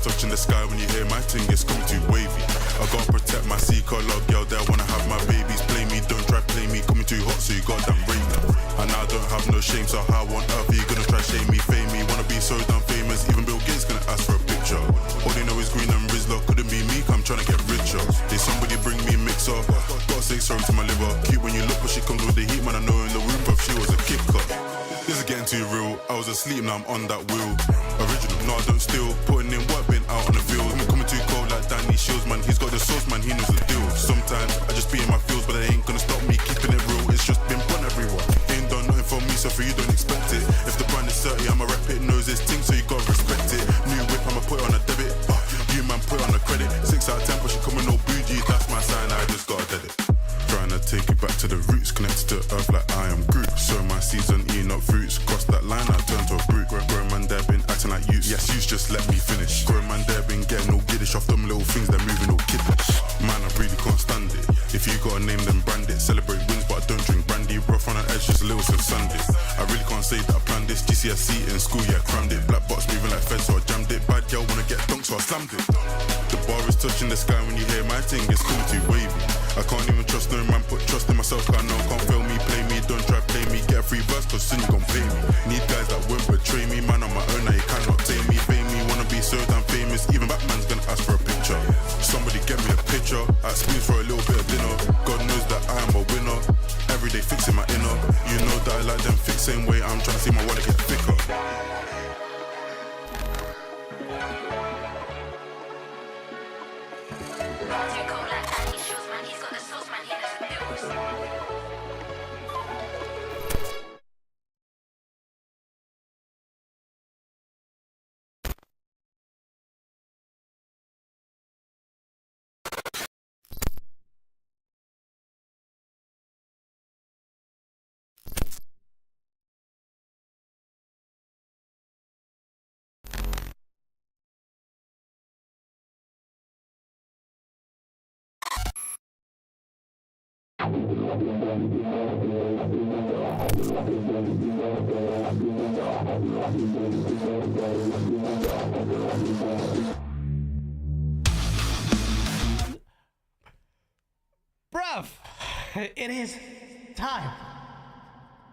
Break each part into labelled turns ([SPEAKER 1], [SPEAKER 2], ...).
[SPEAKER 1] Touching the sky when you hear my ting, it's coming too wavy. I gotta protect my C-color, girl, they wanna have my babies. Play me, don't try play me, coming too hot, so you goddamn rate me. And I don't have no shame, so how on earth are you gonna try shame me, fame me? Wanna be so damn famous, even Bill Gates gonna ask for a picture. All they know is green and Rizla, couldn't be me, I'm trying to get richer. Did somebody bring me a mixer? Gotta say sorry to my liver. Cute when you look, but she comes with the heat, man, I know in the room, but she was a kicker. This is getting too real, I was asleep, now I'm on that wheel. Original, no I don't steal, putting in work, been out on the field. I'm coming too cold like Danny Shields, man, he's got the sauce, man, he knows the deal. Sometimes I just be in my fields, but they ain't gonna stop me keeping it real. It's just been fun everyone, ain't done nothing for me, so for you don't expect it. If the brand is 30, I'ma rep it, knows this thing, so you gotta respect it. New whip, I'ma put it on a debit, you man put it on a credit. 6 out of 10, but she coming all bougie, that's my sign, I just gotta dead it. Trying to take it back to the roots, connected to earth like I am Groot. So my season eating up fruits, cross that line, I turn to a brute. Grown man there been acting like youths, yes youths just let me finish. Grown man there been getting all giddish off them little things, they're moving all kiddish. Man I really can't stand it, if you got a name then brand it. Celebrate wins but I don't drink brandy, rough on the edge just a little since Sunday. I really can't say that I planned this, GCSE in school yeah crammed it. Black box moving like feds so I jammed it, bad girl wanna get dunked so I slammed it. The bar is touching the sky when you hear my ting, it's coming too wavy. I can't even trust no man, put trust in myself, I know can't fail me, play me, don't try play me, get a free verse cause soon you gon' pay me. Need guys that won't betray me, man on my own now you cannot tame me, pay me, wanna be so damn famous, even Batman's gonna ask for a picture. Somebody get me a picture, at spoons for a little bit of dinner, God knows that I am a winner, everyday fixing my inner, you know that I like them fix same way, I'm trying to see my wallet get thicker.
[SPEAKER 2] Bruv, it is time.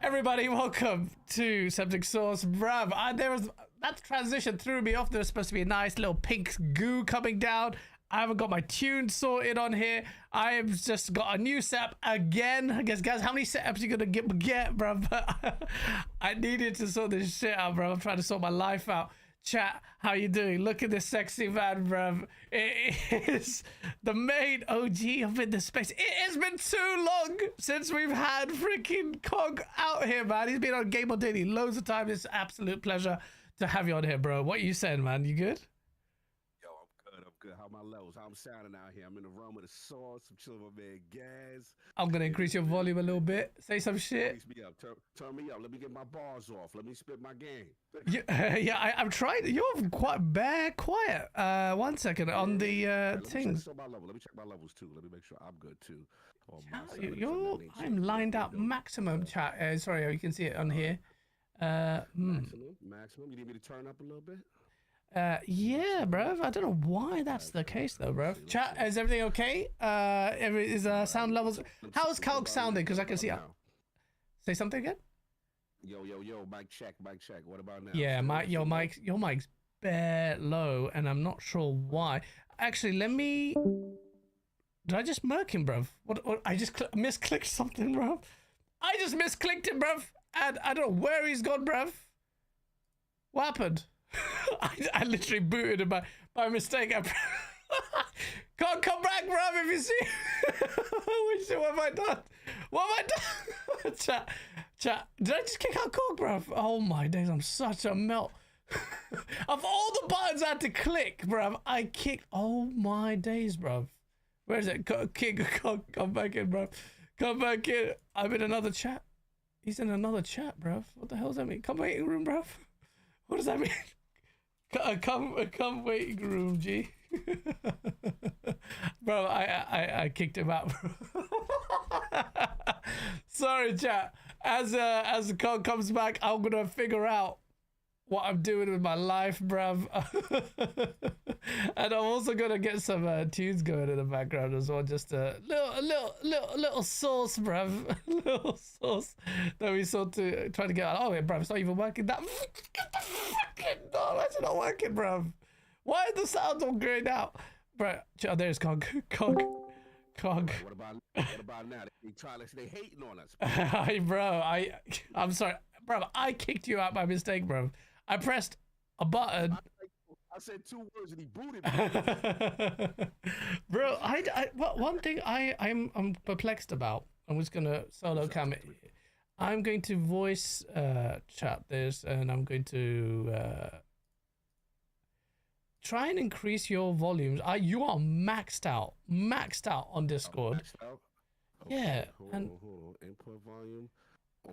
[SPEAKER 2] Everybody, welcome to Septic Sauce. Bruv, that transition threw me off. There was supposed to be a nice little pink goo coming down. I haven't got my tune sorted on here. I have just got a new setup again. I guess, guys, how many setups you gonna get, bruv? I needed to sort this shit out, bro. I'm trying to sort my life out. Chat, how you doing? Look at this sexy man, bruv. It is the main OG up in the space. It has been too long since we've had freaking Cog out here, man. He's been on Game On Daily loads of times. It's an absolute pleasure to have you on here, bro. What you saying, man? You good?
[SPEAKER 3] Yo, I'm good. How my levels? How I'm sounding out here? I'm in the realm of the sauce. I'm chilling with my man Gaz.
[SPEAKER 2] I'm gonna increase your volume a little bit. Say some shit.
[SPEAKER 3] Increase me up. Turn me up. Let me get my bars off. Let me spit my game.
[SPEAKER 2] Yeah, I'm trying. You're quite quiet. 1 second on the things.
[SPEAKER 3] Let me check my levels too. Let me make sure I'm good too.
[SPEAKER 2] I'm lined up maximum, chat. Sorry, you can see it on here.
[SPEAKER 3] Maximum. You need me to turn up a little bit?
[SPEAKER 2] Yeah, bruv. I don't know why that's the case though, bruv. Chat, is everything okay? Is sound levels? How's Calc sounding? Because I can see. Say something again.
[SPEAKER 3] Yo, mic check. What about now?
[SPEAKER 2] Yeah, your mic's bare low, and I'm not sure why. Actually, let me. Did I just murk him, bruv? What I just misclicked something, bruv. I just misclicked it, bruv, and I don't know where he's gone, bruv. What happened? I literally booted him by mistake. Can't come back, bruv, if you see. What have I done? Chat. Did I just kick out Cork, bruv? Oh my days, I'm such a melt. Of all the buttons I had to click, bruv, I kicked. Oh my days, bruv. Where is it? Come back in, bruv. Come back in. I'm in another chat. He's in another chat, bruv. What the hell does that mean? Come waiting room, bruv. What does that mean? Come waiting room, G. Bro, I kicked him out, bro. Sorry, chat. As the call comes back, I'm gonna figure out what I'm doing with my life, bruv. And I'm also gonna get some tunes going in the background as well. Just a little sauce, bruv. Little sauce that we sort to try to get out. Oh yeah, bruv, it's not even working. That no, that's not working, bruv. Why are the sounds all grayed out? Bro, there's Cog.
[SPEAKER 3] What about now? They hating on us.
[SPEAKER 2] Hey, bro, I'm sorry, bro. I kicked you out by mistake, bro. I pressed a button.
[SPEAKER 3] I said 2 words and he booted me.
[SPEAKER 2] Bro, one thing I'm perplexed about. I'm just gonna solo cam it. I'm going to voice chat this, and I'm going to try and increase your volumes. You are maxed out on Discord.
[SPEAKER 3] Maxed out?
[SPEAKER 2] Okay, yeah,
[SPEAKER 3] hold on. Input volume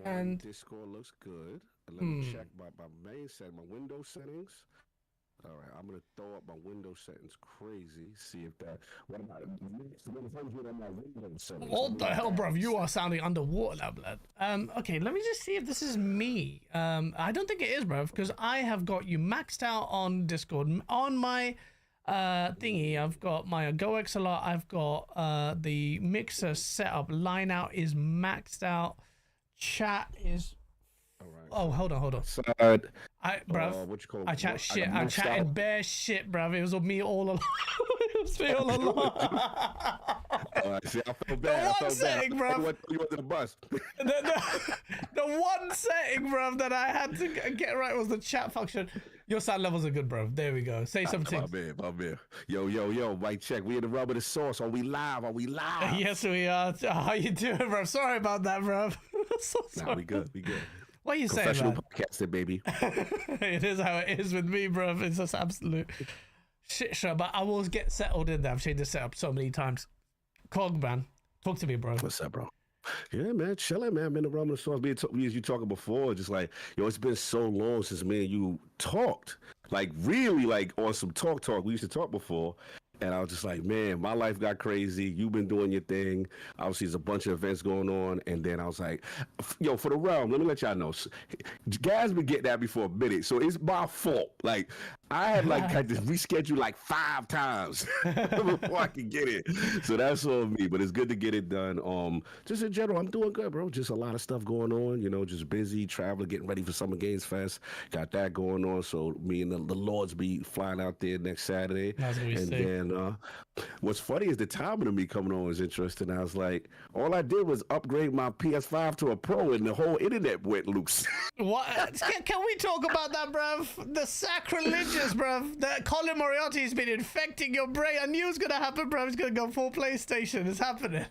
[SPEAKER 3] on Discord looks good. Let me check my main setting, my window settings. All right, I'm gonna throw up my window settings crazy. See if that. What about my window settings?
[SPEAKER 2] What the hell, bro? You are sounding underwater now, blood. Okay, let me just see if this is me. I don't think it is, bro, because I have got you maxed out on Discord. On my thingy, I've got my Go XLR. I've got the mixer setup. Line out is maxed out. Chat is. Oh, hold on.
[SPEAKER 3] Side.
[SPEAKER 2] Bruv, I chat shit. I chatted bare shit, bruv. It was me all along. It was me all along.
[SPEAKER 3] See, I felt bad.
[SPEAKER 2] The one setting, bruv.
[SPEAKER 3] You went to the bus.
[SPEAKER 2] The one setting, bruv, that I had to get right was the chat function. Your sound levels are good, bruv. There we go. Say something.
[SPEAKER 3] My man. Yo, mic check. We in the rub of the sauce. Are we live?
[SPEAKER 2] Yes, we are. How you doing, bruv? Sorry about that, bruv. So sorry.
[SPEAKER 3] Nah, we good.
[SPEAKER 2] What are you saying, man?
[SPEAKER 3] Podcasting, baby.
[SPEAKER 2] It is how it is with me, bro. It's just absolute shit show. But I will get settled in there. I've changed this setup so many times. Cog, man. Talk to me, bro.
[SPEAKER 3] What's up, bro? Yeah, man. Chilling, man. Been around the sauce. As you talking before, just like, it's been so long since me and you talked. Like, really, like, on some talk. We used to talk before. And I was just like, man, my life got crazy. You've been doing your thing. Obviously, there's a bunch of events going on. And then I was like, for the realm, let me let y'all know. Gaz been getting at me for a minute. So it's my fault. Like, I had to reschedule like 5 times before I could get it. So that's on me, but it's good to get it done. Just in general, I'm doing good, bro. Just a lot of stuff going on, just busy, traveling, getting ready for Summer Games Fest. Got that going on. So me and the Lords be flying out there next Saturday. Then what's funny is the timing of me coming on was interesting. I was like, all I did was upgrade my PS5 to a Pro and the whole internet went loose.
[SPEAKER 2] What? Can we talk about that, bruv? The sacrilegious, bruv. That Colin Moriarty's been infecting your brain. I knew it was going to happen, bruv. He's going to go full PlayStation. It's happening.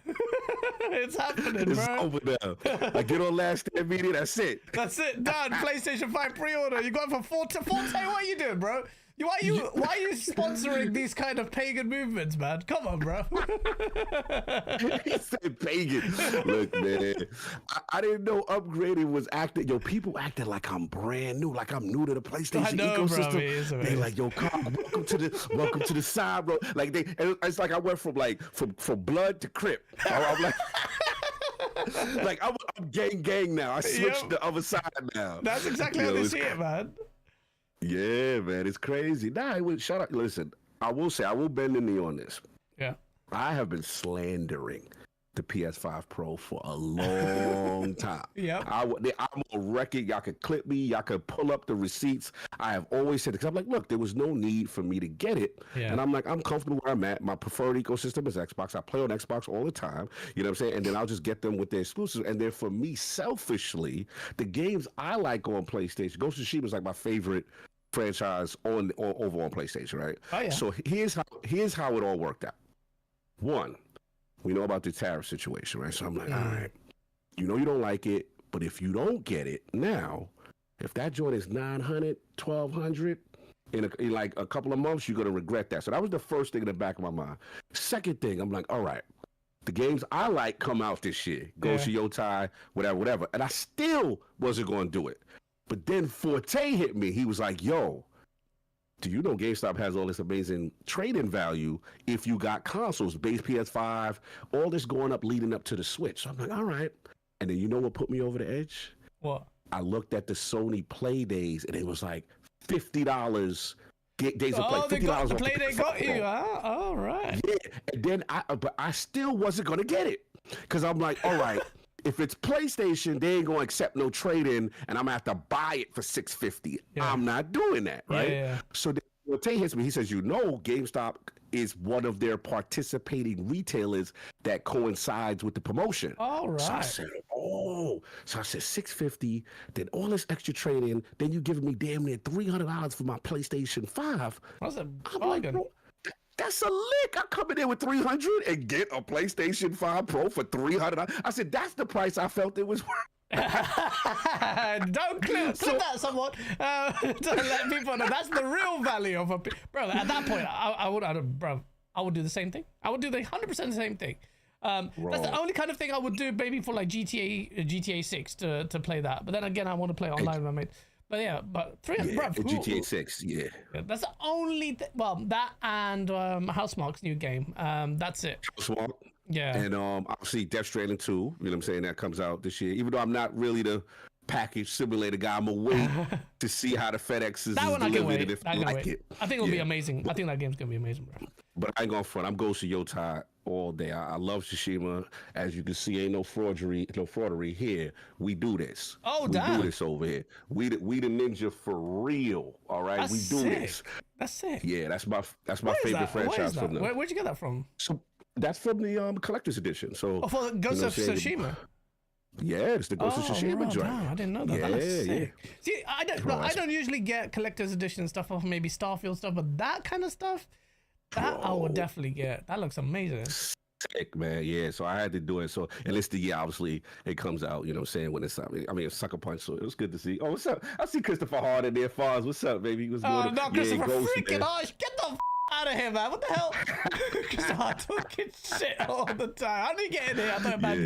[SPEAKER 2] It's happening, bro.
[SPEAKER 3] It's over now. I get on Last Stand Media, that's it.
[SPEAKER 2] That's it, done. PlayStation 5 pre-order. You got it for Forte. What are you doing, bro? Why are you sponsoring these kind of pagan movements, man? Come on, bro.
[SPEAKER 3] He said pagan. Look, man, I didn't know upgrading was acting. Yo, people acting like I'm brand new, like I'm new to the PlayStation ecosystem. Bro, they like, yo, welcome to the side, bro. Like it's like I went from blood to Crip. I'm like, I'm gang now. I switched the other side now.
[SPEAKER 2] That's exactly how they see it, man.
[SPEAKER 3] Yeah, man, it's crazy. Shout out. Listen, I will say, I will bend the knee on this.
[SPEAKER 2] Yeah.
[SPEAKER 3] I have been slandering the PS5 Pro for a long time.
[SPEAKER 2] Yeah.
[SPEAKER 3] I'm on record. Y'all could clip me. Y'all could pull up the receipts. I have always said it because I'm like, look, there was no need for me to get it. Yeah. And I'm like, I'm comfortable where I'm at. My preferred ecosystem is Xbox. I play on Xbox all the time. You know what I'm saying? And then I'll just get them with their exclusives. And then for me, selfishly, the games I like on PlayStation, Ghost of Tsushima is like my favorite franchise over on PlayStation, right?
[SPEAKER 2] Oh, yeah.
[SPEAKER 3] So here's how it all worked out. One, we know about the tariff situation, right? So I'm like, all right, you don't like it, but if you don't get it now, if that joint is $900, $1,200 in like a couple of months, you're gonna regret that. So that was the first thing in the back of my mind. Second thing, I'm like, all right, the games I like come out this year, Ghost of Yotai, whatever, and I still wasn't gonna do it. But then Forte hit me. He was like, yo, do you know GameStop has all this amazing trade-in value if you got consoles, base PS5, all this going up leading up to the Switch? So I'm like, all right. And then you know what put me over the edge?
[SPEAKER 2] What?
[SPEAKER 3] I looked at the Sony Play Days, and it was like $50 days of play. $50
[SPEAKER 2] the Play Day got you, huh? All right.
[SPEAKER 3] Yeah, and then but I still wasn't going to get it because I'm like, all right. If it's PlayStation, they ain't gonna accept no trade-in, and I'm gonna have to buy it for $650. Yeah. I'm not doing that, right?
[SPEAKER 2] Yeah.
[SPEAKER 3] So Tay hits me. He says, GameStop is one of their participating retailers that coincides with the promotion.
[SPEAKER 2] All right.
[SPEAKER 3] So I said, $650. Then all this extra trade-in. Then you giving me damn near $300 for my PlayStation 5.
[SPEAKER 2] That's a
[SPEAKER 3] I'm like, bro, that's a lick. I'm coming in with $300 and get a PlayStation 5 Pro for $300. I said, that's the price I felt it was worth.
[SPEAKER 2] Don't clip that, someone. To let people know that's the real value of a bro. At that point, I would do the same thing. I would do the 100% the same thing. That's the only kind of thing I would do, maybe for like GTA 6 to play that. But then again, I want to play online with my mates. But yeah,
[SPEAKER 3] GTA 6, yeah.
[SPEAKER 2] That's the only well, that and Housemarque's new game. That's it.
[SPEAKER 3] Housemarque.
[SPEAKER 2] Yeah.
[SPEAKER 3] And obviously Death Stranding 2, you know what I'm saying, that comes out this year. Even though I'm not really the package simulator guy, I'm gonna wait to see how the FedEx is delivered if I like it.
[SPEAKER 2] I think it'll be amazing. I think that game's gonna be amazing, bro.
[SPEAKER 3] But I ain't gonna front. I'm Ghost of Yotai all day. I love Tsushima. As you can see, ain't no fraudery here. We do this.
[SPEAKER 2] Oh,
[SPEAKER 3] we do this over here. We the ninja for real. All right,
[SPEAKER 2] that's
[SPEAKER 3] we do
[SPEAKER 2] sick.
[SPEAKER 3] this.
[SPEAKER 2] That's sick.
[SPEAKER 3] Yeah, that's my favorite franchise from them.
[SPEAKER 2] Where'd you get that from?
[SPEAKER 3] So that's from the collector's edition. So
[SPEAKER 2] for Ghost of Tsushima.
[SPEAKER 3] Yeah, it's the Ghost of Tsushima joint.
[SPEAKER 2] I didn't know that.
[SPEAKER 3] Yeah.
[SPEAKER 2] See, I don't usually get collector's edition stuff off maybe Starfield stuff, but that kind of stuff, that I would definitely get. That looks amazing.
[SPEAKER 3] Sick, man. Yeah, so I had to do it. So, and it's the year, obviously, it comes out, you know what I'm saying, when it's out. I mean, it's Sucker Punch, so it was good to see. Oh, what's up? I see Christopher Hart in there. Foz, what's up, baby? What's going on?
[SPEAKER 2] No, Christopher freaking Hart. Get the out of here, man. What the hell? Christopher Hart talking shit all the time. How did he get in here? I thought about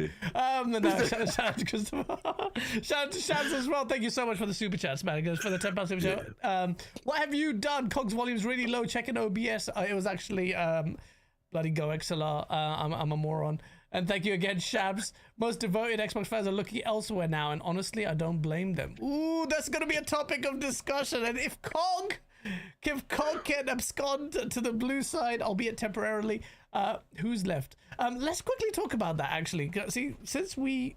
[SPEAKER 2] no, shout out to Christopher. Shout out to Shams as well. Thank you so much for the super chats, man. It goes for the £10 super chat. What have you done? Cogs volume's really low. Checking OBS. It was actually bloody Go XLR. I'm a moron. And thank you again, Shabs. Most devoted Xbox fans are looking elsewhere now, and honestly, I don't blame them. Ooh, that's gonna be a topic of discussion. And if Cog Give Conk abscond to the blue side, albeit temporarily. Who's left? Let's quickly talk about that, actually. See, since we...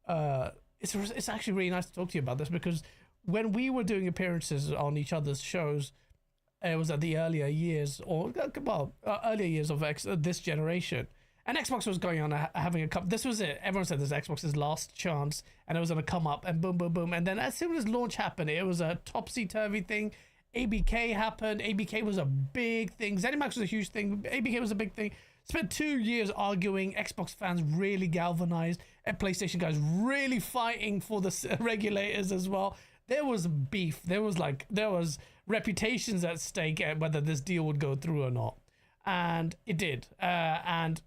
[SPEAKER 2] it's actually really nice to talk to you about this, because when we were doing appearances on each other's shows, it was at the earlier years, earlier years of this generation. And Xbox was going on having a cup. This was it. Everyone said this is Xbox's last chance, and it was going to come up, and boom, boom, boom. And then as soon as launch happened, it was a topsy-turvy thing. ABK happened. ABK was a big thing. ZeniMax was a huge thing. ABK was a big thing. Spent 2 years arguing. Xbox fans really galvanized, and PlayStation guys really fighting for the regulators as well. There was beef. There was reputations at stake at whether this deal would go through or not, and it did. And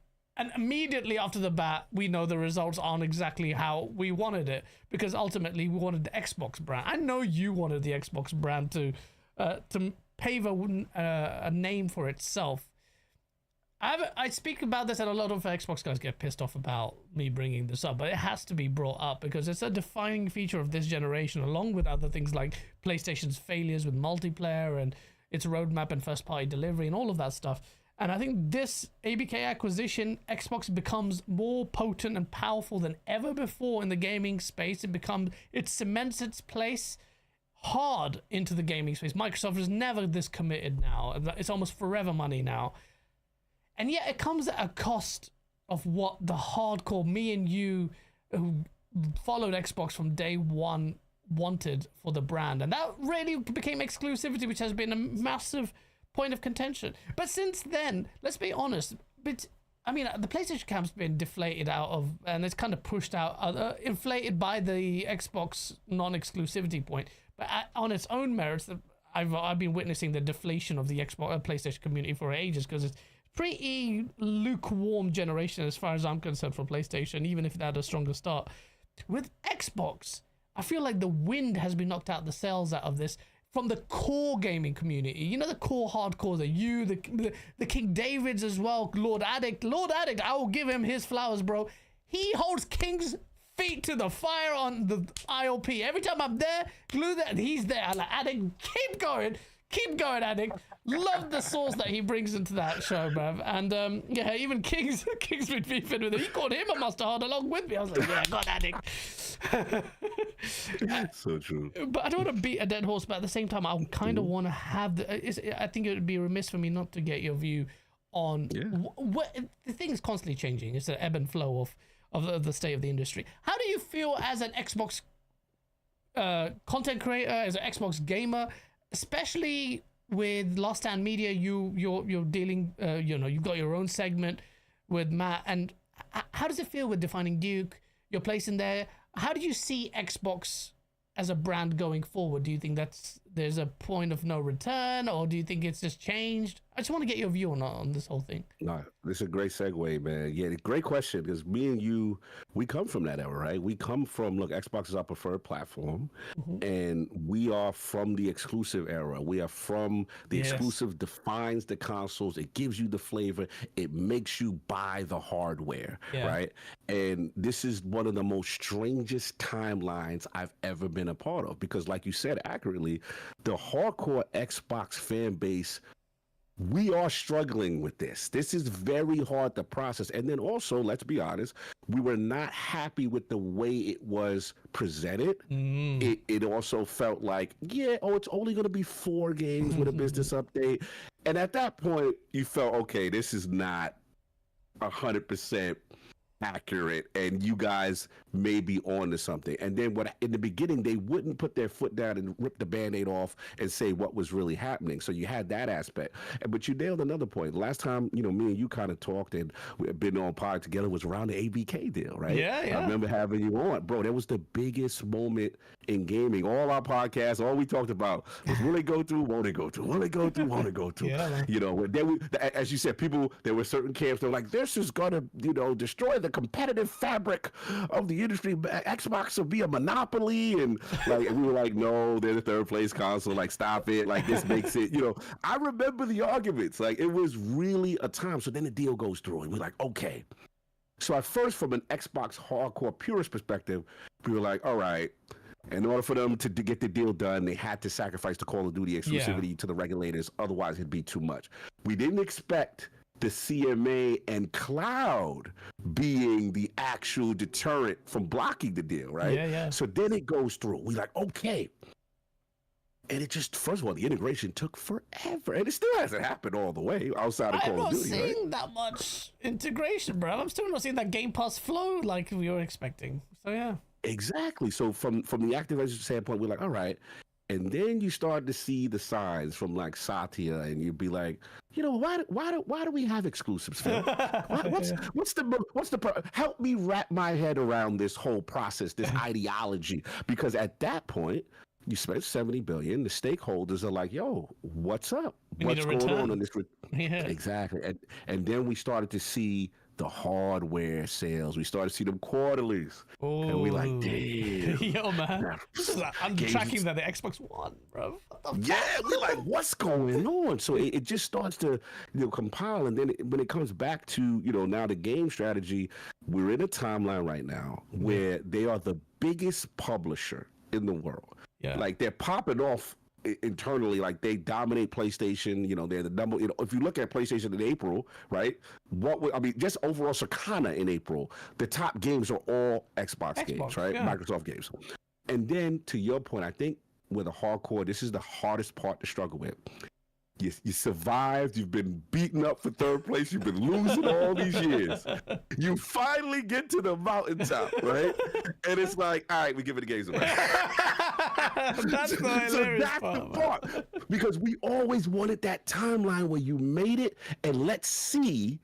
[SPEAKER 2] immediately after the bat, we know the results aren't exactly how we wanted it, because ultimately we wanted the Xbox brand. I know you wanted the Xbox brand to pave a name for itself. I speak about this, and a lot of Xbox guys get pissed off about me bringing this up, but it has to be brought up because it's a defining feature of this generation, along with other things like PlayStation's failures with multiplayer and its roadmap and first-party delivery and all of that stuff. And I think this ABK acquisition, Xbox becomes more potent and powerful than ever before in the gaming space. It cements its place hard into the gaming space. Microsoft is never this committed now. It's almost forever money now. And yet it comes at a cost of what the hardcore me and you who followed Xbox from day one wanted for the brand. And that really became exclusivity, which has been a massive point of contention. But since then, let's be honest, the PlayStation camp's been deflated out of, and it's kind of pushed out, inflated by the Xbox non-exclusivity point. But on its own merits, I've been witnessing the deflation of the Xbox PlayStation community for ages, because it's pretty lukewarm generation as far as I'm concerned for PlayStation, even if it had a stronger start. With Xbox, I feel like the wind has been knocked out the sails out of this from the core gaming community. You know, the core hardcore, the King Davids as well, Lord Addict, I will give him his flowers, bro. He holds King's feet to the fire on the ILP. Every time I'm there, glue that, he's there. I'm like, Addict, keep going, Addict. Love the sauce that he brings into that show, bruv. And yeah, even King's been beefing with him. He called him a mustard hard along with me. I was like, yeah, God, Addict.
[SPEAKER 3] So true.
[SPEAKER 2] But I don't want to beat a dead horse, but at the same time, I kind of want to have I think it would be remiss for me not to get your view on what the thing is constantly changing. It's an ebb and flow of the state of the industry. How do you feel as an Xbox content creator, as an Xbox gamer, especially with Last Stand Media? You're dealing, you've got your own segment with Matt, and how does it feel with Defining Duke, your place in there? How do you see Xbox as a brand going forward? Do you think there's a point of no return, or do you think it's just changed? I just want to get your view on this whole thing.
[SPEAKER 3] No, this is a great segue, man. Yeah, great question, because me and you, we come from that era, right? We come from, Xbox is our preferred platform, and we are from the exclusive era. We are from the exclusive defines the consoles. It gives you the flavor. It makes you buy the hardware, right? And this is one of the most strangest timelines I've ever been a part of, because like you said accurately, the hardcore Xbox fan base, we are struggling with this. This is very hard to process. And then also, let's be honest, we were not happy with the way it was presented. It also felt like, it's only going to be 4 games with a business update. And at that point, you felt, okay, this is not 100% accurate, and you guys may be on to something. And then in the beginning, they wouldn't put their foot down and rip the Band-Aid off and say what was really happening. So you had that aspect. But you nailed another point. Last time, me and you kind of talked and we've been on pod together was around the ABK deal, right? Yeah. I remember having you on. Bro, that was the biggest moment in gaming. All our podcasts, all we talked about was, will it go through? Won't it go through? Will it go through? Won't it go through? Then as you said, there were certain camps that were like, this is going to, destroy the competitive fabric of the industry. Xbox will be a monopoly, and we were like, no, they're the third place console. Like, stop it. Like, this makes it. I remember the arguments. Like, it was really a time. So then the deal goes through, and we're like, okay. So at first, from an Xbox hardcore purist perspective, we were like, all right, In order for them to get the deal done, they had to sacrifice the Call of Duty exclusivity to the regulators. Otherwise, it'd be too much. We didn't expect the CMA and cloud being the actual deterrent from blocking the deal, right?
[SPEAKER 2] Yeah.
[SPEAKER 3] So then it goes through. We're like, okay. And it just, first of all, the integration took forever. And it still hasn't happened all the way outside of Call of Duty.
[SPEAKER 2] I'm not seeing that much integration, bro. I'm still not seeing that Game Pass flow like we were expecting. So, yeah.
[SPEAKER 3] Exactly. So from the Activision standpoint, we're like, all right. And then you start to see the signs from like Satya, and you'd be like, you know, why do we have exclusives, Phil? Help me wrap my head around this whole process, this ideology, because at that point you spent $70 billion. The stakeholders are like, yo, what's up? What's going on this? Exactly. And then we started to see the hardware sales. We started to see them quarterlies.
[SPEAKER 2] Ooh.
[SPEAKER 3] And we like, damn.
[SPEAKER 2] Yo, man. I'm tracking that the Xbox One, bro.
[SPEAKER 3] Yeah, we're like, what's going on? So it just starts to compile. And then when it comes back to, now the game strategy, we're in a timeline right now where they are the biggest publisher in the world.
[SPEAKER 2] Yeah.
[SPEAKER 3] Like they're popping off internally, like they dominate PlayStation. They're the number. If you look at PlayStation in April, right? Just overall Circana in April, the top games are all Xbox games, right?
[SPEAKER 2] Yeah.
[SPEAKER 3] Microsoft games. And then to your point, I think with a hardcore, this is the hardest part to struggle with. You survived. You've been beaten up for third place. You've been losing all these years. You finally get to the mountaintop, right? And it's like, all right, we give it a gaze away.
[SPEAKER 2] That's the hilarious part.
[SPEAKER 3] Because we always wanted that timeline where you made it, and let's see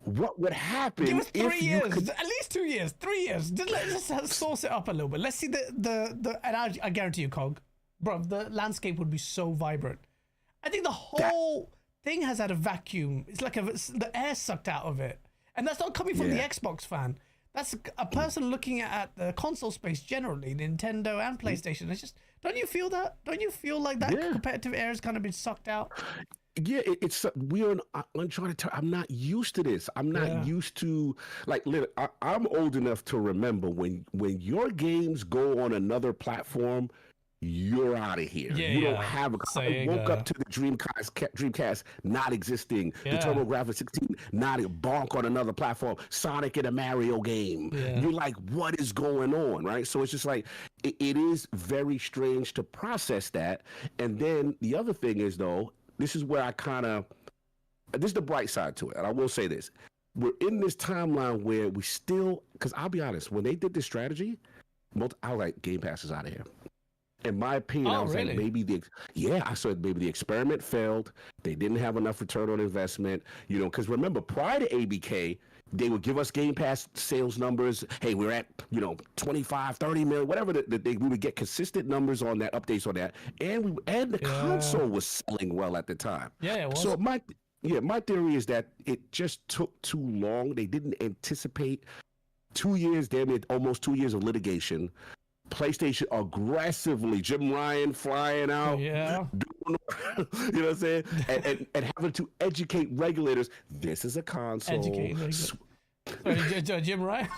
[SPEAKER 3] what would happen.
[SPEAKER 2] Give us 3 years,
[SPEAKER 3] could...
[SPEAKER 2] at least 2 years, 3 years. Let's source it up a little bit. Let's see the and I guarantee you, Cog, bro, the landscape would be so vibrant. I think the whole thing has had a vacuum. It's like the air sucked out of it. And that's not coming from the Xbox fan. That's a person looking at the console space generally, Nintendo and PlayStation. It's just, don't you feel that? Don't you feel like that competitive air has kind of been sucked out?
[SPEAKER 3] Yeah, it's we're uncharted. I'm not used to this. I'm not used to I'm old enough to remember when your games go on another platform, you're out of here. You don't have a. I woke up to the Dreamcast not existing. The TurboGrafx 16 not a bonk on another platform. Sonic in a Mario game. You're like, what is going on, right? So it's just like it is very strange to process that. And then the other thing is, though, this is where this is the bright side to it. And I will say this: we're in this timeline where we still, because I'll be honest, when they did this strategy, I was like, Game Pass is out of here. In my opinion, I was like, I said maybe the experiment failed. They didn't have enough return on investment, because remember, prior to ABK, they would give us Game Pass sales numbers. Hey, we're at, 25, 30 million, whatever we would get consistent numbers on that, updates on that. And the console was selling well at the time. Yeah, it was. So my theory is that it just took too long. They didn't anticipate 2 years, almost 2 years of litigation. PlayStation aggressively, Jim Ryan flying out, doing, you know what I'm saying, and having to educate regulators. This is a console.
[SPEAKER 2] Jim Ryan.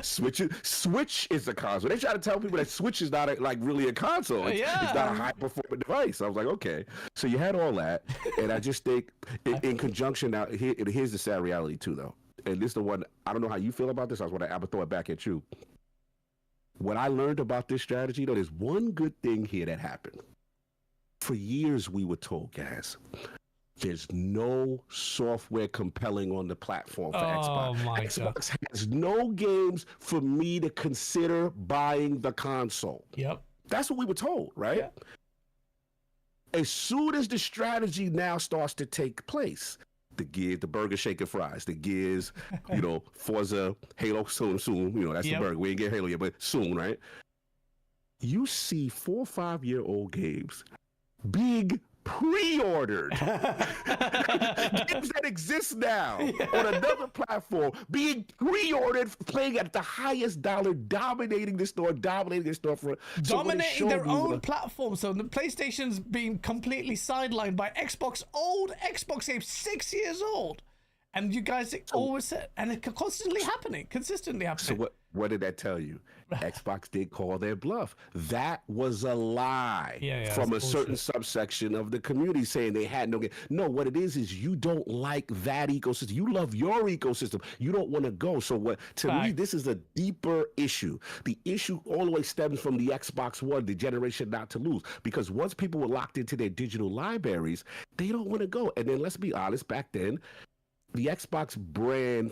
[SPEAKER 3] Switch is a console. They try to tell people that Switch is not really a console. It's not a high performance device. I was like, okay. So you had all that, and I just think in conjunction now. Here's the sad reality too, though, and this is the one. I don't know how you feel about this. I want to throw it back at you. When I learned about this strategy, there's one good thing here that happened. For years, we were told, guys, there's no software compelling on the platform for Xbox. Xbox has no games for me to consider buying the console.
[SPEAKER 2] Yep.
[SPEAKER 3] That's what we were told, right? Yeah. As soon as the strategy now starts to take place, the burger, shaker, fries, the Gears, Forza, Halo, soon, that's the burger. We ain't get Halo yet, but soon, right? You see 4 or 5 year old games being pre-ordered. Games that exist now on another platform being pre-ordered, playing at the highest dollar, dominating the store for
[SPEAKER 2] dominating their own platform. So the PlayStation's being completely sidelined by old Xbox games, 6 years old. And you guys always said, and it's consistently happening.
[SPEAKER 3] So What did that tell you? Xbox did call their bluff. That was a lie from a certain subsection of the community saying they had no game. No, what it is you don't like that ecosystem. You love your ecosystem. You don't want to go. So what? To me, this is a deeper issue. The issue all the way stems from the Xbox One, the generation not to lose. Because once people were locked into their digital libraries, they don't want to go. And then let's be honest, back then, the Xbox brand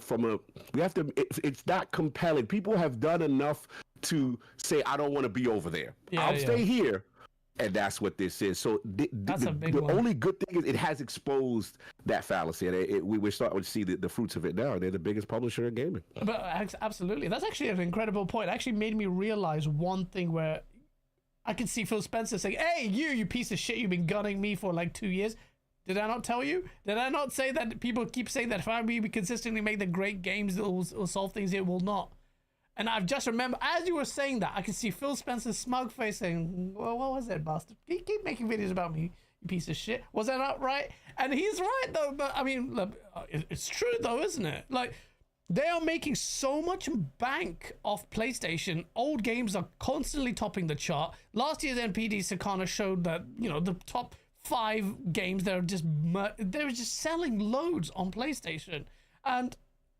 [SPEAKER 3] it's not compelling. People have done enough to say, I don't want to be over there. I'll stay here. And that's what this is. So the only good thing is it has exposed that fallacy. And we're starting to see the fruits of it now. They're the biggest publisher in gaming.
[SPEAKER 2] But absolutely. That's actually an incredible point. It actually made me realize one thing where I could see Phil Spencer saying, hey, you piece of shit, you've been gunning me for like 2 years. Did I not tell you? Did I not say that people keep saying that if we consistently make the great games that will solve things, it will not? And I've just remembered, as you were saying that, I could see Phil Spencer's smug face saying, well, what was that, bastard? Keep making videos about me, you piece of shit. Was that not right? And he's right, though. But, I mean, look, it's true, though, isn't it? Like, they are making so much bank off PlayStation. Old games are constantly topping the chart. Last year's NPD Sakana showed that, the top 5 games they were just selling loads on PlayStation. And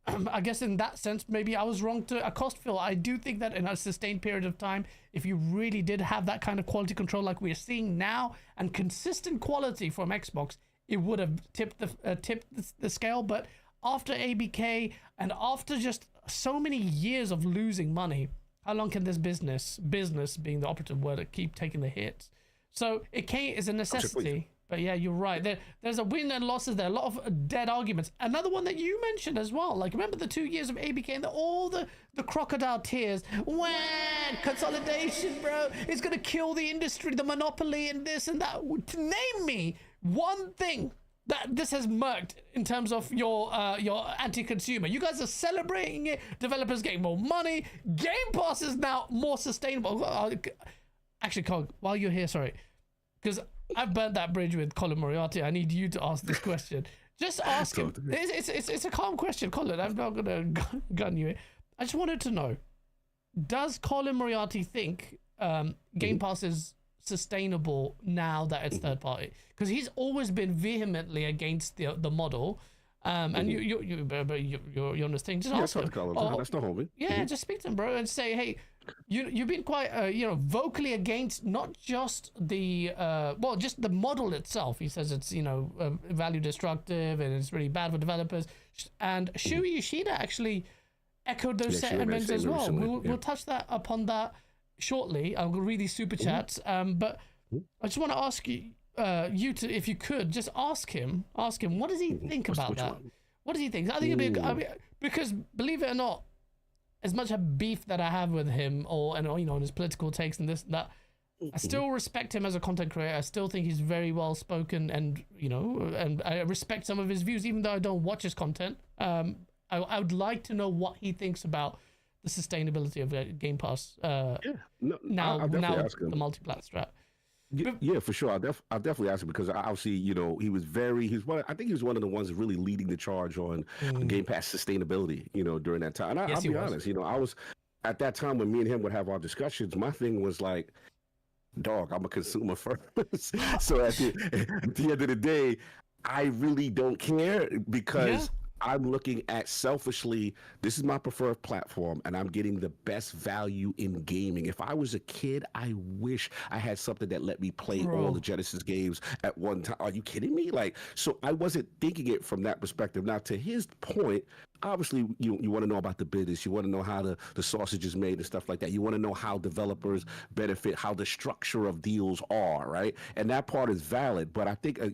[SPEAKER 2] I guess in that sense, maybe I was wrong to accost Phil. I do think that in a sustained period of time, if you really did have that kind of quality control like we're seeing now and consistent quality from Xbox, it would have tipped the scale. But after ABK and after just so many years of losing money, how long can this business being the operative word, keep taking the hits? So it's a necessity. But yeah, you're right. There's a win and losses there. A lot of dead arguments. Another one that you mentioned as well. Like, remember the 2 years of ABK and all the crocodile tears. When consolidation, bro, is going to kill the industry, the monopoly, and this and that. Name me one thing that this has murked in terms of your anti-consumer. You guys are celebrating it. Developers getting more money. Game Pass is now more sustainable. Actually, Cog, while you're here, sorry, because I've burnt that bridge with Colin Moriarty. I need you to ask this question. Just ask him. It's a calm question, Colin. I'm not gonna gun you. I just wanted to know: does Colin Moriarty think Game Pass is sustainable now that it's third party? Because he's always been vehemently against the model. And you're understanding. Just ask him.
[SPEAKER 3] That's the homie.
[SPEAKER 2] Yeah, just speak to him, bro, and say, hey, you've been quite vocally against not just just the model itself. He says it's value destructive and it's really bad for developers. And Shuhei Yoshida actually echoed those sentiments as well. We'll touch upon that shortly. I'll read these super chats. But I just want to ask you. If you could just ask him what does he think about that? What does he think? I think it'd be because believe it or not, as much a beef that I have with him on his political takes and this and that, I still respect him as a content creator. I still think he's very well spoken, and and I respect some of his views, even though I don't watch his content. I would like to know what he thinks about the sustainability of Game Pass. Now the multi-plat strat.
[SPEAKER 3] Yeah, for sure. I'll definitely ask him because obviously, he was I think he was one of the ones really leading the charge on Game Pass sustainability, during that time. And I'll be honest, I was at that time when me and him would have our discussions, my thing was like, dog, I'm a consumer first. So at the end of the day, I really don't care because I'm looking at selfishly, this is my preferred platform and I'm getting the best value in gaming. If I was a kid, I wish I had something that let me play all the Genesis games at one time. Are you kidding me? So I wasn't thinking it from that perspective. Now, to his point, obviously you want to know about the business. You want to know how the sausage is made and stuff like that. You want to know how developers benefit, how the structure of deals are, right? And that part is valid. But I think, I'll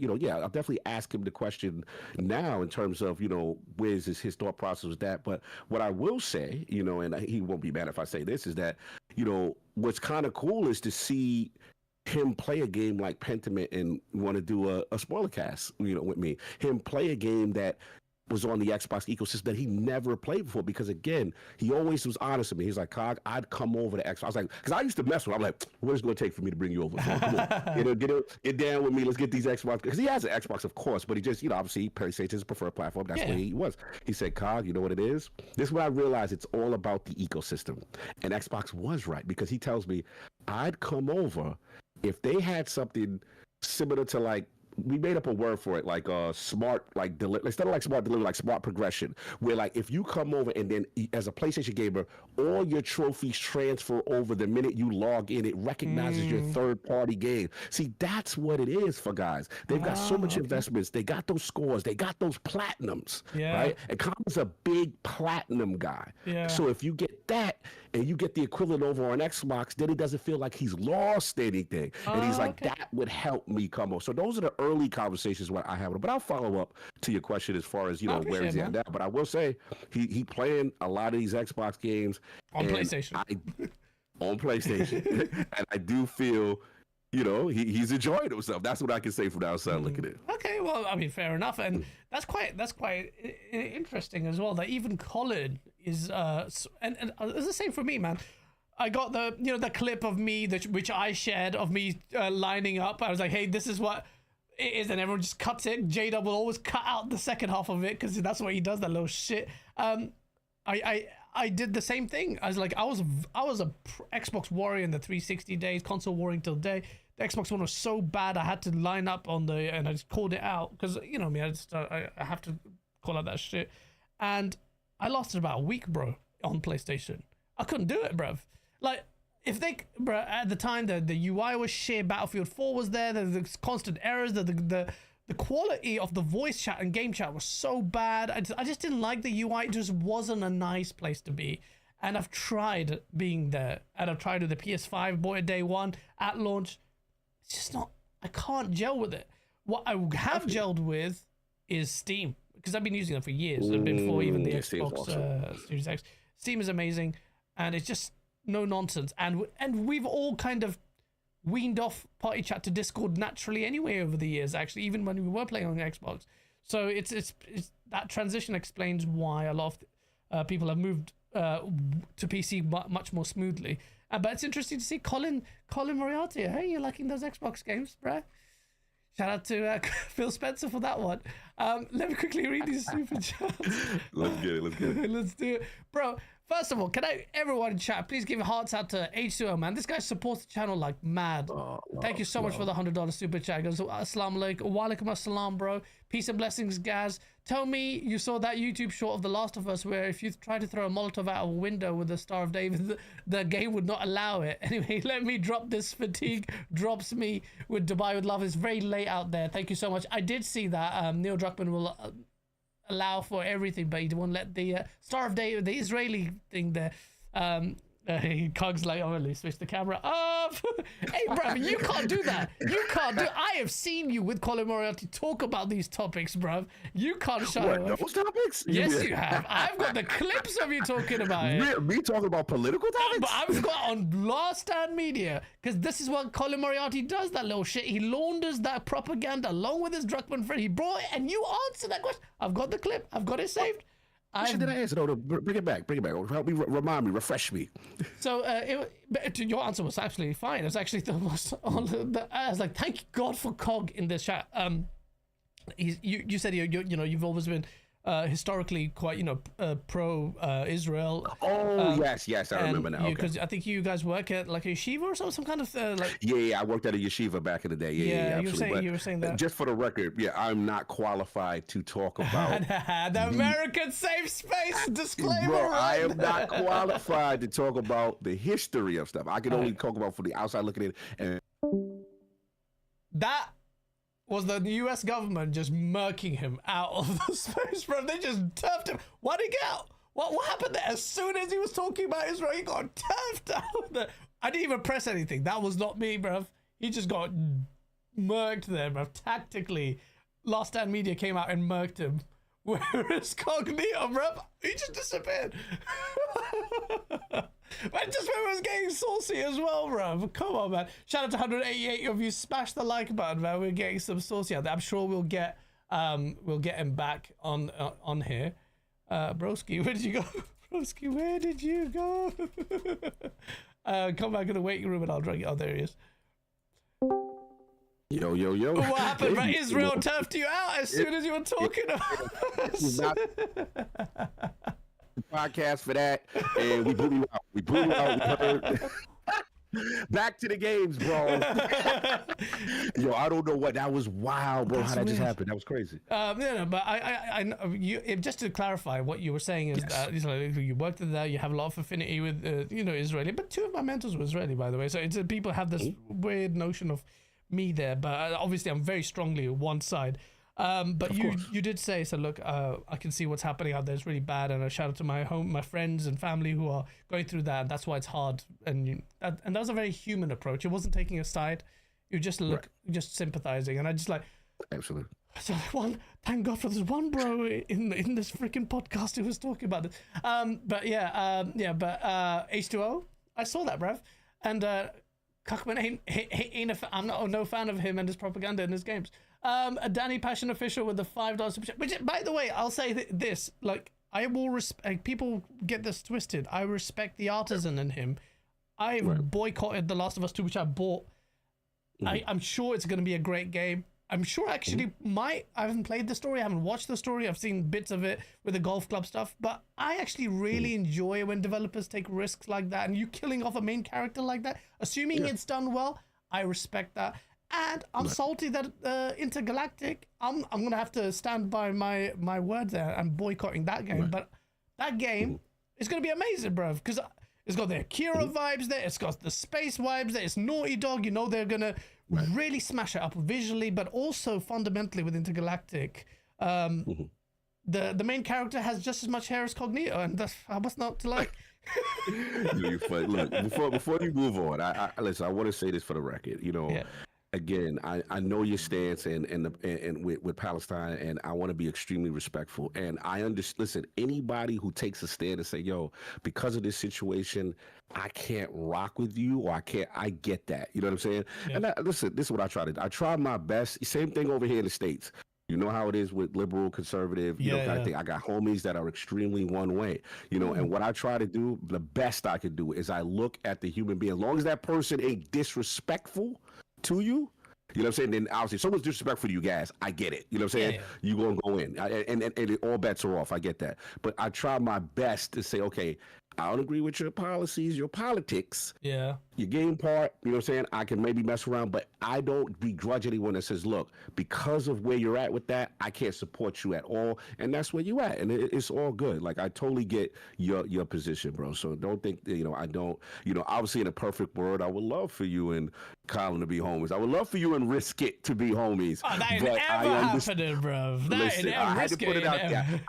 [SPEAKER 3] definitely ask him the question now in terms of, where's his thought process with that. But what I will say, and he won't be mad if I say this, is that, what's kind of cool is to see him play a game like Pentiment and want to do a spoiler cast, with me. Him play a game that was on the Xbox ecosystem that he never played before. Because again, he always was honest with me. He's like, Cog, I'd come over to Xbox. I was like, because I used to mess with him. I'm like, what is it going to take for me to bring you over? So, come on, get down with me. Let's get these Xbox. Because he has an Xbox, of course, but he just, obviously PlayStation's his preferred platform. That's where he was. He said, Cog, you know what it is? This is when I realized it's all about the ecosystem. And Xbox was right, because he tells me I'd come over if they had something similar to, like, we made up a word for it, like smart, like instead of like smart delivery, like smart progression, where like if you come over and then as a PlayStation gamer, all your trophies transfer over the minute you log in. It recognizes your third-party game. See, that's what it is for guys. They've got so much investments. They got those scores. They got those platinums, right? And Colin's a big platinum guy. Yeah. So if you get that and you get the equivalent over on Xbox, then he doesn't feel like he's lost anything. And he's like, that would help me come over. So those are the early conversations what I have. But I'll follow up to your question as far as, where is he at now. But I will say he playing a lot of these Xbox games.
[SPEAKER 2] On PlayStation.
[SPEAKER 3] On PlayStation. And I do feel, he's enjoying himself. That's what I can say from the outside looking in.
[SPEAKER 2] Okay, well, I mean, fair enough. And that's quite interesting as well, that even Colin is, and it's the same for me, man. I got the clip of me, which I shared of me lining up. I was like, hey, this is what it is, and everyone just cuts it. J-Dub will always cut out the second half of it because that's what he does, that little shit. I did the same thing. I was like, I was a Xbox warrior in the 360 days, console warring till day. The Xbox One was so bad, I had to line up and I just called it out because me, I have to call out that shit. And I lost it about a week, bro, on PlayStation. I couldn't do it, bruv. Like, at the time, the UI was shit, Battlefield 4 was there, there's constant errors, the quality of the voice chat and game chat was so bad. I just didn't like the UI. It just wasn't a nice place to be. And I've tried being there, and I've tried with the PS5 boy day one at launch. It's just not, I can't gel with it. What I have gelled with is Steam, because I've been using it for years, before even the Xbox Series X. Steam is amazing, and it's just no nonsense. And we've all kind of weaned off party chat to Discord naturally anyway over the years, actually, even when we were playing on Xbox. So it's that transition explains why a lot of people have moved to PC much more smoothly. But it's interesting to see Colin Moriarty. Hey, you're liking those Xbox games, bruh? Shout out to Phil Spencer for that one. Let me quickly read these super chats.
[SPEAKER 3] Let's get it.
[SPEAKER 2] Let's do it. Bro, first of all, everyone in chat, please give hearts out to H2O, man. This guy supports the channel like mad. Thank you so much for the $100 super chat. Goes, Assalamu alaikum. Wa alaikum assalam, bro. Peace and blessings, Gaz. Tell me you saw that YouTube short of The Last of Us where if you try to throw a Molotov out of a window with the Star of David, the game would not allow it. Anyway, let me drop this. Fatigue drops me with Dubai with love. It's very late out there. Thank you so much. I did see that Neil Druckmann will allow for everything, but he won't let the Star of David, the Israeli thing there. Cog's like, oh, let me switch the camera up. Hey, bro, you can't do that. I have seen you with Colin Moriarty talk about these topics, bro. You can't show
[SPEAKER 3] those topics?
[SPEAKER 2] Yes, you have. I've got the clips of you talking about it.
[SPEAKER 3] Me talking about political topics?
[SPEAKER 2] But I've got on Last Stand Media, because this is what Colin Moriarty does, that little shit. He launders that propaganda along with his Druckmann friend. He brought it, and you answered that question. I've got the clip. I've got it saved.
[SPEAKER 3] Did I answer? No, bring it back. Help me, remind me, refresh me.
[SPEAKER 2] So your answer was absolutely fine. It was actually the most. I was like, thank God for Cog in this chat. You said you've always been historically quite pro Israel.
[SPEAKER 3] Yes, I remember now.
[SPEAKER 2] Because I think you guys work at like a yeshiva or some kind of like.
[SPEAKER 3] Yeah, I worked at a yeshiva back in the day. Yeah,
[SPEAKER 2] you were saying that.
[SPEAKER 3] Just for the record, I'm not qualified to talk about
[SPEAKER 2] the American safe space disclaimer.
[SPEAKER 3] Bro, I am not qualified to talk about the history of stuff. I can only talk about from the outside looking in. And
[SPEAKER 2] that was the US government just murking him out of the space, bro. They just turfed him. Why'd he get out? What happened there? As soon as he was talking about Israel, he got turfed out. I didn't even press anything. That was not me, bro. He just got murked there, bro. Tactically, Last Stand Media came out and murked him. Whereas Cognito, bro, he just disappeared. But just when it was getting saucy as well, bro. Come on, man. Shout out to 188 of you. Smash the like button, man. We're getting some saucy out there. I'm sure we'll get We'll get him back on here. Broski, where did you go? Broski, where did you go? Come back in the waiting room and I'll drag you. Oh, there he is.
[SPEAKER 3] Yo.
[SPEAKER 2] What happened? Right, Israel turfed you out as soon as you were talking about us.
[SPEAKER 3] Podcast for that, and we blew you out. We heard. Back to the games, bro. Yo, I don't know what that was. Wild, bro. How that just happened? That was crazy.
[SPEAKER 2] No, but just to clarify, what you were saying is that you worked in there, you have a lot of affinity with Israeli, but 2 of my mentors were Israeli, by the way. So it's people have this weird notion of me there, but obviously I'm very strongly one side. But you did say, so look, I can see what's happening out there. It's really bad, and a shout out to my friends and family who are going through that. And that's why it's hard. And that was a very human approach. It wasn't taking a side. You just just sympathizing. And I just like,
[SPEAKER 3] absolutely.
[SPEAKER 2] So thank God for this one bro in this freaking podcast who was talking about this. But H2O, I saw that, bruv, and Cuckman I'm no fan of him and his propaganda in his games. A Danny Passion official with the $5 super chat. Which, by the way, I'll say this: like, I will respect. People get this twisted. I respect the artisan in him. I boycotted The Last of Us 2, which I bought. I'm sure it's going to be a great game. I'm sure actually I haven't played the story, I haven't watched the story, I've seen bits of it with the golf club stuff, but I actually really enjoy when developers take risks like that, and you killing off a main character like that, assuming it's done well, I respect that. And I'm salty that Intergalactic, I'm gonna have to stand by my word there. I'm boycotting that game, but that game is gonna be amazing, bro, because it's got the Akira vibes there, it's got the space vibes there, it's Naughty Dog, they're gonna really smash it up visually, but also fundamentally with Intergalactic. The main character has just as much hair as Cognito, and that's what's not to like.
[SPEAKER 3] You're funny. Look, before you move on, I listen. I want to say this for the record. Again, I know your stance and with Palestine, and I want to be extremely respectful. And I understand. Listen, anybody who takes a stand and say, "Yo, because of this situation, I can't rock with you," or I get that. You know what I'm saying? Yeah. And listen, this is what I try to do. I try my best. Same thing over here in the States. You know how it is with liberal, conservative, kind of thing. I got homies that are extremely one way, and what I try to do, the best I can do is I look at the human being. As long as that person ain't disrespectful to you, you know what I'm saying? Then obviously, if someone's disrespectful to you guys, I get it. You know what I'm saying? Yeah. You gonna go in, and all bets are off. I get that, but I try my best to say, okay, I don't agree with your policies, your politics, your game part. You know what I'm saying? I can maybe mess around, but I don't begrudge anyone that says, look, because of where you're at with that, I can't support you at all, and that's where you at, and it's all good. Like, I totally get your position, bro. So don't think I don't. Obviously, in a perfect world, I would love for you and Colin to be homies. I would love for you and Risk It to be homies.
[SPEAKER 2] Oh, that ain't ever happening, bro.
[SPEAKER 3] Listen, I had to put it out there.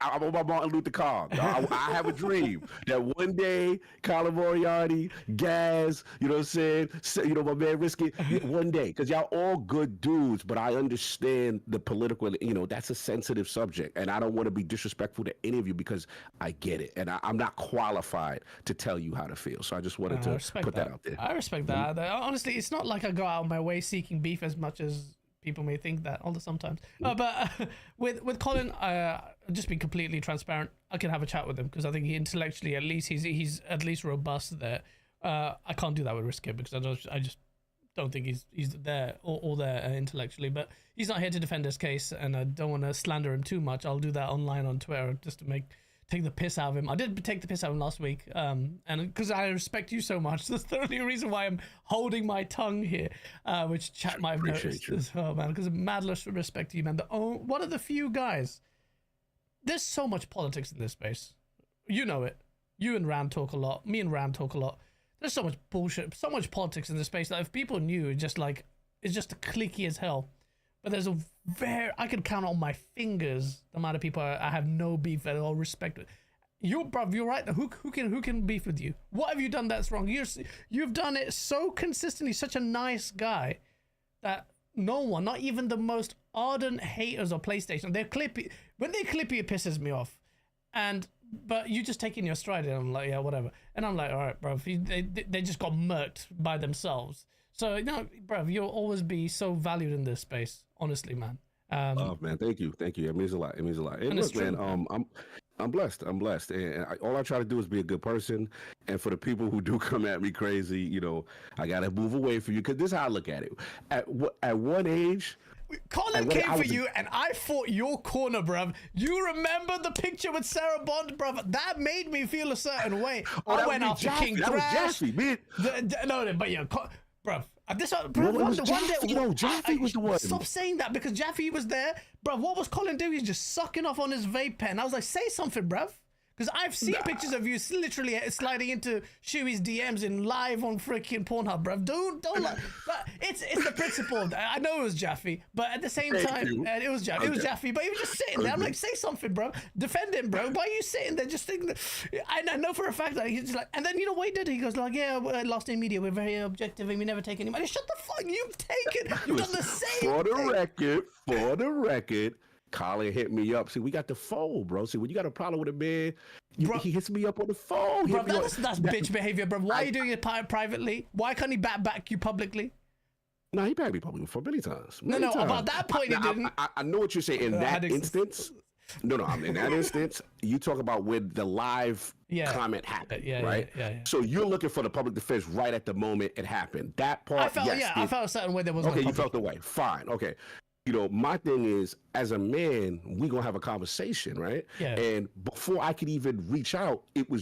[SPEAKER 3] I'm on my Martin Luther King. I have a dream that one day Colin Moriarty, Gaz, you know what I'm saying? My man Risky, one day, because y'all all good dudes, but I understand the political, that's a sensitive subject, and I don't want to be disrespectful to any of you because I get it, and I'm not qualified to tell you how to feel. So I just wanted to put that out there.
[SPEAKER 2] I respect that. Honestly, it's not like I go out of my way seeking beef as much as people may think that, although sometimes. But with Colin, just be completely transparent. I can have a chat with him because I think he intellectually, at least he's at least robust there. I can't do that with Risk It because I just don't think he's there or there intellectually. But he's not here to defend his case, and I don't want to slander him too much. I'll do that online on Twitter just to take the piss out of him. I did take the piss out of him last week, and because I respect you so much, that's the only reason why I'm holding my tongue here, which chat might have noticed as well, man, because of mad respect to you, man. One of the few guys, there's so much politics in this space. You know it. You and Ram talk a lot. Me and Ram talk a lot. There's so much bullshit, so much politics in this space that if people knew, it's just cliquey as hell. But there's I could count on my fingers the amount of people I have no beef at all, respect. You're right. Who can beef with you? What have you done that's wrong? You've done it so consistently, such a nice guy that no one, not even the most ardent haters of PlayStation, when they clip you, it pisses me off. But you just take in your stride, and I'm like, yeah, whatever. And I'm like, all right, bro, they just got murked by themselves. So, bro, you'll always be so valued in this space, honestly, man.
[SPEAKER 3] Oh man, thank you. It means a lot. And look, man, I'm blessed. And all I try to do is be a good person. And for the people who do come at me crazy, you know, I gotta move away from you because this is how I look at it. At one age,
[SPEAKER 2] Colin came for you, and I fought your corner, bruv. You remember the picture with Sarah Bond, bruv? That made me feel a certain way. I went after King Thrash.
[SPEAKER 3] That was Jaffe,
[SPEAKER 2] man. But yeah, bruv.
[SPEAKER 3] Jaffe was the one.
[SPEAKER 2] Stop saying that because Jaffe was there. Bruv, what was Colin doing? He's just sucking off on his vape pen. I was like, say something, bruv. Because I've seen pictures of you literally sliding into Shuhei's DMs in live on freaking Pornhub, bruv. Don't like. But it's the principle of that. I know it was Jaffe, but at the same time, it was Jaffe. It was Jaffe, but he was just sitting there. I'm like, say something, bro. Defend him, bro. Why are you sitting there just thinking? I know for a fact that he's just like. And then you know what he did? He goes like, yeah, Last Name Media, we're very objective and we never take any money. Shut the fuck. You've taken. You've done the same.
[SPEAKER 3] For the record. Colin hit me up. See, we got the phone, bro. See, when you got a problem with a man, he hits me up on the phone.
[SPEAKER 2] Bro, that's bitch behavior, bro. Why are you doing it privately? Why can't he back you publicly?
[SPEAKER 3] No, he backed me publicly for many times.
[SPEAKER 2] No, about that point he didn't.
[SPEAKER 3] I know what you're saying. In that instance, in that instance, you talk about when the live comment happened, right? Yeah. So you're looking for the public defense right at the moment it happened. That part,
[SPEAKER 2] I felt a certain way there was.
[SPEAKER 3] Okay, you felt the way. Fine. Okay. You know, my thing is, as a man, we gonna have a conversation, right? Yeah. And before I could even reach out,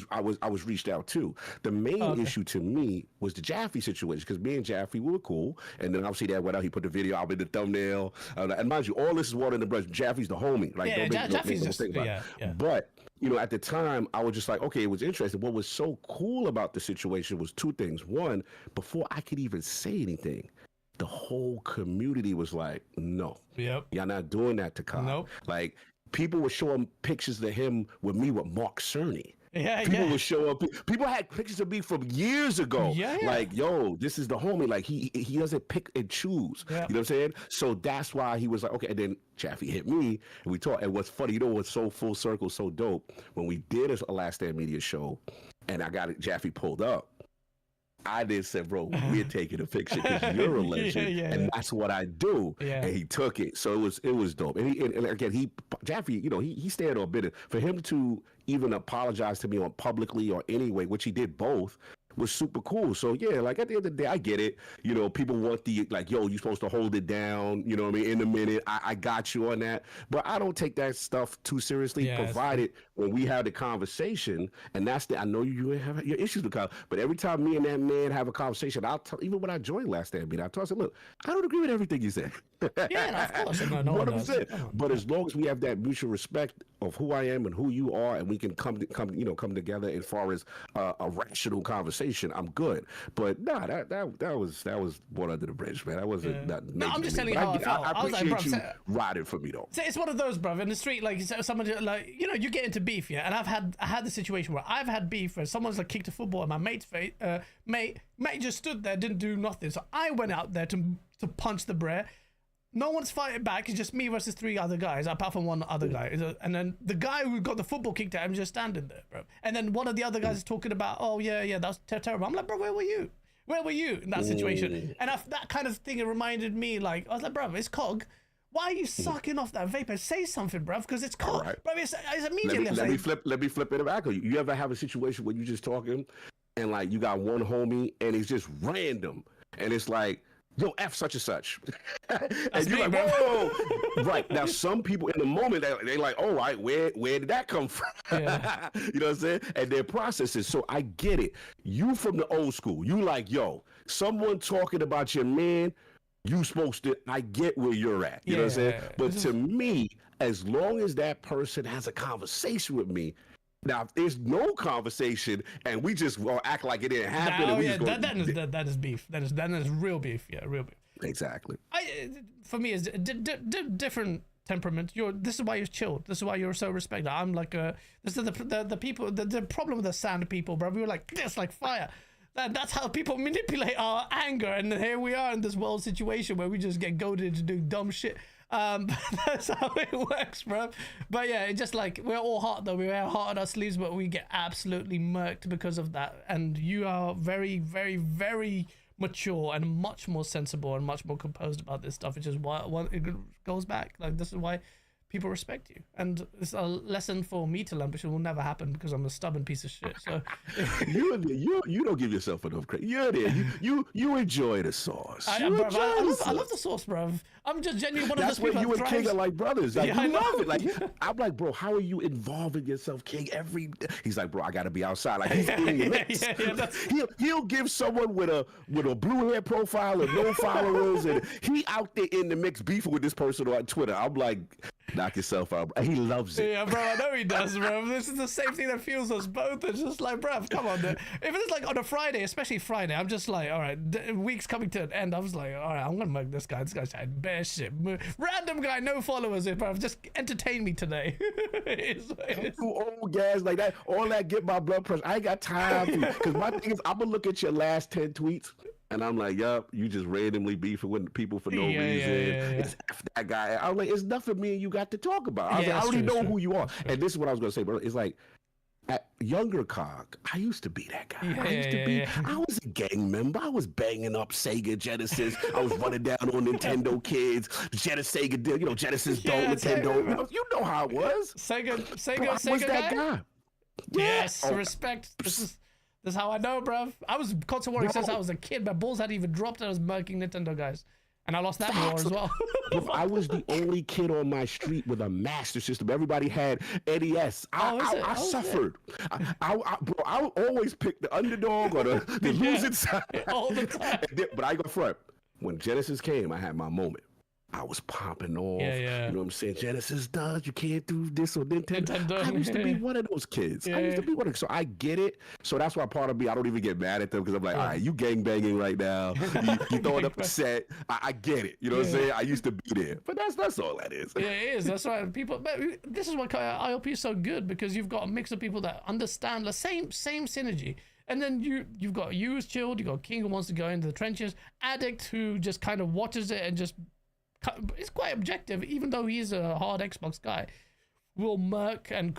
[SPEAKER 3] I was reached out too. The main issue to me was the Jaffe situation because me and Jaffe, we were cool, and then obviously that went out. He put the video out in the thumbnail, and mind you, all this is water in the brush. Jaffe's the homie, like
[SPEAKER 2] Jaffe's just
[SPEAKER 3] But you know, at the time, I was just like, okay, it was interesting. What was so cool about the situation was two things. One, before I could even say anything, the whole community was like, no, y'all not doing that to Kyle.
[SPEAKER 2] Nope.
[SPEAKER 3] Like, people were showing pictures of him with me with Mark Cerny. People would show up. People had pictures of me from years ago. Like, yo, this is the homie. Like, he doesn't pick and choose. You know what I'm saying? So that's why he was like, okay. And then Jaffe hit me, and we talked. And what's funny, you know what's so full circle, so dope? When we did a Last Stand Media show, and I got Jaffe pulled up, I did said, bro, we're taking a picture because you're a legend, and that's what I do. And he took it, so it was dope. And again, Jaffe, you know, he stayed on bit. For him to even apologize to me on publicly or anyway, which he did both, was super cool. So yeah, like at the end of the day, I get it. You know, people want the like, yo, you supposed to hold it down. You know what I mean? In a minute, I got you on that. But I don't take that stuff too seriously. Provided when we have the conversation, and that's I know you have your issues with Kyle, but every time me and that man have a conversation, I'll tell. Even when I joined Last Stand Media, I told him, look, I don't agree with everything you said.
[SPEAKER 2] Yeah, of course.
[SPEAKER 3] 100%. But as long as we have that mutual respect of who I am and who you are, and we can come together as far as a rational conversation, I'm good. But nah, that was one under the bridge, man. That wasn't that.
[SPEAKER 2] No, I'm just telling you how I felt.
[SPEAKER 3] I appreciate you riding for me though.
[SPEAKER 2] It's one of those, bro. In the street, like someone like you get into beef, and I had the situation where I've had beef where someone's like kicked a football at my mate's face. Mate just stood there, didn't do nothing. So I went out there to punch the brer. No one's fighting back. It's just me versus three other guys, apart from one other guy. And then the guy who got the football kicked at him just standing there, bro. And then one of the other guys is talking about, oh, yeah, that was terrible. I'm like, bro, where were you? Where were you in that situation? And that kind of thing, it reminded me, like, I was like, bro, it's COG. Why are you sucking off that vapor? Say something, bro, because it's COG. Right. Bro, it's immediately.
[SPEAKER 3] Let me flip it back on you. You ever have a situation where you just talking and, like, you got one homie and it's just random. And it's like, yo, F such and such. And you're like, whoa. Right. Now, some people in the moment, they're like, all right, where did that come from? Yeah. You know what I'm saying? And their processes. So I get it. You from the old school, you like, yo, someone talking about your man, you supposed to, I get where you're at. You know what I'm saying? But to me, as long as that person has a conversation with me, now, if there's no conversation and we just act like it didn't happen,
[SPEAKER 2] that is beef. That is real beef. Yeah, real beef.
[SPEAKER 3] Exactly.
[SPEAKER 2] For me, it's different temperament. This is why you're chilled. This is why you're so respected. I'm like this is the people. The problem with the sand people, bro. We were like this, like fire. That's how people manipulate our anger, and here we are in this world situation where we just get goaded to do dumb shit. That's how it works, bro. But yeah, it's just like we're all hot though. We wear heart on our sleeves, but we get absolutely murked because of that. And you are very, very, very mature and much more sensible and much more composed about this stuff, which is why it goes back. Like, this is why people respect you, and it's a lesson for me to learn, which will never happen because I'm a stubborn piece of shit. So
[SPEAKER 3] you don't give yourself enough credit. You're there. You enjoy the sauce.
[SPEAKER 2] I love the sauce, bruv. I'm just genuinely one of those people.
[SPEAKER 3] That's where you and King are like brothers. Like,
[SPEAKER 2] I
[SPEAKER 3] love it. Like, I'm like, bro, how are you involving yourself, King? Every day? He's like, bro, I gotta be outside. Like, he's in the mix. He'll give someone with a blue hair profile and no followers, and he out there in the mix beefing with this person on Twitter. I'm like, knock yourself out. He loves it.
[SPEAKER 2] Yeah, bro, I know he does, bro. This is the same thing that fuels us both. It's just like, bro, come on, dude. If it's like on a Friday, especially Friday, I'm just like, all right, week's coming to an end. I was like, all right, I'm gonna mug this guy. This guy's saying bare shit. Random guy, no followers, bro. Just entertain me today. it's
[SPEAKER 3] old guys like that. All that get my blood pressure. I ain't got time for you. Because my thing is, I'm gonna look at your last 10 tweets. And I'm like, yup, you just randomly beefing with people for no reason. It's F that guy. I was like, it's nothing me and you got to talk about. I was like, I already know who you are. And this is what I was going to say, bro. It's like, at younger Cog, I used to be that guy. I was a gang member. I was banging up Sega Genesis. I was running down on Nintendo Kids. Genesis Sega deal, Genesis don't Nintendo. You know how it was.
[SPEAKER 2] Sega
[SPEAKER 3] was that guy.
[SPEAKER 2] Yes, respect. This is how I know, bruv. I was console warring since I was a kid. My balls hadn't even dropped and I was murking Nintendo guys. And I lost that war as well.
[SPEAKER 3] I was the only kid on my street with a Master System. Everybody had NES. I suffered. Bro, I would always pick the underdog or the losing side.
[SPEAKER 2] All the time.
[SPEAKER 3] But I go front. When Genesis came, I had my moment. I was popping off. You know what I'm saying? Genesis does. You can't do this or Nintendo. I used to be one of those kids. So I get it. So that's why part of me, I don't even get mad at them because I'm like, all right, you gangbanging right now. You throwing up a set. I get it. You know what I'm saying? I used to be there. But that's all that is.
[SPEAKER 2] Yeah, it is. That's right. People. But this is why ILP is so good, because you've got a mix of people that understand the same synergy. And then you've got you who's chilled. You've got King who wants to go into the trenches. Addict who just kind of watches it and just. It's quite objective, even though he's a hard Xbox guy. Will murk and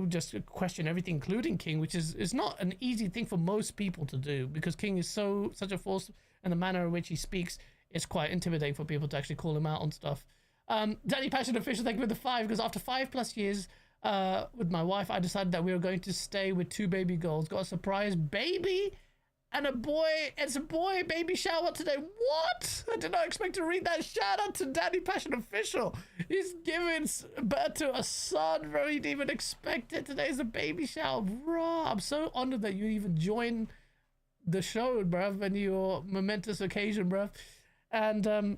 [SPEAKER 2] just question everything, including King, which is not an easy thing for most people to do, because King is such a force, and the manner in which he speaks is quite intimidating for people to actually call him out on stuff. Danny Passion Official, thank you for the 5, because after 5+ years with my wife, I decided that we were going to stay with 2 baby girls. Got a surprise baby. And a boy, it's a boy baby shower today. What? I did not expect to read that. Shout out to Danny Passion Official. He's giving birth to a son, bro. He didn't even expect it. Today's a baby shower, bro. I'm so honored that you even joined the show, bruv, and your momentous occasion, bruv. And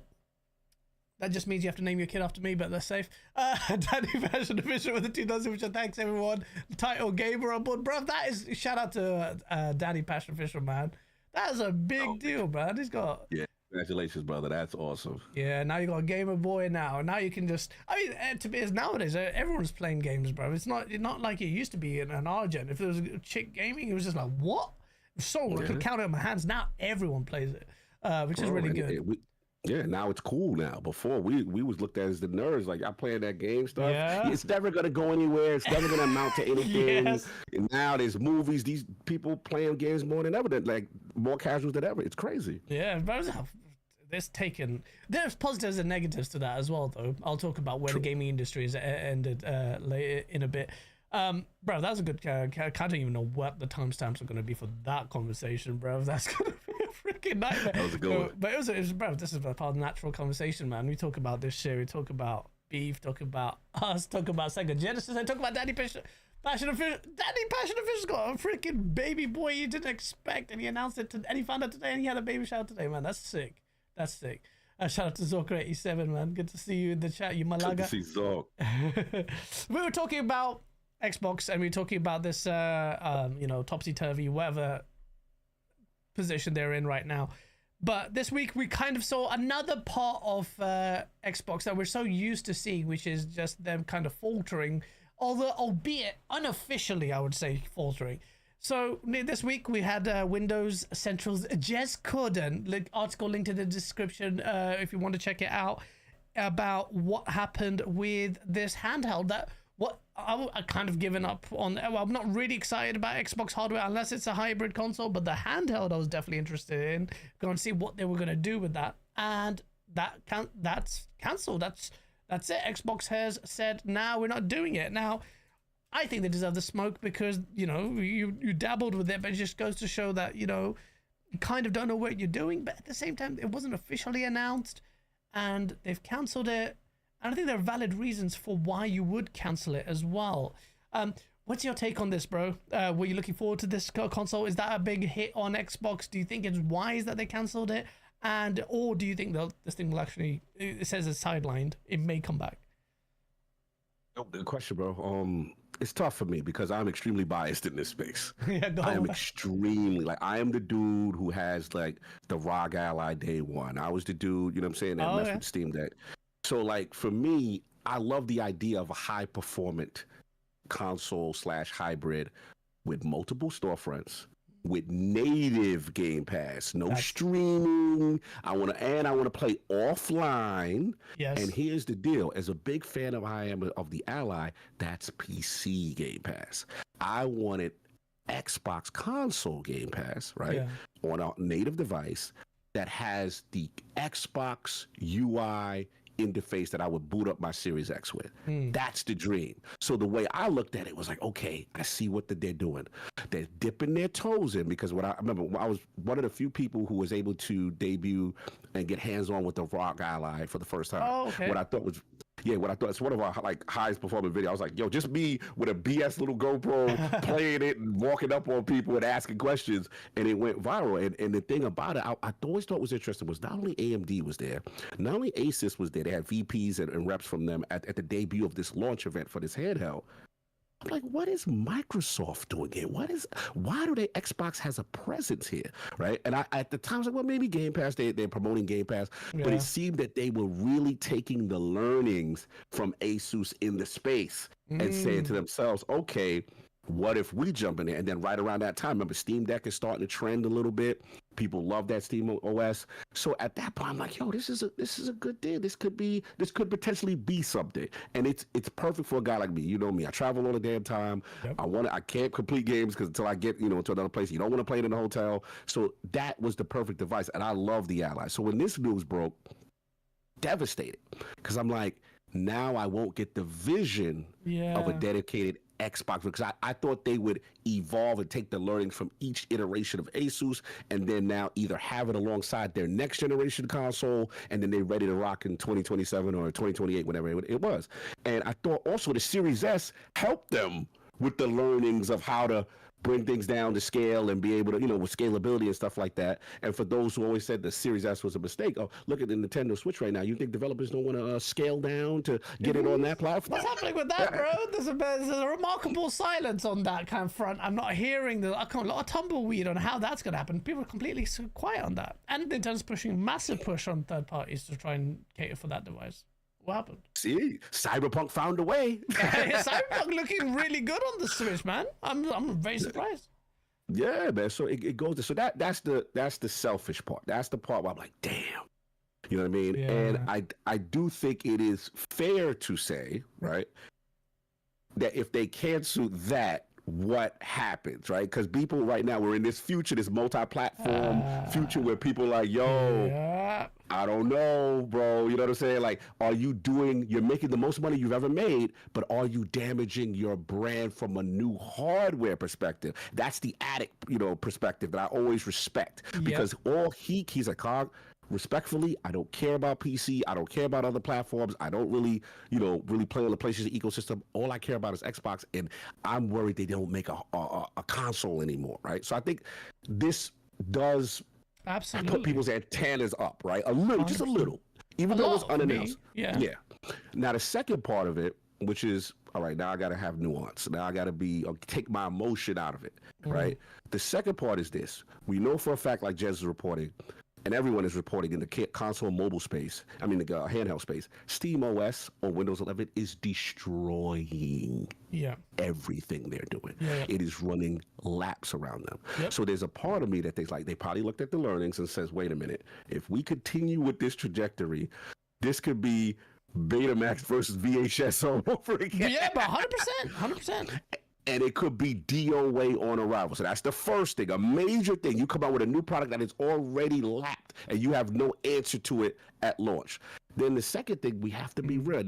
[SPEAKER 2] that just means you have to name your kid after me, but that's safe. Danny Passion Official with the 2,000, which thanks everyone. Title Gamer on board, bro. That is, shout out to Danny Passion Official, man. That is a big deal, man. He's got. Yeah,
[SPEAKER 3] congratulations, brother. That's awesome.
[SPEAKER 2] Yeah, now you got a gamer boy now. Now you can just. I mean, to be as nowadays, everyone's playing games, bro. It's not like it used to be in an R-Gen. If there was a chick gaming, it was just like, what? I could count it on my hands. Now everyone plays it, which is really good.
[SPEAKER 3] Yeah, now it's cool now. Before we was looked at as the nerds, like y'all playing that game stuff. Yeah. It's never gonna go anywhere. It's never gonna amount to anything. And now there's movies. These people playing games more than ever. Like more casual than ever. It's crary.
[SPEAKER 2] Yeah, but there's positives and negatives to that as well, though. I'll talk about where the gaming industry is ended later in a bit. Bro, that's a good. I don't even know what the timestamps are going to be for that conversation, bro. That's going to be a freaking nightmare.
[SPEAKER 3] That was a good one.
[SPEAKER 2] But it was, bro. This is part of the natural conversation, man. We talk about this shit. We talk about beef. Talk about us. Talk about Sega Genesis. I talk about Danny Passion Official. Danny Passion Official's got a freaking baby boy you didn't expect, and he announced it. And he found out today, and he had a baby shower today, man. That's sick. That's sick. Shout out to Zorker87, man. Good to see you in the chat, you malaga.
[SPEAKER 3] Good to see Zork.
[SPEAKER 2] We were talking about Xbox, and we're talking about this topsy-turvy whatever position they're in right now, but this week we kind of saw another part of Xbox that we're so used to seeing, which is just them kind of faltering, although albeit unofficially, I would say faltering. So this week we had Windows Central's Jez Corden article linked in the description if you want to check it out, about what happened with this handheld that what I kind of given up on. Well, I'm not really excited about Xbox hardware unless it's a hybrid console, but the handheld I was definitely interested in. Go and see what they were going to do with that, and that's cancelled. That's it. Xbox has said, now we're not doing it. Now, I think they deserve the smoke because, you know, you dabbled with it, but it just goes to show that, you know, you kind of don't know what you're doing. But at the same time, it wasn't officially announced, and they've cancelled it. And I think there are valid reasons for why you would cancel it as well. What's your take on this, bro? Were you looking forward to this console? Is that a big hit on Xbox? Do you think it's wise that they cancelled it? Or do you think this thing will actually, it says it's sidelined, it may come back?
[SPEAKER 3] Good question, bro. It's tough for me because I'm extremely biased in this space.
[SPEAKER 2] Yeah,
[SPEAKER 3] I am extremely, like, I am the dude who has, like, the ROG Ally day one. I was the dude, you know what I'm saying, that messed with Steam Deck. So, like, for me, I love the idea of a high-performant console/hybrid with multiple storefronts, with native Game Pass, no streaming. I want to play offline.
[SPEAKER 2] Yes.
[SPEAKER 3] And here's the deal: as a big fan of the Ally, that's PC Game Pass. I wanted Xbox console Game Pass, right, on a native device that has the Xbox UI interface that I would boot up my Series X with. That's the dream. So the way I looked at it was like, okay, I see what they're doing. They're dipping their toes in, because I remember I was one of the few people who was able to debut and get hands-on with the ROG Ally for the first time.
[SPEAKER 2] Oh, okay.
[SPEAKER 3] What I thought it's one of our, like, highest performing videos. I was like, yo, just me with a BS little GoPro playing it and walking up on people and asking questions, and it went viral. And the thing about it, I always thought was interesting was not only AMD was there, not only Asus was there, they had VPs and reps from them at the debut of this launch event for this handheld. I'm like, what is Microsoft doing here? Why do Xbox has a presence here, right? And I at the time I was like, well, maybe Game Pass, they're promoting Game Pass, but it seemed that they were really taking the learnings from Asus in the space and saying to themselves, okay, what if we jump in there? And then right around that time, remember, Steam Deck is starting to trend a little bit. People love that Steam OS. So at that point, I'm like, yo, this is a good deal. This could potentially be something. And it's perfect for a guy like me. You know me. I travel all the damn time. Yep. I can't complete games until I get, to another place. You don't want to play it in a hotel. So that was the perfect device. And I love the Ally. So when this news broke, devastated. Because I'm like, now I won't get the vision of a dedicated Xbox, because I thought they would evolve and take the learnings from each iteration of Asus and then now either have it alongside their next generation console and then they're ready to rock in 2027 or 2028, whatever it was. And I thought also the Series S helped them with the learnings of how to bring things down to scale and be able to, with scalability and stuff like that. And for those who always said the Series S was a mistake, look at the Nintendo Switch right now. You think developers don't want to scale down to get it on that platform?
[SPEAKER 2] What's happening with that, bro? There's a remarkable silence on that kind of front. I'm not hearing a lot of tumbleweed on how that's going to happen. People are completely quiet on that. And Nintendo's pushing massive push on third parties to try and cater for that device. What happened?
[SPEAKER 3] See, Cyberpunk found a way.
[SPEAKER 2] Cyberpunk looking really good on the Switch, man. I'm very surprised.
[SPEAKER 3] Yeah, man. So it goes to, so that's the selfish part. That's the part where I'm like, damn. You know what I mean? Yeah. And I do think it is fair to say, right, that if they cancel that, what happens, right? Because people right now, we're in this future, this multi-platform future where people are like, yo, I don't know, bro. You know what I'm saying? Like, you're making the most money you've ever made, but are you damaging your brand from a new hardware perspective? That's the addict, perspective that I always respect. Because he's a cog. Respectfully, I don't care about PC. I don't care about other platforms. I don't really, really play on the PlayStation ecosystem. All I care about is Xbox, and I'm worried they don't make a console anymore, right? So I think this does put people's antennas up, right? A little, just a little, even though it's unannounced. Yeah. Now the second part of it, which is, all right, now I got to have nuance. Now I got to take my emotion out of it, right? The second part is this. We know for a fact, like Jez is reporting, and everyone is reporting in the console mobile space, the handheld space, Steam OS on Windows 11 is destroying everything they're doing. It is running laps around them. So there's a part of me that they probably looked at the learnings and says, wait a minute, if we continue with this trajectory, this could be Betamax versus VHS all over again.
[SPEAKER 2] Yeah, but 100%.
[SPEAKER 3] And it could be DOA on arrival. So that's the first thing, a major thing. You come out with a new product that is already lapped and you have no answer to it at launch. Then the second thing, we have to be real.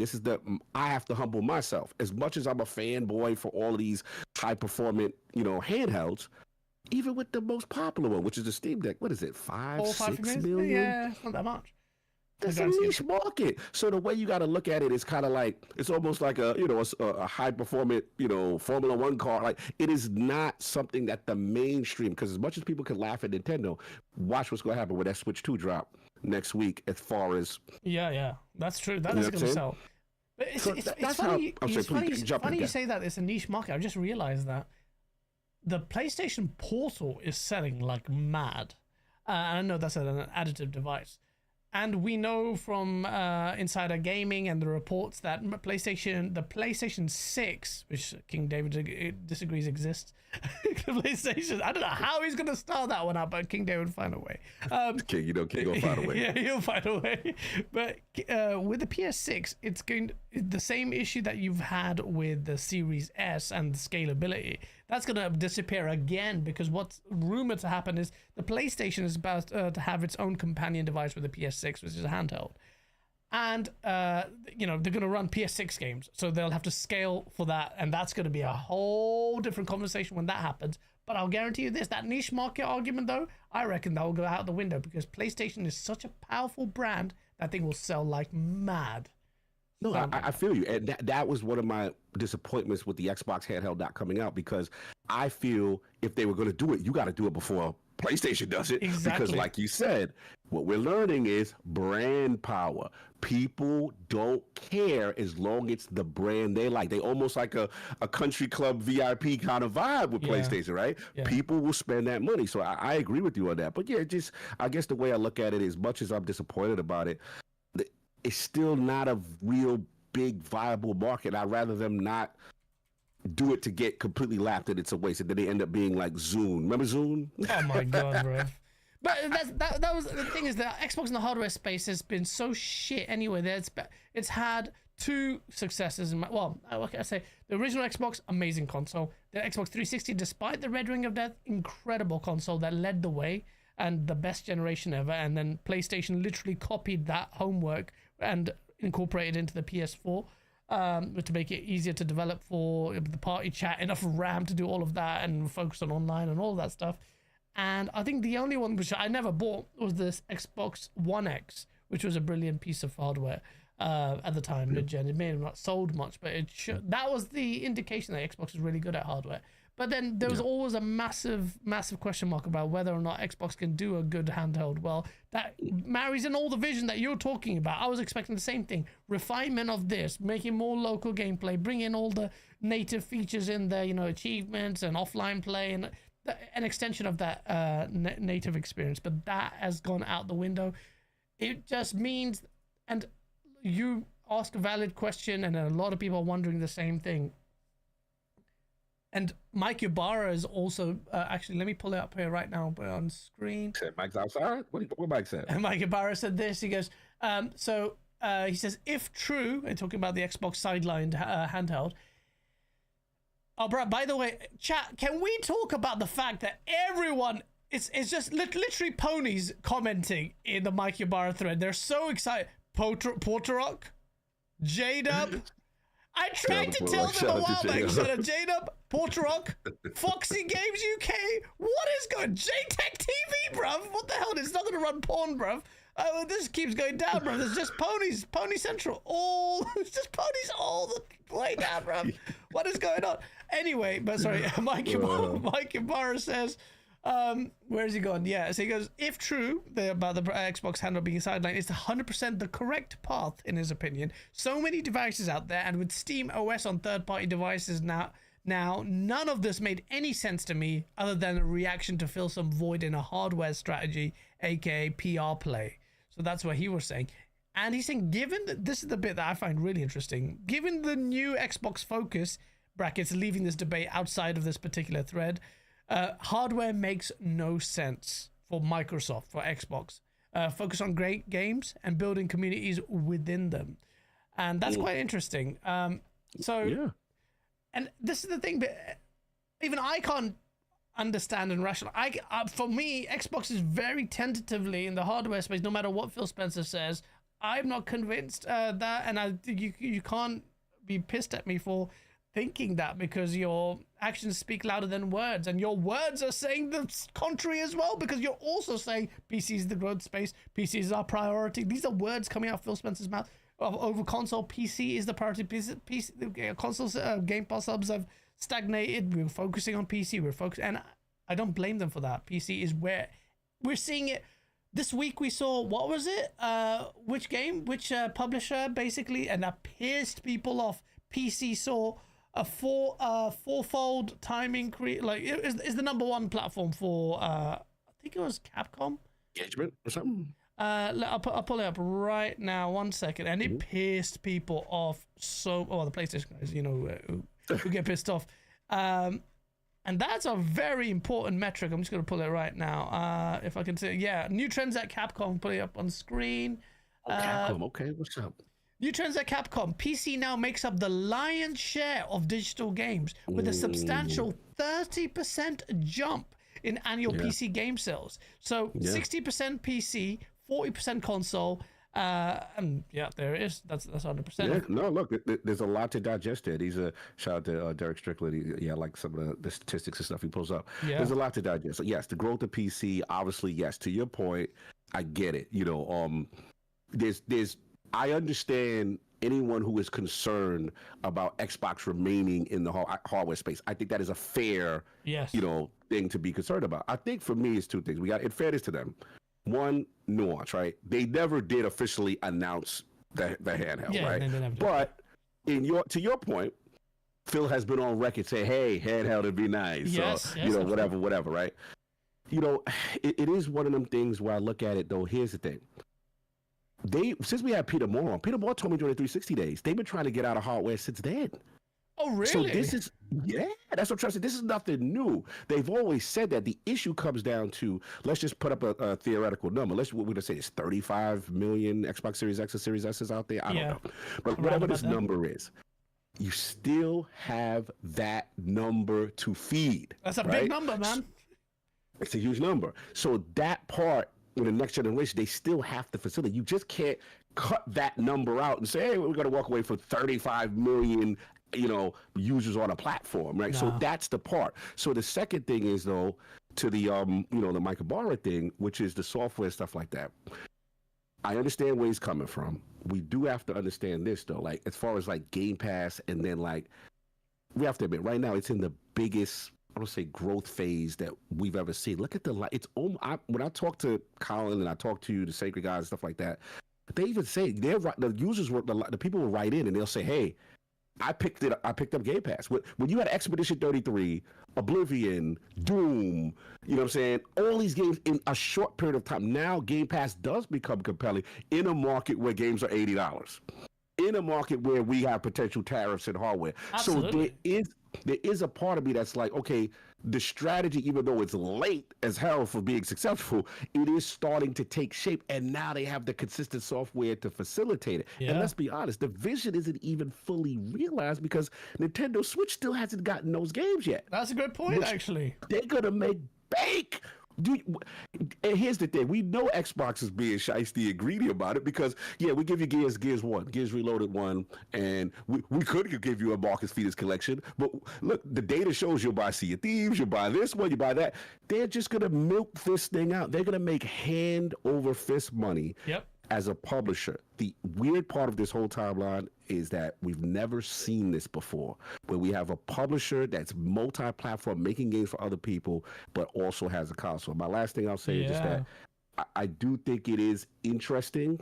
[SPEAKER 3] I have to humble myself. As much as I'm a fanboy for all of these high-performant, handhelds, even with the most popular one, which is the Steam Deck, what is it, 6 million?
[SPEAKER 2] Yeah, it's not that much.
[SPEAKER 3] That's a niche market. So the way you got to look at it is kind of like, it's almost like a high performant, Formula One car. Like, it is not something that the mainstream, because as much as people can laugh at Nintendo, watch what's going to happen when that Switch 2 drop next week as far as.
[SPEAKER 2] Yeah. That's true. That is going to sell. But it's funny, funny you say that it's a niche market. I just realized that the PlayStation Portal is selling like mad. I know that's an additive device. And we know from Insider Gaming and the reports that the PlayStation 6, which King David disagrees exists, the PlayStation, I don't know how he's going to start that one out, but King David will find a way.
[SPEAKER 3] King will find a way.
[SPEAKER 2] Yeah, he'll find a way. But with the PS6, it's the same issue that you've had with the Series S and the scalability. That's going to disappear again, because what's rumored to happen is the PlayStation is about to have its own companion device with the PS6, which is a handheld. And, they're going to run PS6 games, so they'll have to scale for that, and that's going to be a whole different conversation when that happens. But I'll guarantee you this, that niche market argument, though, I reckon that will go out the window, because PlayStation is such a powerful brand, that thing will sell like mad.
[SPEAKER 3] No, I feel you. And that was one of my disappointments with the Xbox handheld not coming out, because I feel if they were going to do it, you got to do it before PlayStation does it.
[SPEAKER 2] Exactly.
[SPEAKER 3] Because like you said, what we're learning is brand power. People don't care as long as it's the brand they like. They almost like a country club VIP kind of vibe with PlayStation, right? Yeah. People will spend that money. So I agree with you on that. But yeah, I guess the way I look at it, as much as I'm disappointed about it, it's still not a real big viable market. I'd rather them not do it to get completely lapped and it's a waste. And then they end up being like Zune. Remember Zune?
[SPEAKER 2] Oh my God, bro. But that was the thing, is that Xbox in the hardware space has been so shit anyway. It's had two successes. What can I say? The original Xbox, amazing console. The Xbox 360, despite the Red Ring of Death, incredible console that led the way and the best generation ever. And then PlayStation literally copied that homework and incorporated into the PS4 to make it easier to develop for the party chat, enough RAM to do all of that and focus on online and all that stuff. And I think the only one which I never bought was this Xbox One X, which was a brilliant piece of hardware at the time, mid-gen. It may have not sold much, but that was the indication that Xbox is really good at hardware. But then there was always a massive question mark about whether or not Xbox can do a good handheld. Well, that marries in all the vision that you're talking about. I was expecting the same thing. Refinement of this, making more local gameplay, bring in all the native features in there, achievements and offline play, and an extension of that native experience. But that has gone out the window. It just means, and you ask a valid question, and a lot of people are wondering the same thing. And Mike Ybarra is also actually, let me pull it up here right now, put it on screen.
[SPEAKER 3] Said Mike's outside? What Mike said?
[SPEAKER 2] And Mike Ybarra said this. He goes, he says, if true, and talking about the Xbox sidelined handheld. Oh, bro, by the way, chat, can we talk about the fact that everyone, it's just literally ponies commenting in the Mike Ybarra thread. They're so excited. Porterock, J-Dub. I tried to tell them a while back. So J-Dub, Porterock, Foxy Games UK. What is going? JTech TV, bruv. What the hell? It's not going to run porn, bruv. This keeps going down, bruv. There's just ponies. Pony Central. It's just ponies all the way down, bruv. What is going on? Anyway, but sorry, Mike Ybarra says, where is he gone? Yeah, so he goes, if true about the Xbox handle being sidelined, it's 100% the correct path in his opinion. So many devices out there, and with Steam OS on third-party devices now none of this made any sense to me other than a reaction to fill some void in a hardware strategy, aka PR play. So that's what he was saying. And he's saying, given that, this is the bit that I find really interesting, given the new Xbox focus, brackets leaving this debate outside of this particular thread, hardware makes no sense for Microsoft, for Xbox. Focus on great games and building communities within them. and that's quite interesting. So,
[SPEAKER 3] Yeah.
[SPEAKER 2] and this is the thing, but even I can't understand and rational. For me, Xbox is very tentatively in the hardware space. No matter what Phil Spencer says, I'm not convinced that, and you can't be pissed at me for thinking that, because your actions speak louder than words, and your words are saying the contrary as well, because you're also saying PC is the growth space, PC is our priority. These are words coming out of Phil Spencer's mouth. Over console, PC is the priority. PC consoles, Game Pass subs have stagnated. We're focusing on PC. And I don't blame them for that. PC is where we're seeing it. This week we saw, what was it? Which publisher, basically, and that pissed people off. PC saw a fourfold time increase. Like, is the number one platform for I think it was Capcom
[SPEAKER 3] Engagement or something.
[SPEAKER 2] I'll pull it up right now. 1 second, and it pissed people off so. Oh, the PlayStation guys, who get pissed off. And that's a very important metric. I'm just going to pull it right now. If I can see, yeah, new trends at Capcom. Put it up on screen.
[SPEAKER 3] Capcom, okay, what's up?
[SPEAKER 2] New trends at Capcom. PC now makes up the lion's share of digital games, with a substantial 30% jump in annual PC game sales. So 60% PC, 40% console. And yeah, there it is. That's 100%.
[SPEAKER 3] Yeah, no, look, there's a lot to digest there. These are, shout out to Derek Strickland. I like some of the statistics and stuff he pulls up. Yeah. There's a lot to digest. So yes, the growth of PC, obviously, yes. To your point, I get it. I understand anyone who is concerned about Xbox remaining in the hardware space. I think that is a fair, thing to be concerned about. I think for me, it's two things. In fairness to them, one, nuance, right? They never did officially announce the handheld, right? But to your point, Phil has been on record saying, "Hey, handheld would be nice."
[SPEAKER 2] Yes,
[SPEAKER 3] whatever, right? It is one of them things where I look at it though. Here's the thing. Since we had Peter Moore on, Peter Moore told me during the 360 days, they've been trying to get out of hardware since then.
[SPEAKER 2] Oh, really?
[SPEAKER 3] So that's what I'm trying to say. This is nothing new. They've always said that. The issue comes down to, let's just put up a theoretical number. We're going to say it's 35 million Xbox Series X and Series S's out there. I don't know. But whatever this number is, you still have that number to feed.
[SPEAKER 2] That's a big number, man.
[SPEAKER 3] It's a huge number. So that part, in the next generation, they still have to facilitate. You just can't cut that number out and say, hey, we're going to walk away from 35 million users on a platform, right? No. So that's the part. So the second thing is, though, to the the Mike Ibarra thing, which is the software stuff like that. I understand where he's coming from. We do have to understand this, though, like as far as like Game Pass, and then like we have to admit right now it's in the biggest, I don't say growth phase that we've ever seen. Look at when I talk to Colin and I talk to the Sacred Guys and stuff like that, they even say the users the people will write in and they'll say, hey, I picked up Game Pass. When you had Expedition 33, Oblivion, Doom, you know what I'm saying? All these games in a short period of time. Now Game Pass does become compelling in a market where games are $80. In a market where we have potential tariffs and hardware.
[SPEAKER 2] Absolutely.
[SPEAKER 3] So there is a part of me that's like, okay, the strategy, even though it's late as hell for being successful, it is starting to take shape, and now they have the consistent software to facilitate it.
[SPEAKER 2] Yeah.
[SPEAKER 3] And let's be honest, the vision isn't even fully realized because Nintendo Switch still hasn't gotten those games yet.
[SPEAKER 2] That's a good point, actually.
[SPEAKER 3] They're going to make bank. And here's the thing. We know Xbox is being shiesty and greedy about it because, we give you Gears 1, Gears Reloaded 1, and we could give you a Marcus Phoenix collection. But look, the data shows you'll buy Sea of Thieves, you buy this one, you buy that. They're just going to milk this thing out. They're going to make hand over fist money.
[SPEAKER 2] Yep.
[SPEAKER 3] As a publisher. The weird part of this whole timeline is that we've never seen this before, where we have a publisher that's multi-platform, making games for other people, but also has a console. My last thing I'll say is just that I do think it is interesting,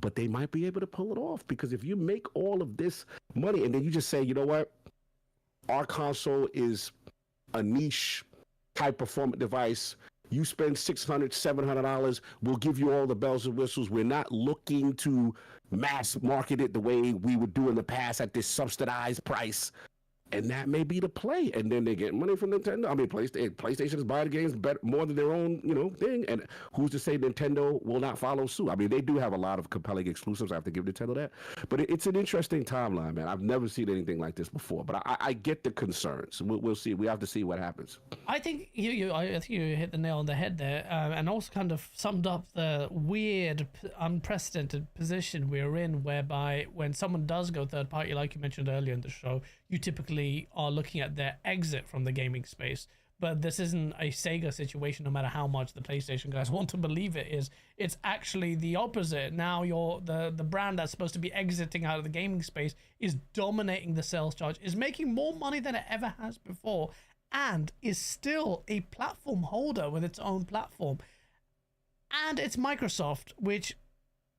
[SPEAKER 3] but they might be able to pull it off, because if you make all of this money and then you just say, you know what, our console is a niche, high-performance device, you spend $600, $700, we'll give you all the bells and whistles. We're not looking to mass market it the way we would do in the past at this subsidized price. And that may be the play. And then they get money from Nintendo. I mean, PlayStation is buying games better, more than their own, thing. And who's to say Nintendo will not follow suit? I mean, they do have a lot of compelling exclusives. I have to give Nintendo that. But it's an interesting timeline, man. I've never seen anything like this before. But I get the concerns. We'll see. We have to see what happens.
[SPEAKER 2] I think I think you hit the nail on the head there, and also kind of summed up the weird, unprecedented position we're in, whereby when someone does go third party, like you mentioned earlier in the show, you typically are looking at their exit from the gaming space. But this isn't a Sega situation, no matter how much the PlayStation guys want to believe it is. It's actually the opposite. Now the brand that's supposed to be exiting out of the gaming space is dominating the sales charge, is making more money than it ever has before, and is still a platform holder with its own platform. And it's Microsoft, which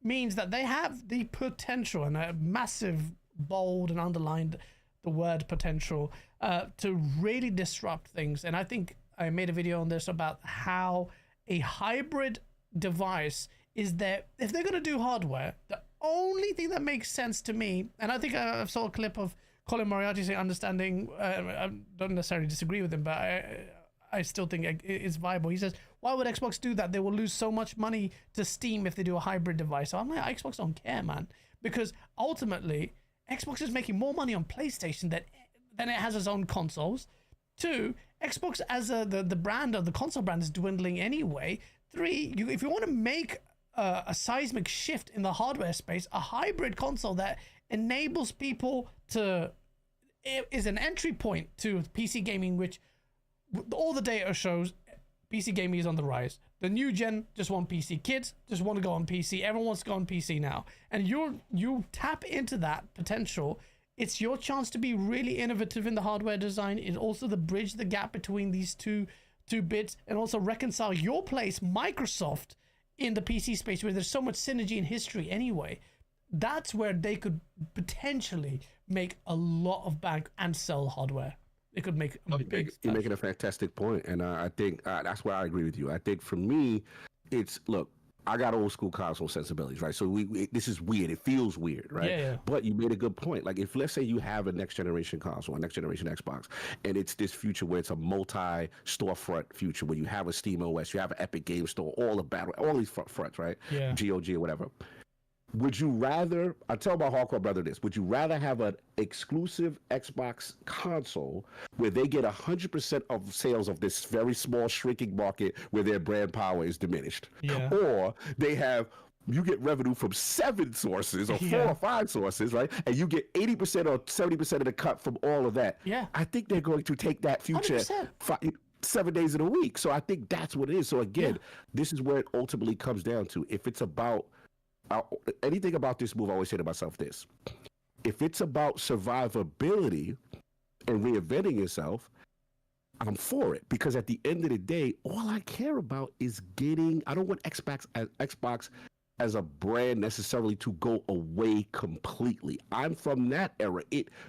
[SPEAKER 2] means that they have the potential, and a massive, bold and underlined the word potential, to really disrupt things. And I think I made a video on this about how a hybrid device is that if they're going to do hardware, the only thing that makes sense to me, and I think I saw a clip of Colin Moriarty saying understanding, I don't necessarily disagree with him, but I still think it's viable. He says, why would Xbox do that? They will lose so much money to Steam if they do a hybrid device. So I'm like, Xbox don't care, man. Because ultimately, Xbox is making more money on PlayStation than it has its own consoles. 2, Xbox as the brand of the console brand is dwindling anyway. 3, if you want to make a seismic shift in the hardware space, a hybrid console that enables people is an entry point to PC gaming, which all the data shows PC gaming is on the rise. The new gen just want PC. Kids just want to go on PC. Everyone wants to go on PC now. And you tap into that potential. It's your chance to be really innovative in the hardware design. It's also the bridge the gap between these two bits, and also reconcile your place, Microsoft, in the PC space where there's so much synergy in history anyway. That's where they could potentially make a lot of bank and sell hardware. It could make a big
[SPEAKER 3] You're making a fantastic point, and I think that's where I agree with you. I think for me, look, I got old school console sensibilities, right? So this is weird. It feels weird, right?
[SPEAKER 2] Yeah.
[SPEAKER 3] But you made a good point. Like, if let's say you have a next generation console, a next generation Xbox, and it's this future where it's a multi storefront future where you have a Steam OS, you have an Epic Game Store, all these fronts, right?
[SPEAKER 2] Yeah.
[SPEAKER 3] GOG or whatever. Would you rather, I tell my hardcore brother this, would you rather have an exclusive Xbox console where they get 100% of sales of this very small shrinking market where their brand power is diminished?
[SPEAKER 2] Yeah.
[SPEAKER 3] Or you get revenue from 7 sources or 4 or 5 sources, right? And you get 80% or 70% of the cut from all of that.
[SPEAKER 2] Yeah.
[SPEAKER 3] I think they're going to take that future 7 days in a week. So I think that's what it is. So again, this is where it ultimately comes down to. If it's about anything about this move, I always say to myself this: if it's about survivability and reinventing yourself, I'm for it, because at the end of the day, all I care about is I don't want Xbox as a brand necessarily to go away completely. I'm from that era.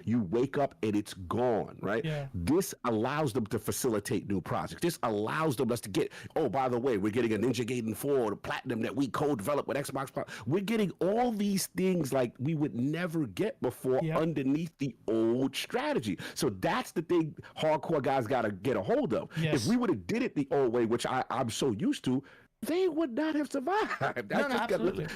[SPEAKER 3] You wake up and it's gone, right?
[SPEAKER 2] Yeah.
[SPEAKER 3] This allows them to facilitate new projects. This allows us to get, oh, by the way, we're getting a Ninja Gaiden 4, the Platinum that we co-developed with Xbox. We're getting all these things like we would never get before underneath the old strategy. So that's the thing hardcore guys got to get a hold of.
[SPEAKER 2] Yes.
[SPEAKER 3] If we would have did it the old way, which I'm so used to, they would not have survived.
[SPEAKER 2] Absolutely.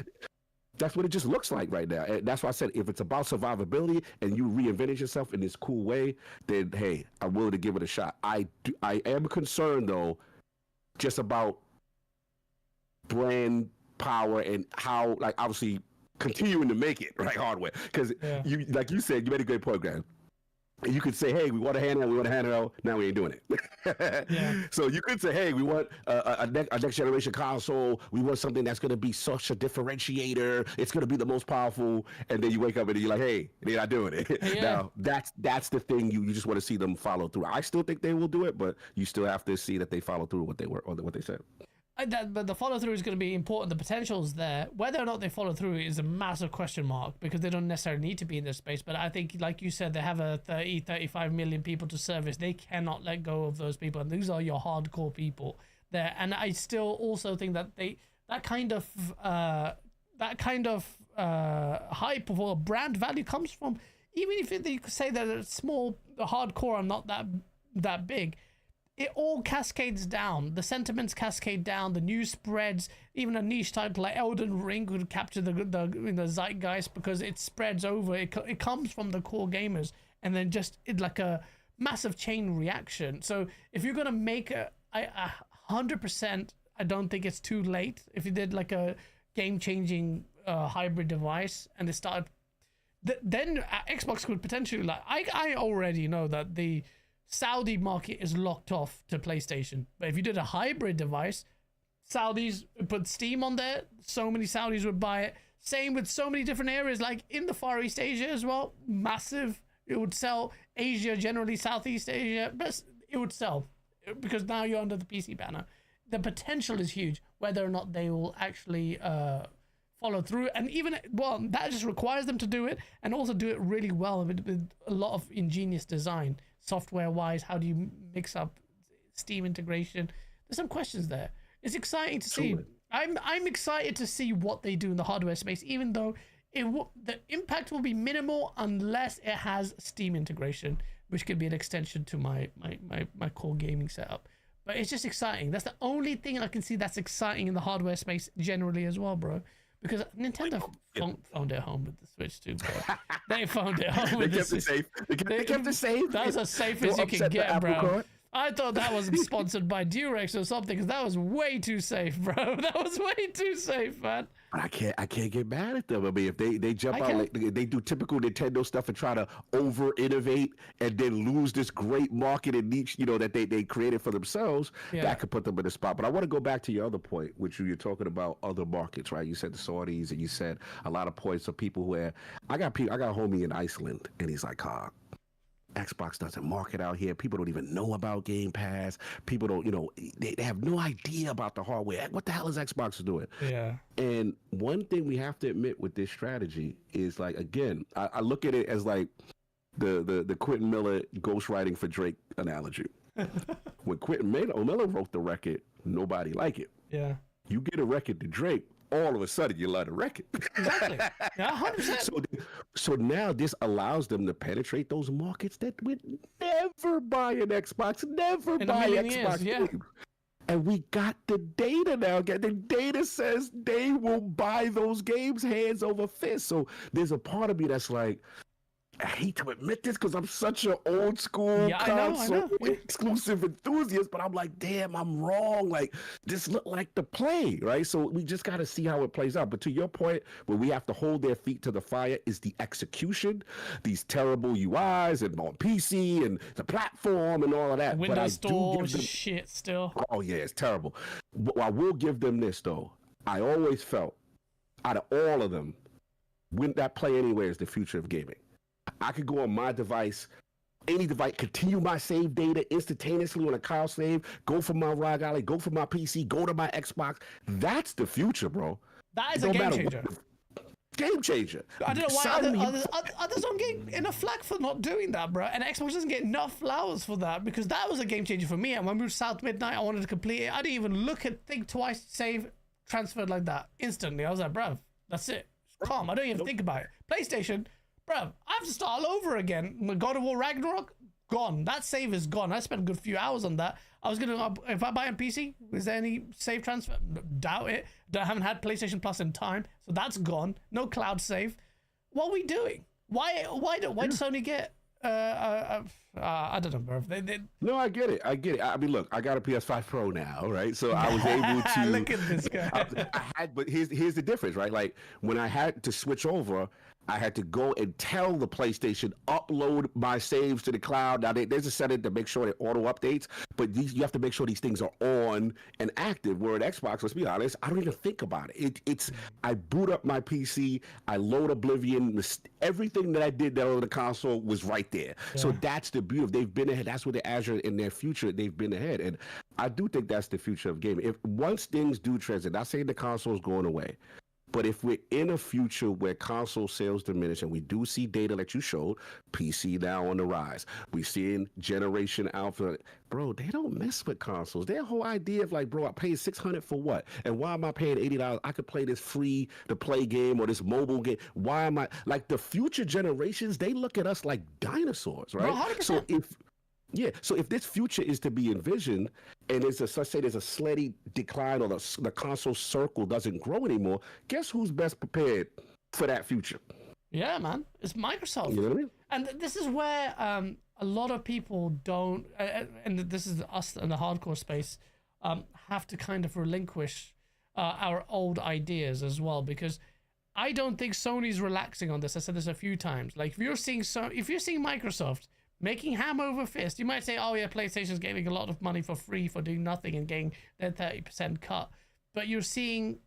[SPEAKER 3] That's what it just looks like right now. And that's why I said, if it's about survivability and you reinvented yourself in this cool way, then hey, I'm willing to give it a shot. I am concerned though, just about brand power and how, like, obviously continuing to make it right hardware. Because you, like you said, you made a great point, Grant. You could say, hey, we want a handheld, now we ain't doing it. So you could say, hey, we want a next generation console, we want something that's going to be such a differentiator, it's going to be the most powerful, and then you wake up and you're like, hey, they're not doing it. Now, that's the thing, you just want to see them follow through. I still think they will do it, but you still have to see that they follow through what they said.
[SPEAKER 2] But the follow through is going to be important. The potential's there. Whether or not they follow through is a massive question mark, because they don't necessarily need to be in this space. But I think, like you said, they have a 35 million people to service. They cannot let go of those people, and these are your hardcore people there. And I still also think that that kind of hype or brand value comes from even if you could say that it's small, the hardcore are not that big, it all cascades down. The sentiments cascade down. The news spreads. Even a niche title like Elden Ring would capture the zeitgeist because it spreads over. It comes from the core gamers, and then just like a massive chain reaction. So if you're gonna make 100%, I don't think it's too late. If you did like a game-changing hybrid device, and it started, then Xbox could potentially like. I already know that the Saudi market is locked off to PlayStation. But if you did a hybrid device, Saudis put Steam on there, so many Saudis would buy it. Same with so many different areas, like in the Far East Asia as well. Massive. It would sell. Asia, generally Southeast Asia, but it would sell because now you're under the PC banner. The potential is huge. Whether or not they will actually follow through, and even, well, that just requires them to do it, and also do it really well with a lot of ingenious design. Software wise, how do you mix up Steam integration? There's some questions there. It's exciting to see. I'm excited to see what they do in the hardware space, even though the impact will be minimal unless it has Steam integration, which could be an extension to my core gaming setup. But it's just exciting. That's the only thing I can see that's exciting in the hardware space generally as well, bro. Because Nintendo found it home with the Switch too, bro. They found it home with the Switch.
[SPEAKER 3] They kept it safe.
[SPEAKER 2] That's as safe as you can get, bro. I thought that was sponsored by Durex or something, because that was way too safe, bro. That was way too safe, man.
[SPEAKER 3] But I can't get mad at them. I mean, if they jump out, like they do typical Nintendo stuff and try to over innovate and then lose this great market and niche, that they created for themselves, that could put them in a spot. But I want to go back to your other point, which you're talking about other markets, right? You said the Saudis, and you said a lot of points of people who I got a homie in Iceland, and he's like, Xbox doesn't market out here. People don't even know about Game Pass. People don't, they have no idea about the hardware. What the hell is Xbox doing?
[SPEAKER 2] Yeah.
[SPEAKER 3] And one thing we have to admit with this strategy is, like, again, I look at it as like the Quentin Miller ghostwriting for Drake analogy. When Quentin Miller wrote the record, nobody liked it.
[SPEAKER 2] Yeah.
[SPEAKER 3] You get a record to Drake, all of a sudden you love the record.
[SPEAKER 2] Exactly. Yeah, 100%.
[SPEAKER 3] So now this allows them to penetrate those markets that would never buy an Xbox, never buy Xbox games. And we got the data now. The data says they will buy those games hands over fist. So there's a part of me that's like, I hate to admit this because I'm such an old school console exclusive enthusiast, but I'm like, damn, I'm wrong. Like, this looked like the play, right? So we just got to see how it plays out. But to your point, where we have to hold their feet to the fire is the execution, these terrible UIs and on PC and the platform and all of that.
[SPEAKER 2] Windows Store shit still.
[SPEAKER 3] Oh, yeah, it's terrible. But I will give them this, though. I always felt, out of all of them, Win That Play Anywhere is the future of gaming. I could go on my device, any device, continue my save data instantaneously on a cloud save, go from my ROG Ally, go from my PC, go to my Xbox. That's the future, bro.
[SPEAKER 2] That is a game changer.
[SPEAKER 3] Game changer.
[SPEAKER 2] I don't know why others don't get enough flack for not doing that, bro. And Xbox doesn't get enough flowers for that, because that was a game changer for me. And when I moved South Midnight, I wanted to complete it. I didn't even think twice, save, transferred like that. Instantly. I was like, bro, that's it. It's calm. I don't even think about it. PlayStation, bro, I have to start all over again. God of War Ragnarok, gone. That save is gone. I spent a good few hours on that. I was gonna, if I buy a PC, is there any save transfer? Doubt it. I haven't had PlayStation Plus in time, so that's gone. No cloud save. What are we doing? Why did Sony get? I don't know, bro.
[SPEAKER 3] No, I get it. I mean, look, I got a PS5 Pro now, right? So I was able to
[SPEAKER 2] look at this guy.
[SPEAKER 3] But here's the difference, right? Like, when I had to switch over, I had to go and tell the PlayStation, upload my saves to the cloud. Now, there's a setting to make sure it auto updates, but you have to make sure these things are on and active. Where at Xbox, let's be honest, I don't even think about it. I boot up my PC, I load Oblivion, everything that I did that on the console was right there. Yeah. So that's the beauty. They've been ahead. That's what the Azure in their future, they've been ahead. And I do think that's the future of gaming. If once things do transit, not saying the console is going away, But if we're in a future where console sales diminish, and we do see data that you showed, PC now on the rise, we seeing Generation Alpha, bro, they don't mess with consoles. Their whole idea of like, bro, I paid $600 for what? And why am I paying $80? I could play this free to play game or this mobile game. Why am I like the future generations? They look at us like dinosaurs, right?
[SPEAKER 2] Bro, 100%.
[SPEAKER 3] So if this future is to be envisioned, and there's a steady decline, or the console circle doesn't grow anymore, guess who's best prepared for that future?
[SPEAKER 2] Yeah, man, it's Microsoft.
[SPEAKER 3] You know what I mean?
[SPEAKER 2] And this is where a lot of people don't, and this is us in the hardcore space, have to kind of relinquish our old ideas as well, because I don't think Sony's relaxing on this. I said this a few times. Like, if you're seeing Microsoft making ham over fist, you might say, oh yeah, PlayStation's getting a lot of money for free for doing nothing and getting their 30% cut. But you're seeing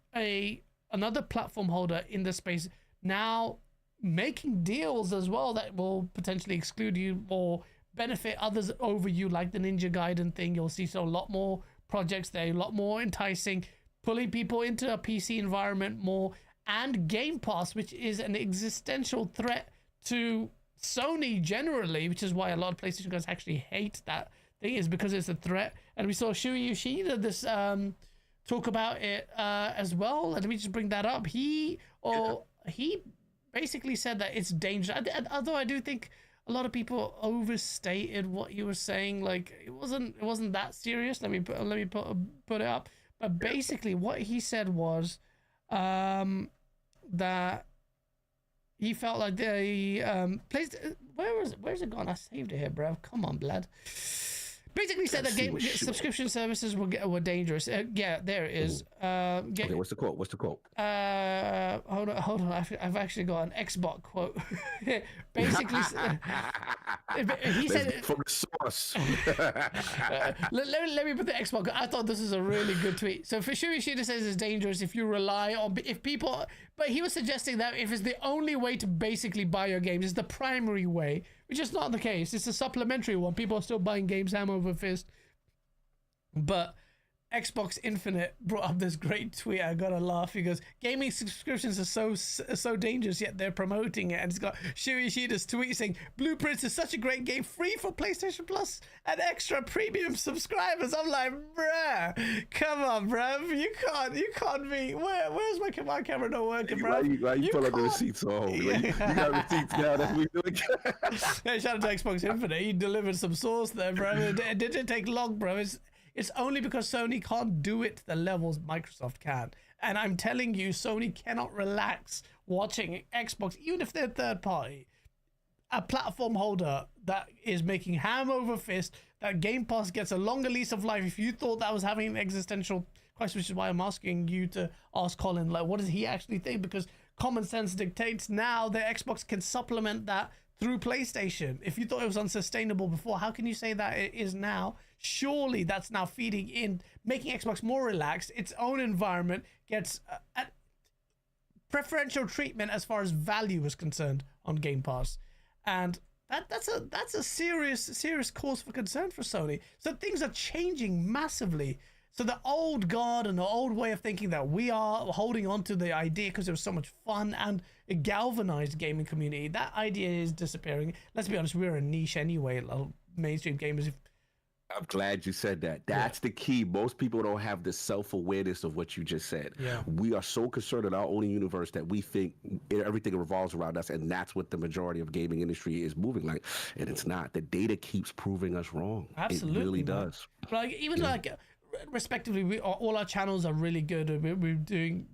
[SPEAKER 2] another platform holder in the space now making deals as well that will potentially exclude you or benefit others over you, like the Ninja Gaiden thing. You'll see a lot more projects there, a lot more enticing, pulling people into a PC environment more, and Game Pass, which is an existential threat to Sony generally, which is why a lot of PlayStation guys actually hate that thing, is because it's a threat. And we saw Shuhei Yoshida talk about it as well. Let me just bring that up. He basically said that it's dangerous. Although I do think a lot of people overstated what he was saying. Like, it wasn't that serious. Let me put it up. But basically, what he said was that he felt like the place. Where's it gone? I saved it here, bro. Come on, blood. Basically said that game subscription services were dangerous. Yeah, there it is.
[SPEAKER 3] Okay, what's the quote?
[SPEAKER 2] Hold on. I've actually got an Xbox quote. Basically, he said
[SPEAKER 3] from the source.
[SPEAKER 2] let me put the Xbox. I thought this is a really good tweet. So Shuhei Yoshida says it's dangerous if you rely on people, but he was suggesting that if it's the only way to basically buy your games, it's the primary way, which is not the case. It's a supplementary one. People are still buying games hand over fist. But Xbox Infinite brought up this great tweet. I gotta laugh. He goes, gaming subscriptions are so dangerous, yet they're promoting it. And it's got Shuhei Yoshida's tweet saying, Blueprints is such a great game, free for PlayStation Plus and extra premium subscribers. I'm like, bruh, come on, bruh. You can't be. Where's my camera not working, bruh?
[SPEAKER 3] Why you pull up the receipts all?
[SPEAKER 2] Yeah.
[SPEAKER 3] You got receipts now. That's what we doing.
[SPEAKER 2] Yeah, shout out to Xbox Infinite. He delivered some sauce there, bro. It didn't take long, bro. It's only because Sony can't do it to the levels Microsoft can. And I'm telling you, Sony cannot relax watching Xbox, even if they're third party. A platform holder that is making ham over fist, that Game Pass gets a longer lease of life. If you thought that was having an existential crisis, which is why I'm asking you to ask Colin, like, what does he actually think? Because common sense dictates now that Xbox can supplement that through PlayStation. If you thought it was unsustainable before, how can you say that it is now? Surely that's now feeding in, making Xbox more relaxed. Its own environment gets preferential treatment as far as value is concerned on Game Pass, and that's a serious cause for concern for Sony. So things are changing massively. So the old guard and the old way of thinking that we are holding on to the idea because it was so much fun and it galvanized gaming community, that idea is disappearing. Let's be honest, we're a niche anyway, mainstream gamers.
[SPEAKER 3] I'm glad you said that. That's the key. Most people don't have the self-awareness of what you just said.
[SPEAKER 2] Yeah.
[SPEAKER 3] We are so concerned in our own universe that we think everything revolves around us, and that's what the majority of gaming industry is moving like. And it's not. The data keeps proving us wrong.
[SPEAKER 2] Absolutely,
[SPEAKER 3] it really does.
[SPEAKER 2] Like, even like, respectively, all our channels are really good. We're doing,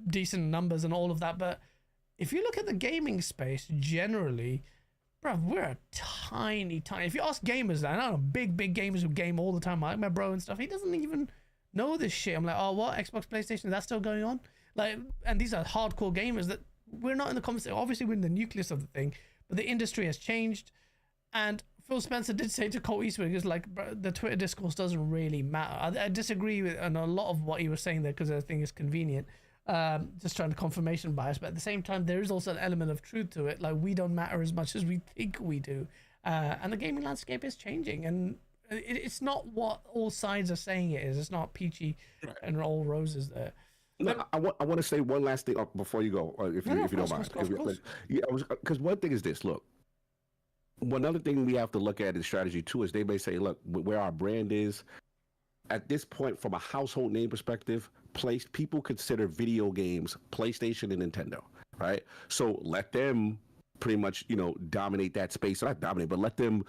[SPEAKER 2] decent numbers and all of that. But if you look at the gaming space generally, bro, we're a tiny. If you ask gamers, I know big gamers who game all the time, like my bro and stuff, he doesn't even know this shit. I'm like, oh, what? Xbox, PlayStation, is that still going on? Like, and these are hardcore gamers that we're not in the conversation. Obviously, we're in the nucleus of the thing, but the industry has changed. And Phil Spencer did say to Colt Eastwood, he's like, the Twitter discourse doesn't really matter. I disagree with on a lot of what he was saying there because I think it's convenient. Just trying to confirmation bias, but at the same time there is also an element of truth to it. Like, we don't matter as much as we think we do, and the gaming landscape is changing, and it's not what all sides are saying it is. It's not peachy and all roses there.
[SPEAKER 3] No, I want to say one last thing before you go, if you don't mind.
[SPEAKER 2] Of course.
[SPEAKER 3] Yeah, because one thing is this. Look, one other thing we have to look at in strategy too is they may say, look, where our brand is at this point from a household name perspective, people consider video games PlayStation and Nintendo, right? So let them pretty much, dominate that space. Not dominate, but let them,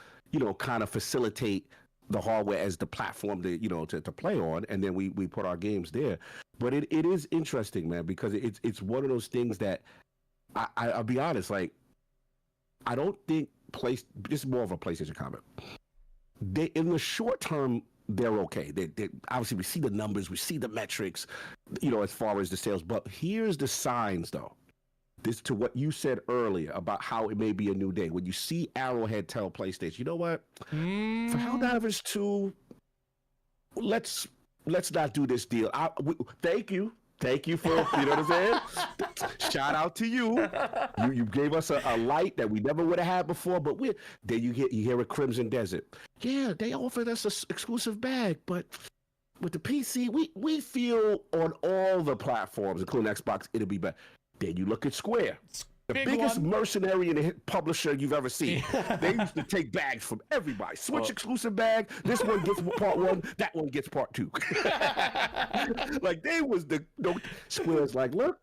[SPEAKER 3] kind of facilitate the hardware as the platform to play on, and then we put our games there. But it is interesting, man, because it's one of those things that I'll be honest, like I don't think this is more of a PlayStation comment. In the short term, they're okay. They obviously we see the numbers, we see the metrics, as far as the sales. But here's the signs, though. This to what you said earlier about how it may be a new day. When you see Arrowhead tell PlayStation, you know what? For Helldivers 2, let's not do this deal. Thank you for, you know what I'm saying? Shout out to you. You gave us a light that we never would have had before, but then you hear a Crimson Desert. Yeah, they offered us an exclusive bag, but with the PC, we feel on all the platforms, including Xbox, it'll be better. Then you look at Square, the biggest mercenary and publisher you've ever seen. They used to take bags from everybody. Switch exclusive bag. This one gets part 1. That one gets part 2. Like Square's like, look,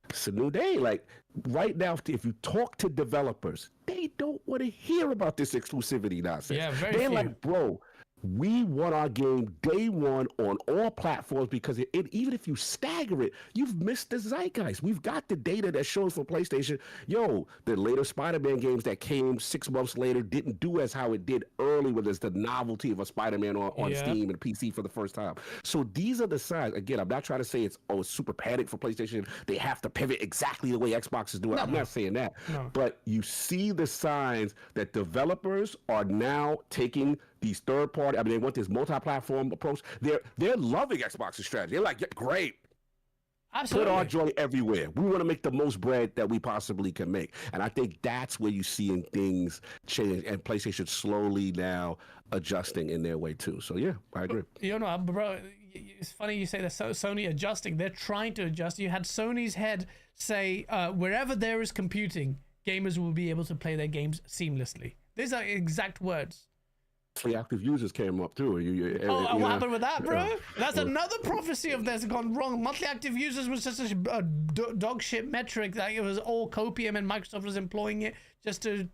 [SPEAKER 3] it's a new day. Like right now, if you talk to developers, they don't want to hear about this exclusivity nonsense.
[SPEAKER 2] Yeah,
[SPEAKER 3] They're like, bro, we want our game day one on all platforms because even if you stagger it, you've missed the zeitgeist. We've got the data that shows for PlayStation, the later Spider-Man games that came 6 months later didn't do as how it did early when there's the novelty of a Spider-Man on Steam and PC for the first time. So these are the signs. Again, I'm not trying to say it's super panic for PlayStation. They have to pivot exactly the way Xbox is doing. I'm not saying that. No. But you see the signs that developers are now taking these third party, they want this multi-platform approach. They're loving Xbox's strategy. They're like, yeah, great.
[SPEAKER 2] Absolutely.
[SPEAKER 3] Put our joy everywhere. We want to make the most bread that we possibly can make. And I think that's where you're seeing things change, and PlayStation slowly now adjusting in their way too. So yeah, I agree.
[SPEAKER 2] Bro, it's funny you say that Sony adjusting. They're trying to adjust. You had Sony's head say, wherever there is computing, gamers will be able to play their games seamlessly. These are exact words.
[SPEAKER 3] Active users came up too.
[SPEAKER 2] What happened with that, bro? That's another prophecy of theirs gone wrong. Monthly active users was just a dog shit metric that it was all copium, and Microsoft was employing it just to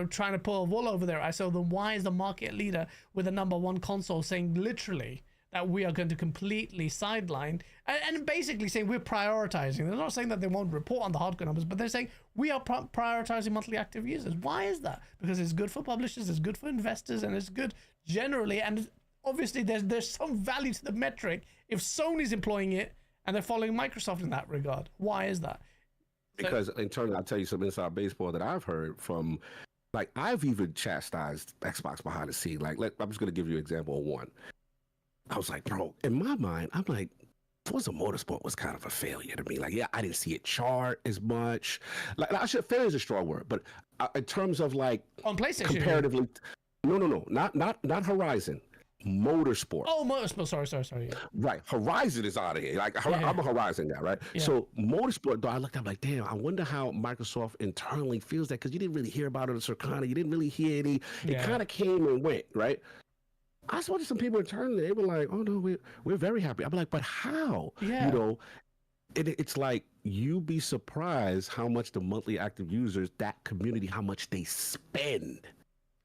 [SPEAKER 2] trying to pull a wool over their eyes. So then why is the market leader with a #1 console saying literally that we are going to completely sideline and basically saying we're prioritizing? They're not saying that they won't report on the hardcore numbers, but they're saying we are prioritizing monthly active users. Why is that? Because it's good for publishers, it's good for investors, and it's good generally. And obviously there's some value to the metric if Sony's employing it and they're following Microsoft in that regard. Why is that?
[SPEAKER 3] Because in turn, I'll tell you some inside baseball that I've heard from, like, I've even chastised Xbox behind the scene. Like, I'm just going to give you an example of one. I was like, bro, in my mind, I'm like, Forza Motorsport was kind of a failure to me. Like, yeah, I didn't see it chart as much. Like, failure is a strong word, but in terms of like
[SPEAKER 2] on PlayStation,
[SPEAKER 3] comparatively, no, not Horizon, Motorsport.
[SPEAKER 2] Oh, Motorsport. Sorry.
[SPEAKER 3] Right, Horizon is out of here. Like, I'm a Horizon guy, right? Yeah. So Motorsport, though, I looked up like, damn, I wonder how Microsoft internally feels that, because you didn't really hear about it at Circana, you didn't really hear any. It kind of came and went, right? I spoke to some people internally. They were like, "Oh no, we're very happy." I'm like, "But how?"
[SPEAKER 2] Yeah.
[SPEAKER 3] It's like you'd be surprised how much the monthly active users, that community, how much they spend.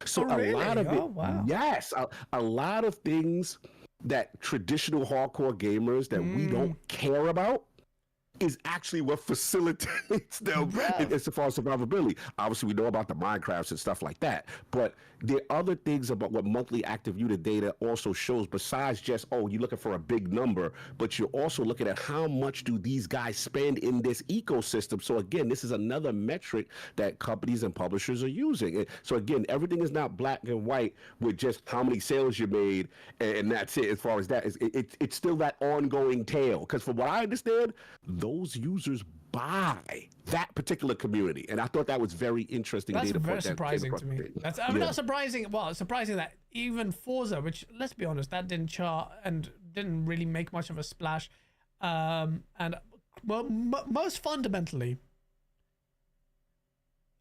[SPEAKER 3] So
[SPEAKER 2] really?
[SPEAKER 3] A lot of it,
[SPEAKER 2] wow.
[SPEAKER 3] Yes, a lot of things that traditional hardcore gamers that we don't care about is actually what facilitates them as far as survivability. Obviously, we know about the Minecrafts and stuff like that, but there are other things about what monthly active user data also shows, besides just, you're looking for a big number, but you're also looking at how much do these guys spend in this ecosystem. So again, this is another metric that companies and publishers are using. So again, everything is not black and white with just how many sales you made, and that's it. As far as that, it's still that ongoing tail. Because from what I understand, those users buy that particular community, and I thought that was very interesting.
[SPEAKER 2] That's very surprising to me. That's not surprising. Well, it's surprising that even Forza, which, let's be honest, that didn't chart and didn't really make much of a splash. And well, most fundamentally,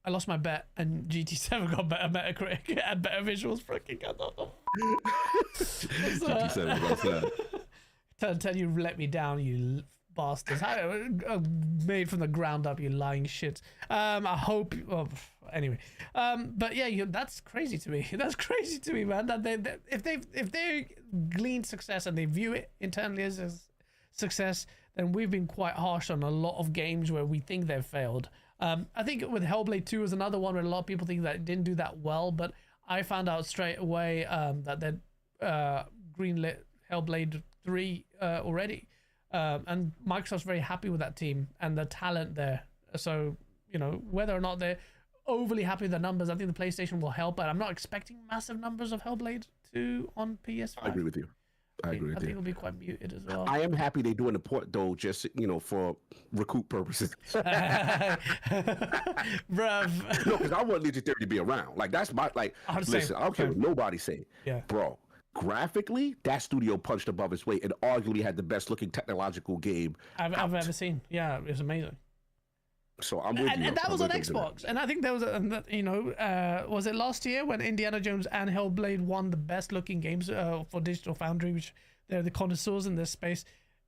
[SPEAKER 2] I lost my bet, and GT7 got better Metacritic and better visuals. Freaking
[SPEAKER 3] GT7, that's that.
[SPEAKER 2] Tell you let me down, you bastards. Made from the ground up, you lying shit. I hope. Oh, anyway, but yeah, that's crazy to me. That's crazy to me, man. That if they glean success and they view it internally as success, then we've been quite harsh on a lot of games where we think they've failed. I think with Hellblade 2 is another one where a lot of people think that it didn't do that well, but I found out straight away that they'd greenlit Hellblade 3 already. And Microsoft's very happy with that team and the talent there. So, whether or not they're overly happy with the numbers, I think the PlayStation will help, but I'm not expecting massive numbers of Hellblade 2 on PS5.
[SPEAKER 3] I agree with you. I agree with you.
[SPEAKER 2] I think it'll be quite muted as well.
[SPEAKER 3] I am happy they're doing the port though, just for recoup purposes.
[SPEAKER 2] Bruv.
[SPEAKER 3] No, because I want Ninja Theory to be around. Like that's my listen, I don't care what nobody say.
[SPEAKER 2] Yeah.
[SPEAKER 3] Bro, graphically, that studio punched above its weight and arguably had the best looking technological game
[SPEAKER 2] I've ever seen. Yeah, it was amazing.
[SPEAKER 3] So I'm with you.
[SPEAKER 2] And that was on Xbox. And I think there was was it last year when Indiana Jones and Hellblade won the best looking games for Digital Foundry, which they're the connoisseurs in this space.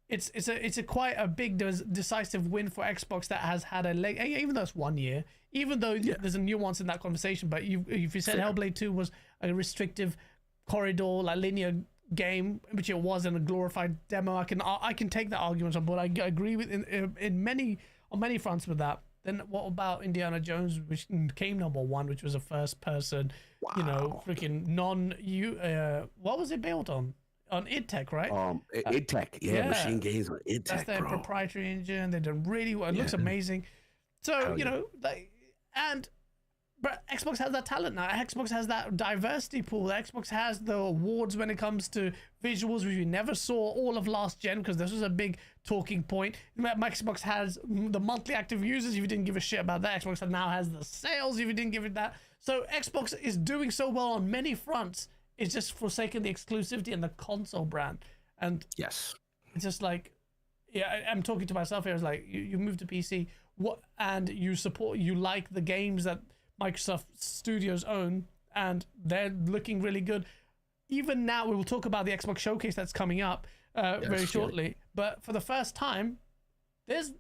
[SPEAKER 2] It's a quite a big decisive win for Xbox that has had a leg, even though it's 1 year, even though there's a nuance in that conversation. But if you said Hellblade 2 was a restrictive corridor, like linear game, which it was in a glorified demo, I can take that argument on board. I agree with on many fronts with that. Then what about Indiana Jones, which came number 1, which was a first person, freaking what was it built on? On id Tech, right?
[SPEAKER 3] id Tech, machine games on id Tech.
[SPEAKER 2] That's their proprietary engine. They did really well. It looks amazing. So but Xbox has that talent now. Xbox has that diversity pool. Xbox has the awards when it comes to visuals, which we never saw all of last gen, because this was a big talking point. Xbox has the monthly active users, if you didn't give a shit about that. Xbox now has the sales, if you didn't give it that. So Xbox is doing so well on many fronts. It's just forsaken the exclusivity and the console brand. And
[SPEAKER 3] yes,
[SPEAKER 2] it's just like, I'm talking to myself here. It's like, you move to PC, and you like the games that Microsoft Studios own, and they're looking really good. Even now, we will talk about the Xbox Showcase that's coming up very shortly. But for the first time, there's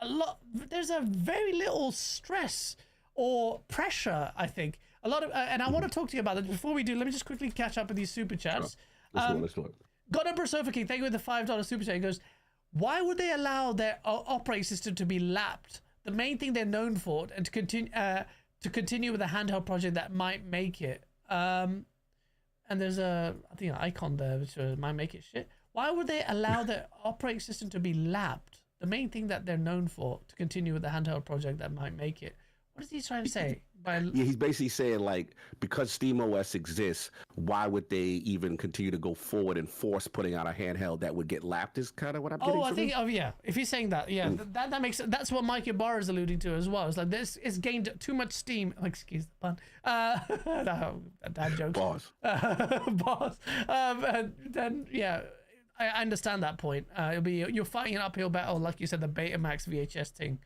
[SPEAKER 2] a very little stress or pressure, I think. A lot of, and I want to talk to you about it. Before we do, let me just quickly catch up with these super chats.
[SPEAKER 3] Let's do it.
[SPEAKER 2] God Sofa King, thank you for the $5 super chat. He goes, why would they allow their operating system to be lapped? The main thing they're known for, and to continue with a handheld project that might make it. And there's I think an icon there which might make it shit. Why would they allow their operating system to be lapped? The main thing that they're known for, to continue with the handheld project that might make it. What is he trying to say?
[SPEAKER 3] He's basically saying, like, because SteamOS exists, why would they even continue to go forward and force putting out a handheld that would get lapped? Is kind of what I'm getting.
[SPEAKER 2] If he's saying that, that makes sense. That's what Mike Ibarra is alluding to as well. It's like this is gained too much steam. Oh, excuse the pun. Dad jokes. Boss. And then I understand that point. You're fighting an uphill battle, like you said, the Betamax VHS thing.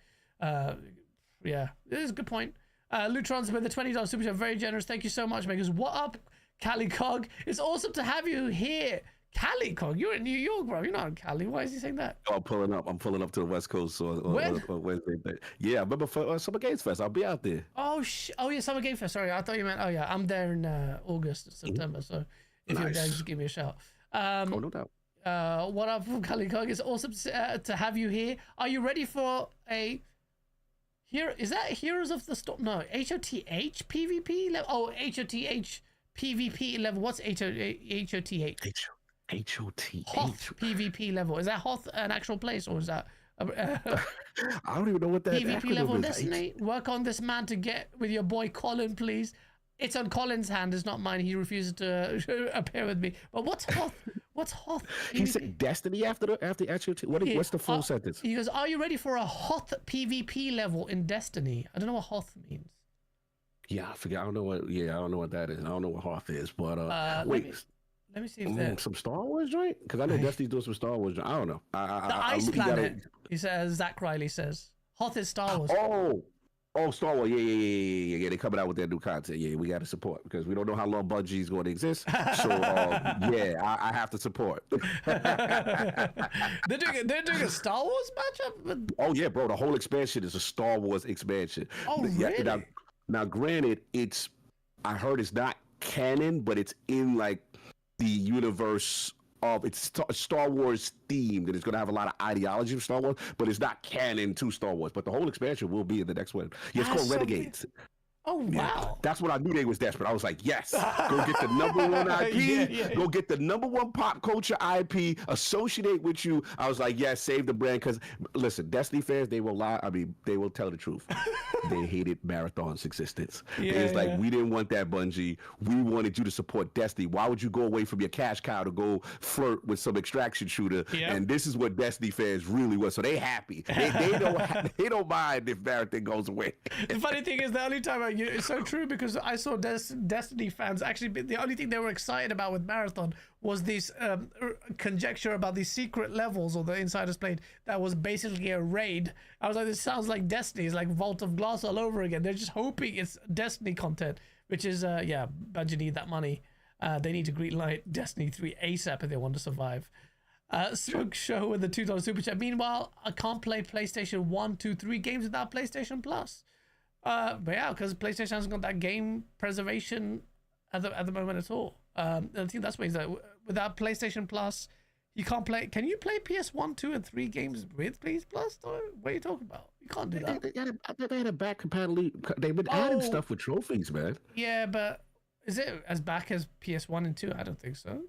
[SPEAKER 2] It is a good point. Lutron's with the $20 super chat, very generous. Thank you so much, makers. What up, Cali Cog? It's awesome to have you here. Cali Cog, you're in New York, bro. You're not in Cali. Why is he saying that?
[SPEAKER 3] Oh, I'm pulling up to the West Coast on Wednesday. Yeah, I remember for Summer Games Fest. I'll be out there.
[SPEAKER 2] Oh yeah, Summer Game Fest. Sorry, I thought you meant. Oh yeah, I'm there in August, September. So if you're there, just give me a shout.
[SPEAKER 3] No doubt.
[SPEAKER 2] What up, Cali Cog? It's awesome to have you here. Are you ready for a? Is that Heroes of the Storm? No, HOTH PvP level. Oh, HOTH PvP level. What's HOTH?
[SPEAKER 3] HOTH.
[SPEAKER 2] Hoth PvP level. Is that Hoth an actual place, or is that?
[SPEAKER 3] I don't even know what that
[SPEAKER 2] PvP level Destiny. Work on this man to get with your boy Colin, please. It's on Colin's hand, it's not mine. He refuses to appear with me. But what's Hoth? What's Hoth?
[SPEAKER 3] He said Destiny after HOT. What's the full sentence?
[SPEAKER 2] He goes, are you ready for a Hoth PvP level in Destiny? I don't know what Hoth means.
[SPEAKER 3] Yeah, I forget. I don't know what that is. I don't know what Hoth is. But wait.
[SPEAKER 2] Let me see if they're...
[SPEAKER 3] some Star Wars joint, because I know Destiny's doing some Star Wars joint. I don't know.
[SPEAKER 2] The Ice Planet. He says. Zach Riley says. Hottest Star Wars.
[SPEAKER 3] Oh, Star Wars. Yeah. They're coming out with their new content. Yeah, we got to support because we don't know how long Bungie's going to exist. So yeah, I have to support.
[SPEAKER 2] They're doing a Star Wars matchup.
[SPEAKER 3] Oh yeah, bro. The whole expansion is a Star Wars expansion.
[SPEAKER 2] Oh really?
[SPEAKER 3] Now, granted, I heard it's not canon, but it's in like the universe of it's Star Wars themed, and it's going to have a lot of ideology of Star Wars, but it's not canon to Star Wars. But the whole expansion will be in the next one. Yeah, it's called Renegades.
[SPEAKER 2] Oh wow!
[SPEAKER 3] Yeah, that's what I knew they was desperate. I was like, yes, go get the number one IP, go get the number one pop culture IP, associate with you. I was like, yes, save the brand. Because listen, Destiny fans, they will lie. I mean, they will tell the truth. They hated Marathon's existence. It's like, we didn't want that, Bungie. We wanted you to support Destiny. Why would you go away from your cash cow to go flirt with some extraction shooter? And this is what Destiny fans really was. So they happy. They don't mind if Marathon goes away.
[SPEAKER 2] The funny thing is, the only time it's so true, because I saw Destiny fans actually, the only thing they were excited about with Marathon was this conjecture about these secret levels, or the insiders played, that was basically a raid. I was like, this sounds like Destiny. It's like Vault of Glass all over again. They're just hoping it's Destiny content, which is Bungie need that money. They need to greenlight Destiny 3 ASAP if they want to survive. Smoke Show with the $2 super chat. Meanwhile, I can't play PlayStation 1, 2, 3 games without PlayStation Plus. But yeah, because PlayStation hasn't got that game preservation at the moment at all. I think that's why he's like, without PlayStation Plus, you can't play. Can you play PS1, 2, and 3 games with PS Plus? What are you talking about? You can't do that.
[SPEAKER 3] They had a back compatibility. They've been adding stuff with trophies, man.
[SPEAKER 2] Yeah, but is it as back as PS1 and 2? I don't think so.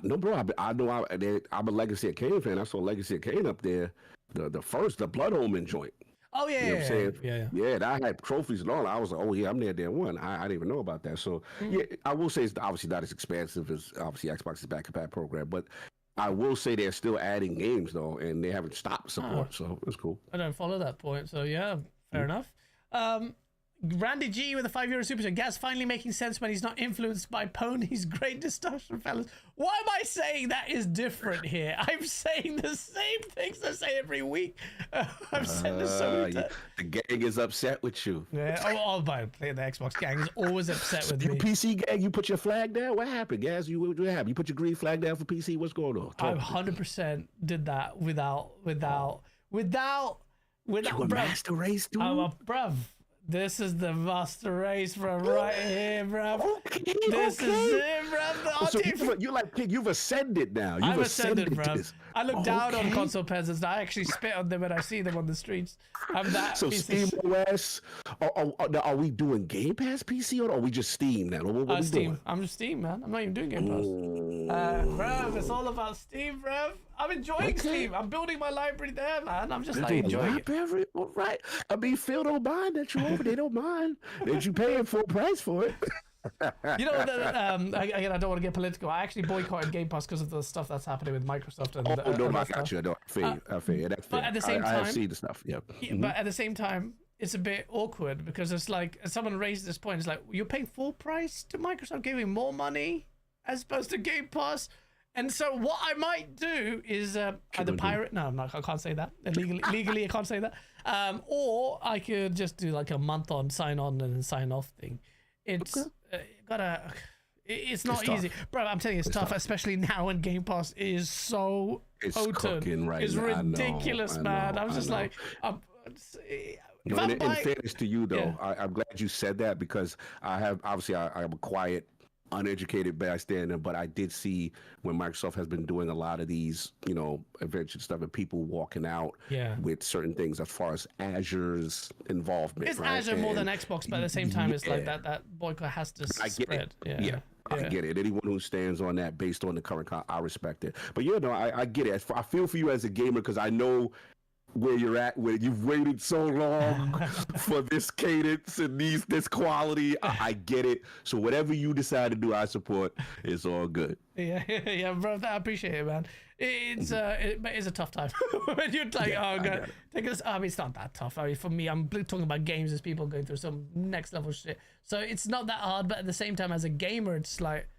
[SPEAKER 3] No, bro. I know I'm a Legacy of Kain fan. I saw Legacy of Kain up there. The Blood Omen joint.
[SPEAKER 2] Oh yeah,
[SPEAKER 3] you know what I'm saying?
[SPEAKER 2] Yeah.
[SPEAKER 3] I had trophies and all. I was like, oh yeah, I'm there day one. I didn't even know about that. So yeah, I will say it's obviously not as expansive as obviously Xbox's back compat program, but I will say they're still adding games though, and they haven't stopped support. So it's cool.
[SPEAKER 2] I don't follow that point, so yeah, fair enough. Randy G with a €5 super chat. Gaz finally making sense when he's not influenced by ponies. Great discussion, fellas. Why am I saying that is different here? I'm saying the same things I say every week. I've said this so many times.
[SPEAKER 3] The gang is upset with you.
[SPEAKER 2] Yeah. By the Xbox gang is always upset with me.
[SPEAKER 3] PC gang, you put your flag down? What happened, Gaz? What happened? You put your green flag down for PC? What's going on?
[SPEAKER 2] I 100% did that without. You
[SPEAKER 3] a master race, dude?
[SPEAKER 2] Bruv. This is the master race, bro, right here, bro. This is it, bro.
[SPEAKER 3] So you're like, you've ascended now.
[SPEAKER 2] I've ascended, bro. I look down on console peasants. I actually spit on them when I see them on the streets. I'm that.
[SPEAKER 3] So Steam OS. Are we doing Game Pass PC or are we just Steam now? What
[SPEAKER 2] Steam.
[SPEAKER 3] Doing?
[SPEAKER 2] I'm just Steam, man. I'm not even doing Game Pass. Bro, it's all about Steam, bro. I'm enjoying Steam. I'm building my library there, man. I'm just enjoying it.
[SPEAKER 3] Right. I mean, Phil don't mind that you're over. They don't mind that you paying full price for it.
[SPEAKER 2] You know, again, I don't want to get political. I actually boycotted Game Pass because of the stuff that's happening with Microsoft. And,
[SPEAKER 3] I got you. I know. I feel that's
[SPEAKER 2] but at the same time,
[SPEAKER 3] I have seen the stuff. Yeah.
[SPEAKER 2] But at the same time, it's a bit awkward because it's like someone raised this point. It's like you're paying full price to Microsoft, giving more money as opposed to Game Pass. And so what I might do is either pirate. No, I can't say that. Legally, I can't say that. Or I could just do like a month on sign on and sign off thing. It's it's not easy, bro. I'm telling you, it's tough, especially now when Game Pass is so potent. It's ridiculous, man. I was just like,
[SPEAKER 3] in fairness to you, though, I'm glad you said that because I'm a quiet, uneducated bystander, but I did see when Microsoft has been doing a lot of these, adventure stuff and people walking out with certain things as far as Azure's involvement.
[SPEAKER 2] It's Azure more than Xbox, but at the same time, it's like that boycott has to spread.
[SPEAKER 3] I get it. Anyone who stands on that based on the current, I respect it. But I get it. I feel for you as a gamer because I know where you're at, where you've waited so long for this cadence and this quality. I get it. So whatever you decide to do, I support. It's all good.
[SPEAKER 2] Yeah, bro. I appreciate it, man. It's a tough time when you're like, take this. I mean, it's not that tough. I mean, for me, I'm talking about games as people going through some next level shit. So it's not that hard, but at the same time, as a gamer, it's like,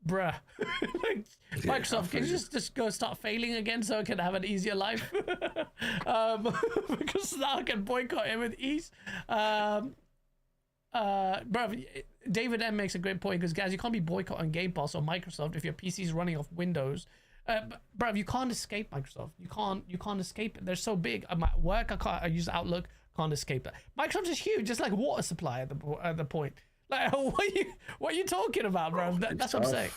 [SPEAKER 2] bruh. Like, Microsoft, can you just go start failing again so I can have an easier life? Because now I can boycott it with ease. Bruv, David M makes a great point because, guys, you can't be boycotting Game Pass or Microsoft if your PC is running off Windows. Bruv, you can't escape Microsoft. You can't escape it. They're so big. I'm at work. I use Outlook. Can't escape it. Microsoft is huge. It's like water supply at the point. Like, what are you talking about, bro? That's what I'm saying.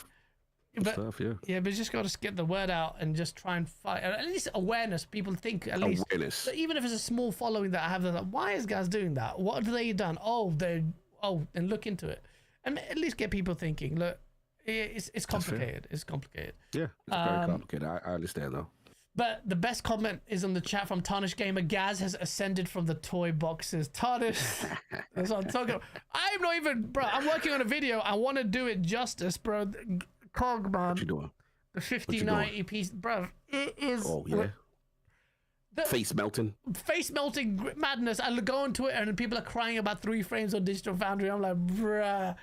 [SPEAKER 2] But,
[SPEAKER 3] Tough, yeah.
[SPEAKER 2] Yeah, but you just got to get the word out and just try and fight. At least awareness. People think at least.
[SPEAKER 3] Awareness.
[SPEAKER 2] But even if it's a small following that I have, they're like, why is guys doing that? What have they done? And look into it, and at least get people thinking. Look, it's complicated. It's complicated.
[SPEAKER 3] Yeah, it's very complicated. I understand though.
[SPEAKER 2] But the best comment is on the chat from Tarnish Gamer. Gaz has ascended from the toy boxes. Tarnish, that's what I'm talking about. I'm not even, bro. I'm working on a video. I want to do it justice, bro. Cog, man.
[SPEAKER 3] What you doing?
[SPEAKER 2] The 5090 piece, bro. It is.
[SPEAKER 3] Oh yeah. Face melting madness. I go on Twitter and people are crying about 3 frames on Digital Foundry. I'm like, bruh.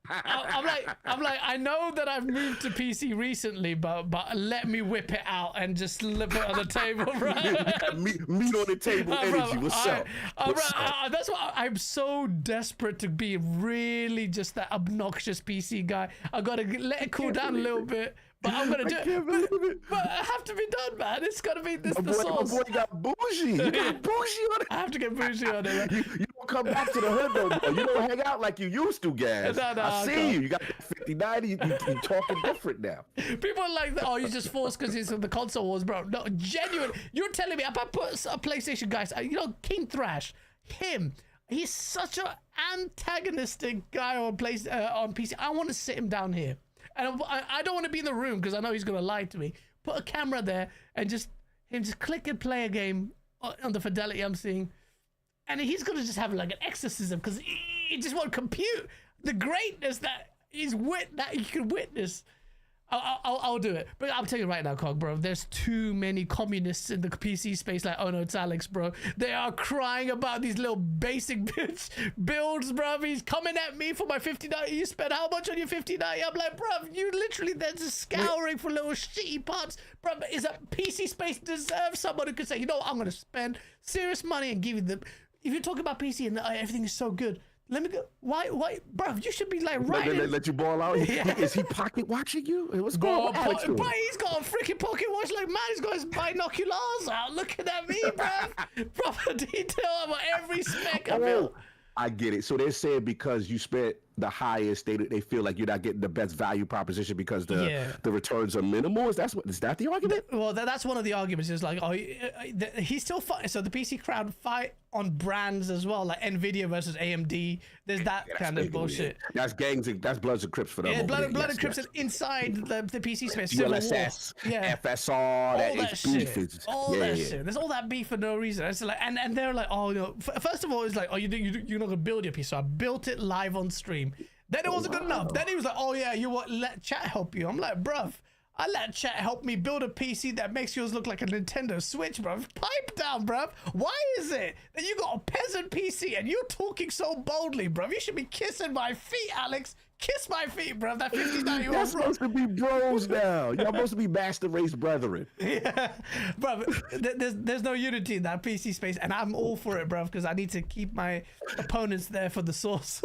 [SPEAKER 3] I'm like, I know that I've moved to PC recently, but let me whip it out and just slip it on the table, right? meat on the table energy. What's up?
[SPEAKER 2] That's why I'm so desperate to be really just that obnoxious PC guy. I gotta let it cool down a little bit. But I'm gonna do it. But I have to be done, man. It's gotta be this. The sauce.
[SPEAKER 3] My boy got bougie. You got bougie on it.
[SPEAKER 2] I have to get bougie on it. Man.
[SPEAKER 3] You don't come back to the hood no more. You don't hang out like you used to, guys.
[SPEAKER 2] No,
[SPEAKER 3] I see you. You got 5090. You talking different now.
[SPEAKER 2] People are like, oh, you just forced because it's the console wars, bro. No, genuine. You're telling me if I put a PlayStation, guys, King Thrash, him. He's such an antagonistic guy on PC. I want to sit him down here. And I don't want to be in the room because I know he's going to lie to me. Put a camera there and just click and play a game on the fidelity I'm seeing. And he's going to just have like an exorcism because he just won't compute the greatness that he can witness. I'll do it. But I'll tell you right now, Cog, bro, there's too many communists in the PC space like OhNoItsAlex, bro. They are crying about these little basic bitch builds, bro. He's coming at me for my 5090. You spent how much on your 5090? I'm like, bro, you literally, there's a scouring for little shitty parts. Bro, is a PC space deserves someone who could say, you know what, I'm going to spend serious money and give you the... If you talk about PC and everything is so good, let me go. Why, bro? You should be like right.
[SPEAKER 3] Let you ball out. Yeah. Is he pocket watching you? What's going on?
[SPEAKER 2] Bro, he's got a freaking pocket watch. Like, man, he's got his binoculars out looking at me, bro. Proper detail about every speck I built.
[SPEAKER 3] I get it. So they're saying because you spent the highest, they feel like you're not getting the best value proposition because the returns are minimal. Is that the argument?
[SPEAKER 2] Well, that's one of the arguments. Is like, he's still fighting. So the PC crowd fight on brands as well, like Nvidia versus AMD. There's that kind of bullshit.
[SPEAKER 3] That's gangs. That's Bloods and Crips for them.
[SPEAKER 2] Yeah, Blood and Crips inside the PC space.
[SPEAKER 3] ULSS, FSR,
[SPEAKER 2] that shit. All that shit. There's all that beef for no reason. It's like, and they're like, oh, first of all, it's like, oh, you're not gonna build your PC. So I built it live on stream. Then it wasn't good enough. Then he was like, oh yeah, let chat help you. I'm like, bruv, I let chat help me build a PC that makes yours look like a Nintendo Switch, bruv. Pipe down, bruv. Why is it that you got a peasant PC and you're talking so boldly, bruv? You should be kissing my feet, Alex. Kiss my feet, bruv. That 5090
[SPEAKER 3] You're supposed to be bros now. You're supposed to be master race brethren.
[SPEAKER 2] Yeah, bruv. There's no unity in that PC space, and I'm all for it, bruv, because I need to keep my opponents there for the source.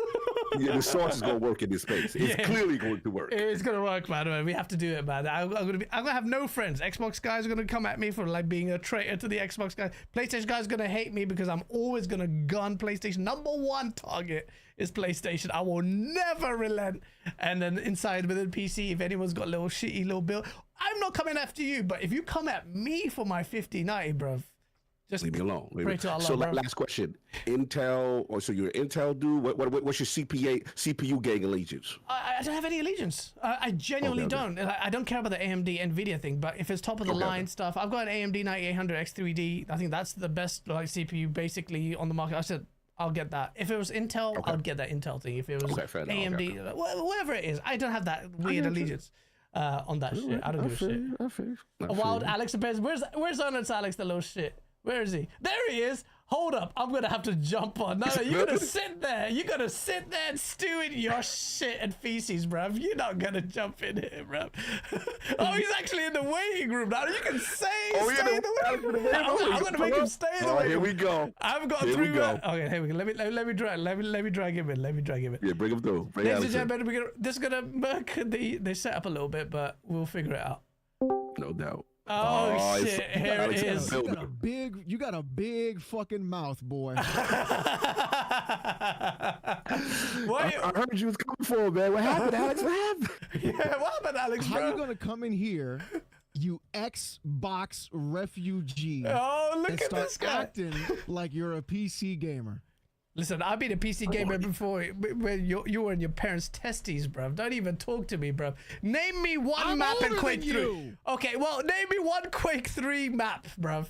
[SPEAKER 3] Yeah, the source is gonna work in this space. It's clearly going to work.
[SPEAKER 2] It's gonna work, man. We have to do it, man. I'm gonna have no friends. Xbox guys are gonna come at me for like being a traitor to the Xbox guys. PlayStation guys are gonna hate me because I'm always gonna gun PlayStation. Number one target is PlayStation. I will never relent. And then inside within PC, if anyone's got a little shitty little build, I'm not coming after you. But if you come at me for my 5090, bruv, just
[SPEAKER 3] leave me alone.
[SPEAKER 2] To Allah,
[SPEAKER 3] so
[SPEAKER 2] bro.
[SPEAKER 3] Last question: Intel, so you're an Intel dude. What's your CPU gang allegiance?
[SPEAKER 2] I don't have any allegiance. I genuinely don't. I don't care about the AMD Nvidia thing. But if it's top of the line stuff, I've got an AMD 9800 X3D. I think that's the best like CPU basically on the market. I said I'll get that. If it was Intel, I'd get that Intel thing. If it was AMD, whatever it is, I don't have that weird allegiance. On that shit, I don't give a shit.
[SPEAKER 3] I feel.
[SPEAKER 2] A wild Alex appears. Where's OhNoItsAlex, the little shit? Where is he? There he is. Hold up, I'm gonna have to jump on. No, you're gonna sit there. You're gonna sit there and stew in your shit and feces, bruv. You're not gonna jump in here, bruv. Oh, he's actually in the waiting room now. You can stay in the waiting room. I'm gonna make him stay in the waiting room.
[SPEAKER 3] Here we go.
[SPEAKER 2] I've got
[SPEAKER 3] Here we go.
[SPEAKER 2] Okay, here we go. Let me drag him in. Let me drag him in.
[SPEAKER 3] Yeah, bring him through.
[SPEAKER 2] Ladies and gentlemen, this is gonna murk the setup a little bit, but we'll figure it out.
[SPEAKER 3] No doubt.
[SPEAKER 2] Oh shit! Here it is.
[SPEAKER 4] You got a big fucking mouth, boy.
[SPEAKER 3] I heard you was coming for, man. What happened, Alex? What happened?
[SPEAKER 2] Yeah, what happened, Alex?
[SPEAKER 4] How you gonna come in here, you Xbox refugee,
[SPEAKER 2] Oh, look
[SPEAKER 4] and
[SPEAKER 2] at
[SPEAKER 4] start
[SPEAKER 2] this guy.
[SPEAKER 4] acting like you're a PC gamer?
[SPEAKER 2] Listen, I've been a PC gamer before when you were in your parents' testes, bruv. Don't even talk to me, bruv. Name me one map in Quake 3. Okay, well, name me one Quake 3 map, bruv.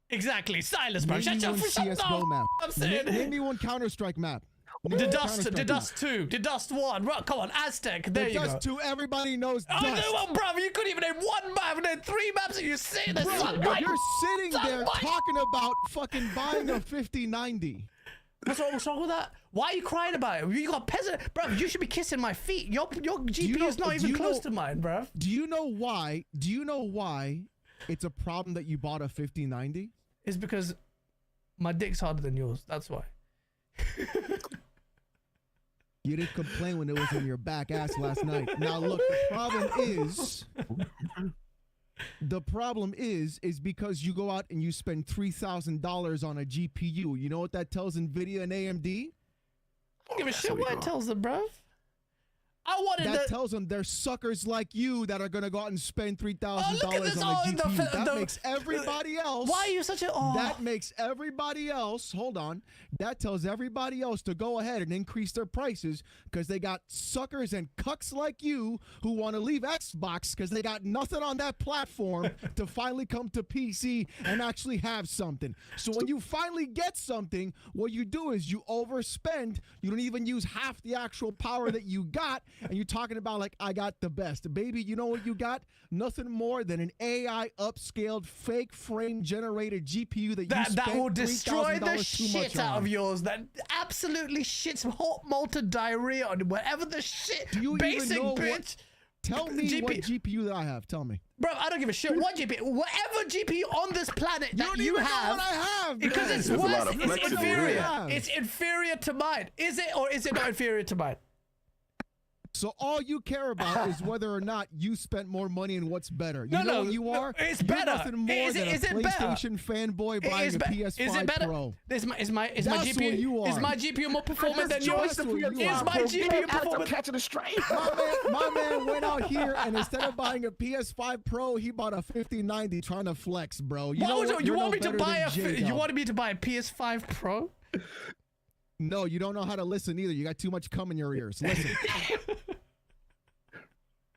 [SPEAKER 2] Exactly, silence, bruv.
[SPEAKER 4] Name me one CSGO map.
[SPEAKER 2] I'm saying.
[SPEAKER 4] Name me one Counter-Strike map.
[SPEAKER 2] The Dust 2, the Dust 1. Right, come on, Aztec. There you go.
[SPEAKER 4] Dust 2, everybody knows Dust.
[SPEAKER 2] I know, well, bruv, you couldn't even name one map and then 3 maps and you say this.
[SPEAKER 4] You're sitting there talking about fucking buying a 5090.
[SPEAKER 2] What's wrong with that? Why are you crying about it? You got peasant, bruv. You should be kissing my feet. Your GPU is not even close to mine, bruv.
[SPEAKER 4] Do you know why? Do you know why it's a problem that you bought a 5090?
[SPEAKER 2] It's because my dick's harder than yours. That's why.
[SPEAKER 4] You didn't complain when it was in your back ass last night. Now look, the problem is because you go out and you spend $3,000 on a GPU. You know what that tells NVIDIA and AMD?
[SPEAKER 2] I don't give a shit what it tells them, bruv. I wanted
[SPEAKER 4] that tells them they're suckers like you that are gonna go out and spend $3,000 on a GPU. That makes everybody else.
[SPEAKER 2] Why are you such a?
[SPEAKER 4] That makes everybody else. Hold on. That tells everybody else to go ahead and increase their prices because they got suckers and cucks like you who want to leave Xbox because they got nothing on that platform to finally come to PC and actually have something. So when you finally get something, what you do is you overspend. You don't even use half the actual power that you got. And you're talking about like, I got the best. Baby, you know what you got? Nothing more than an AI upscaled fake frame generated GPU that
[SPEAKER 2] will destroy the shit out of yours. That absolutely shits hot molten diarrhea on whatever the shit.
[SPEAKER 4] Do you
[SPEAKER 2] basic
[SPEAKER 4] even know
[SPEAKER 2] bitch.
[SPEAKER 4] Tell me what GPU that I have. Tell me.
[SPEAKER 2] Bro, I don't give a shit what GPU. Whatever GPU on this planet that you have.
[SPEAKER 4] Know what I have
[SPEAKER 2] because it's worse. It's inferior. It's inferior to mine. Is it or is it not inferior to mine?
[SPEAKER 4] So all you care about is whether or not you spent more money and what's better. You know what you are?
[SPEAKER 2] It's
[SPEAKER 4] You're
[SPEAKER 2] better.
[SPEAKER 4] Nothing more than a PlayStation fanboy buying a PS5
[SPEAKER 2] is it better?
[SPEAKER 4] Pro.
[SPEAKER 2] Is my GPU more performant than yours? Is my GPU performant?
[SPEAKER 3] Catching a straight.
[SPEAKER 4] My man went out here and instead of buying a PS5 Pro, he bought a 5090 trying to flex, bro. You wanted me to buy a PS5 Pro?
[SPEAKER 2] No,
[SPEAKER 4] you don't know how to listen either. You got too much cum in your ears. Listen.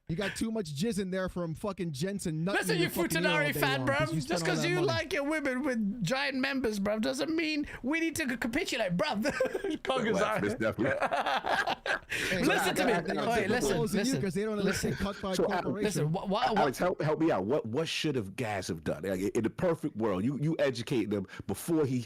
[SPEAKER 4] You got too much jizz in there from fucking Jensen.
[SPEAKER 2] Listen, you Futanari fan, bruv. Just because you like your women with giant members, bruv, doesn't mean we need to capitulate, bruv. Listen to me. Wait, listen. Because they don't listen. Listen.
[SPEAKER 3] Alex, help me out. What should have Gaz have done? Like, in the perfect world, you educate them before he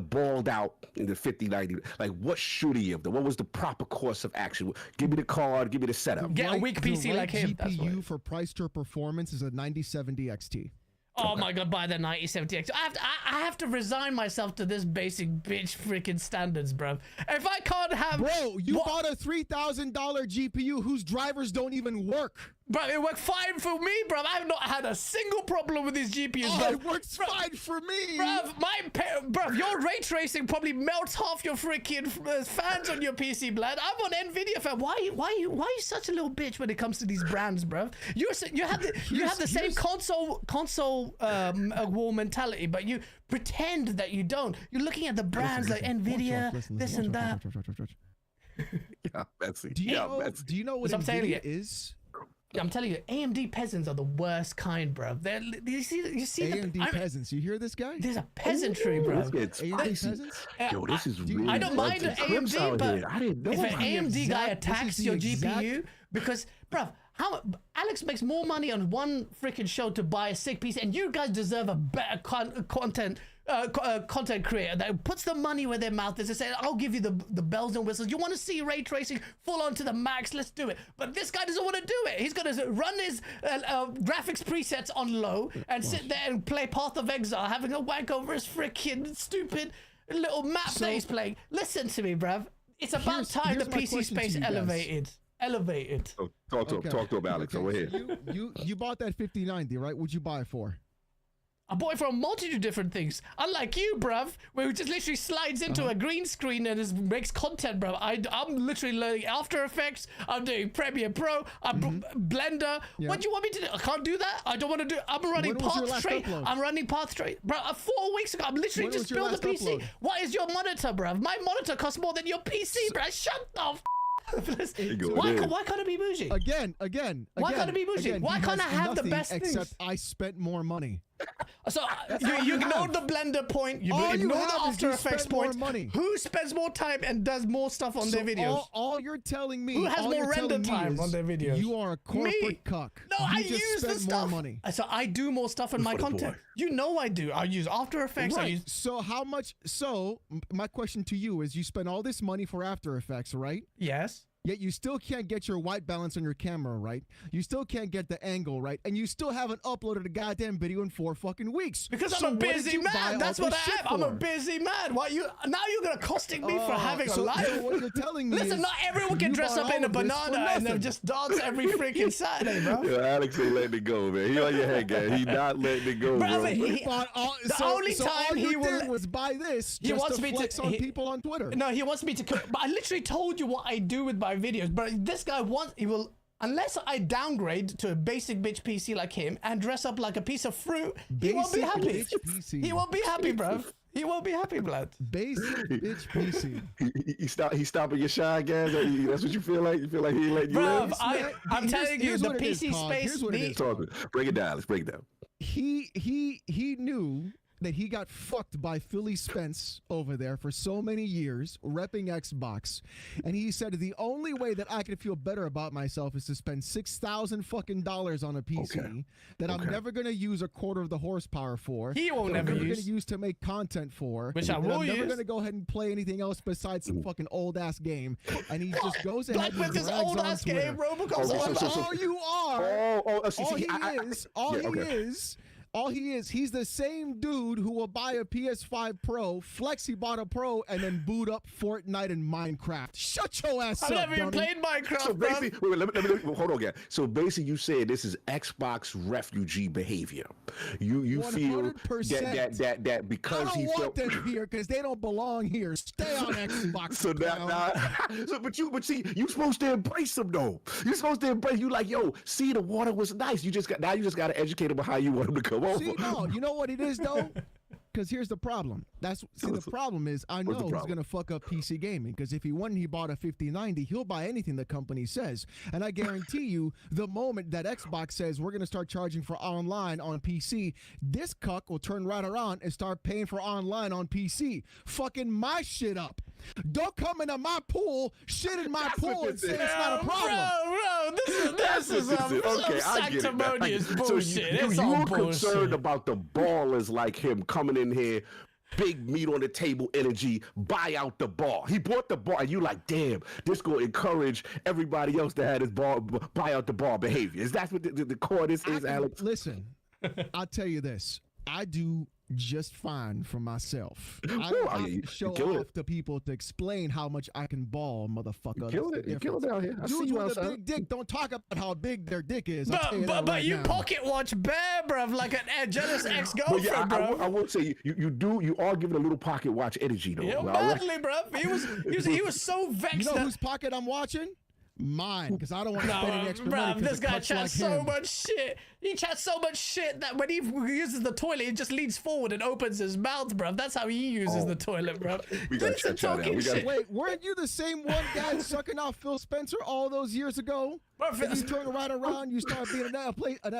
[SPEAKER 3] balled out in the 5090. Like, what should he have done? What was the proper course of action? Give me the card. Give me the setup.
[SPEAKER 2] Get a weak PC like him.
[SPEAKER 4] GPU for price to performance is a 9070 XT.
[SPEAKER 2] Oh my god, buy the 9070 XT. I have to resign myself to this basic bitch freaking standards, bro. If I can't have...
[SPEAKER 4] Bro, you bought a $3,000 GPU whose drivers don't even work.
[SPEAKER 2] Bro, it worked fine for me, bro. I have not had a single problem with these GPUs,
[SPEAKER 4] oh,
[SPEAKER 2] bro.
[SPEAKER 4] It works fine for me.
[SPEAKER 2] Bro, your ray tracing probably melts half your freaking fans on your PC, blood. I'm on NVIDIA fan. Why are you such a little bitch when it comes to these brands, bro? You have the same console war mentality, but you pretend that you don't. You're looking at the brands like NVIDIA, this and that.
[SPEAKER 3] Yeah, Betsy.
[SPEAKER 4] Do you know what NVIDIA is?
[SPEAKER 2] I'm telling you, AMD peasants are the worst kind, bro. You see
[SPEAKER 4] AMD peasants. You hear this guy?
[SPEAKER 2] There's a peasantry, bro.
[SPEAKER 4] AMD peasants?
[SPEAKER 3] Yo, this is really.
[SPEAKER 2] I don't mind an AMD, but
[SPEAKER 3] I didn't know
[SPEAKER 2] if an AMD guy attacks your GPU, because bruv, how Alex makes more money on one freaking show to buy a sick PC, and you guys deserve a better content creator that puts the money where their mouth is and says, I'll give you the bells and whistles. You want to see ray tracing full on to the max? Let's do it. But this guy doesn't want to do it. He's going to run his graphics presets on low and sit there and play Path of Exile, having a wank over his freaking stupid little map that he's playing. Listen to me, bruv. It's about time the PC space elevated.
[SPEAKER 3] Oh, talk to him, Alex. Go ahead.
[SPEAKER 4] You bought that 5090, right? What'd you buy it for?
[SPEAKER 2] I bought it for a multitude of different things. Unlike you, bruv, where it just literally slides into a green screen and just makes content, bruv. I'm literally learning After Effects. I'm doing Premiere Pro. I'm Blender.
[SPEAKER 4] Yeah.
[SPEAKER 2] What do you want me to do? I can't do that. I don't want to do. I'm running Path Straight. I'm running Path Straight, bro. 4 weeks ago, I'm literally just built a PC.
[SPEAKER 4] Upload?
[SPEAKER 2] What is your monitor, bruv? My monitor costs more than your PC, bruv. Shut the f. Why can't it be bougie?
[SPEAKER 4] Again.
[SPEAKER 2] Why can't it be bougie? Why can't I have the best things?
[SPEAKER 4] Except I spent more money.
[SPEAKER 2] So you ignored the Blender point. You ignored the After Effects point.
[SPEAKER 4] Money.
[SPEAKER 2] Who spends more time and does more stuff on their videos?
[SPEAKER 4] All you're telling me.
[SPEAKER 2] Who has more render time on their videos?
[SPEAKER 4] You are a corporate cuck.
[SPEAKER 2] No, I use the stuff.
[SPEAKER 4] More money.
[SPEAKER 2] So I do more stuff in my content. You know I do. I use After Effects.
[SPEAKER 4] Right. So how much? So my question to you is: you spend all this money for After Effects, right?
[SPEAKER 2] Yes.
[SPEAKER 4] Yet you still can't get your white balance on your camera right. You still can't get the angle right, and you still haven't uploaded a goddamn video in 4 fucking weeks.
[SPEAKER 2] Because I'm a busy man. That's what I am. I'm a busy man. Why you? Now you're gonna caustic me for having a life.
[SPEAKER 4] So what you're telling me
[SPEAKER 2] Listen,
[SPEAKER 4] is
[SPEAKER 2] not everyone can dress up in a banana and then just dance every freaking Saturday, bro.
[SPEAKER 3] Yeah, Alex ain't letting it go, man. He on your head, guy. He not letting it go, bro.
[SPEAKER 2] The only time he
[SPEAKER 4] did was buy this just to flex on people on Twitter.
[SPEAKER 2] No, he wants me to. But I literally told you what I do with my videos. But this guy wants. He will. Unless I downgrade to a basic bitch PC like him and dress up like a piece of fruit, he won't be happy. He won't be happy, bro. He won't be happy, blood.
[SPEAKER 4] Basic bitch PC.
[SPEAKER 3] He stopping your shy, guys. That's what you feel like. You feel like he ain't letting you
[SPEAKER 2] Bro,
[SPEAKER 3] live.
[SPEAKER 2] I'm telling you, the PC space.
[SPEAKER 3] Break it down. Let's break it down.
[SPEAKER 4] He knew that he got fucked by Philly Spence over there for so many years, repping Xbox, and he said the only way that I could feel better about myself is to spend $6,000 fucking dollars on a PC that I'm never gonna use a quarter of the horsepower for.
[SPEAKER 2] He won't never
[SPEAKER 4] gonna use to make content for.
[SPEAKER 2] Which I will use.
[SPEAKER 4] I'm never gonna go ahead and play anything else besides some fucking old ass game. And he just goes ahead
[SPEAKER 2] Black
[SPEAKER 4] and
[SPEAKER 2] Panther's
[SPEAKER 4] drags
[SPEAKER 2] old
[SPEAKER 4] on
[SPEAKER 2] ass
[SPEAKER 4] Twitter.
[SPEAKER 2] game, Robocop.
[SPEAKER 4] All you are. All he is, he's the same dude who will buy a PS5 Pro, flex he bought a Pro, and then boot up Fortnite and Minecraft. Shut your ass up,
[SPEAKER 2] I've never even played Minecraft,
[SPEAKER 3] so basically, let me hold on again. So basically, you said this is Xbox refugee behavior. You feel that because he felt
[SPEAKER 4] I don't want them here because they don't belong here. Stay on Xbox.
[SPEAKER 3] So but see, you supposed to embrace them though. You're supposed to embrace. You like, yo, see, the water was nice. You just got to educate them on how you want them to come over.
[SPEAKER 4] See, no, you know what it is though? Because here's the problem. The problem is I know he's gonna fuck up PC gaming. Because if he bought a 5090, he'll buy anything the company says. And I guarantee you, the moment that Xbox says we're gonna start charging for online on PC, this cuck will turn right around and start paying for online on PC, fucking my shit up. Don't come into my pool, shit in my pool, and say it's not a problem.
[SPEAKER 2] Bro, this is some sanctimonious bullshit.
[SPEAKER 3] So you're concerned about the ballers like him coming in here, big meat on the table energy, buy out the bar. He bought the bar, and you like, damn, this gonna encourage everybody else to have this bar, buy out the bar behavior. Is that what the core of this is, Alex?
[SPEAKER 4] Listen, I'll tell you this. I do just fine for myself. I don't have to show off to people to explain how much I can ball, motherfucker.
[SPEAKER 3] You kill it out here. I see you outside.
[SPEAKER 4] Big dick, don't talk about how big their dick is.
[SPEAKER 2] But you pocket watch Bear, bruv, like an jealous ex-girlfriend, bruv.
[SPEAKER 3] I would say you are giving a little pocket watch energy though.
[SPEAKER 2] Yeah, badly, bruv. He was so vexed.
[SPEAKER 4] You know whose pocket I'm watching? Mine, because I don't want to spend any extra money.
[SPEAKER 2] This guy chats so much shit. He chats so much shit that when he uses the toilet, he just leans forward and opens his mouth, bruv. That's how he uses the toilet, bruv.
[SPEAKER 3] We got to check that out.
[SPEAKER 4] Wait, weren't you the same one guy sucking off Phil Spencer all those years ago?
[SPEAKER 2] Bro,
[SPEAKER 4] Then you turn right around, you start being a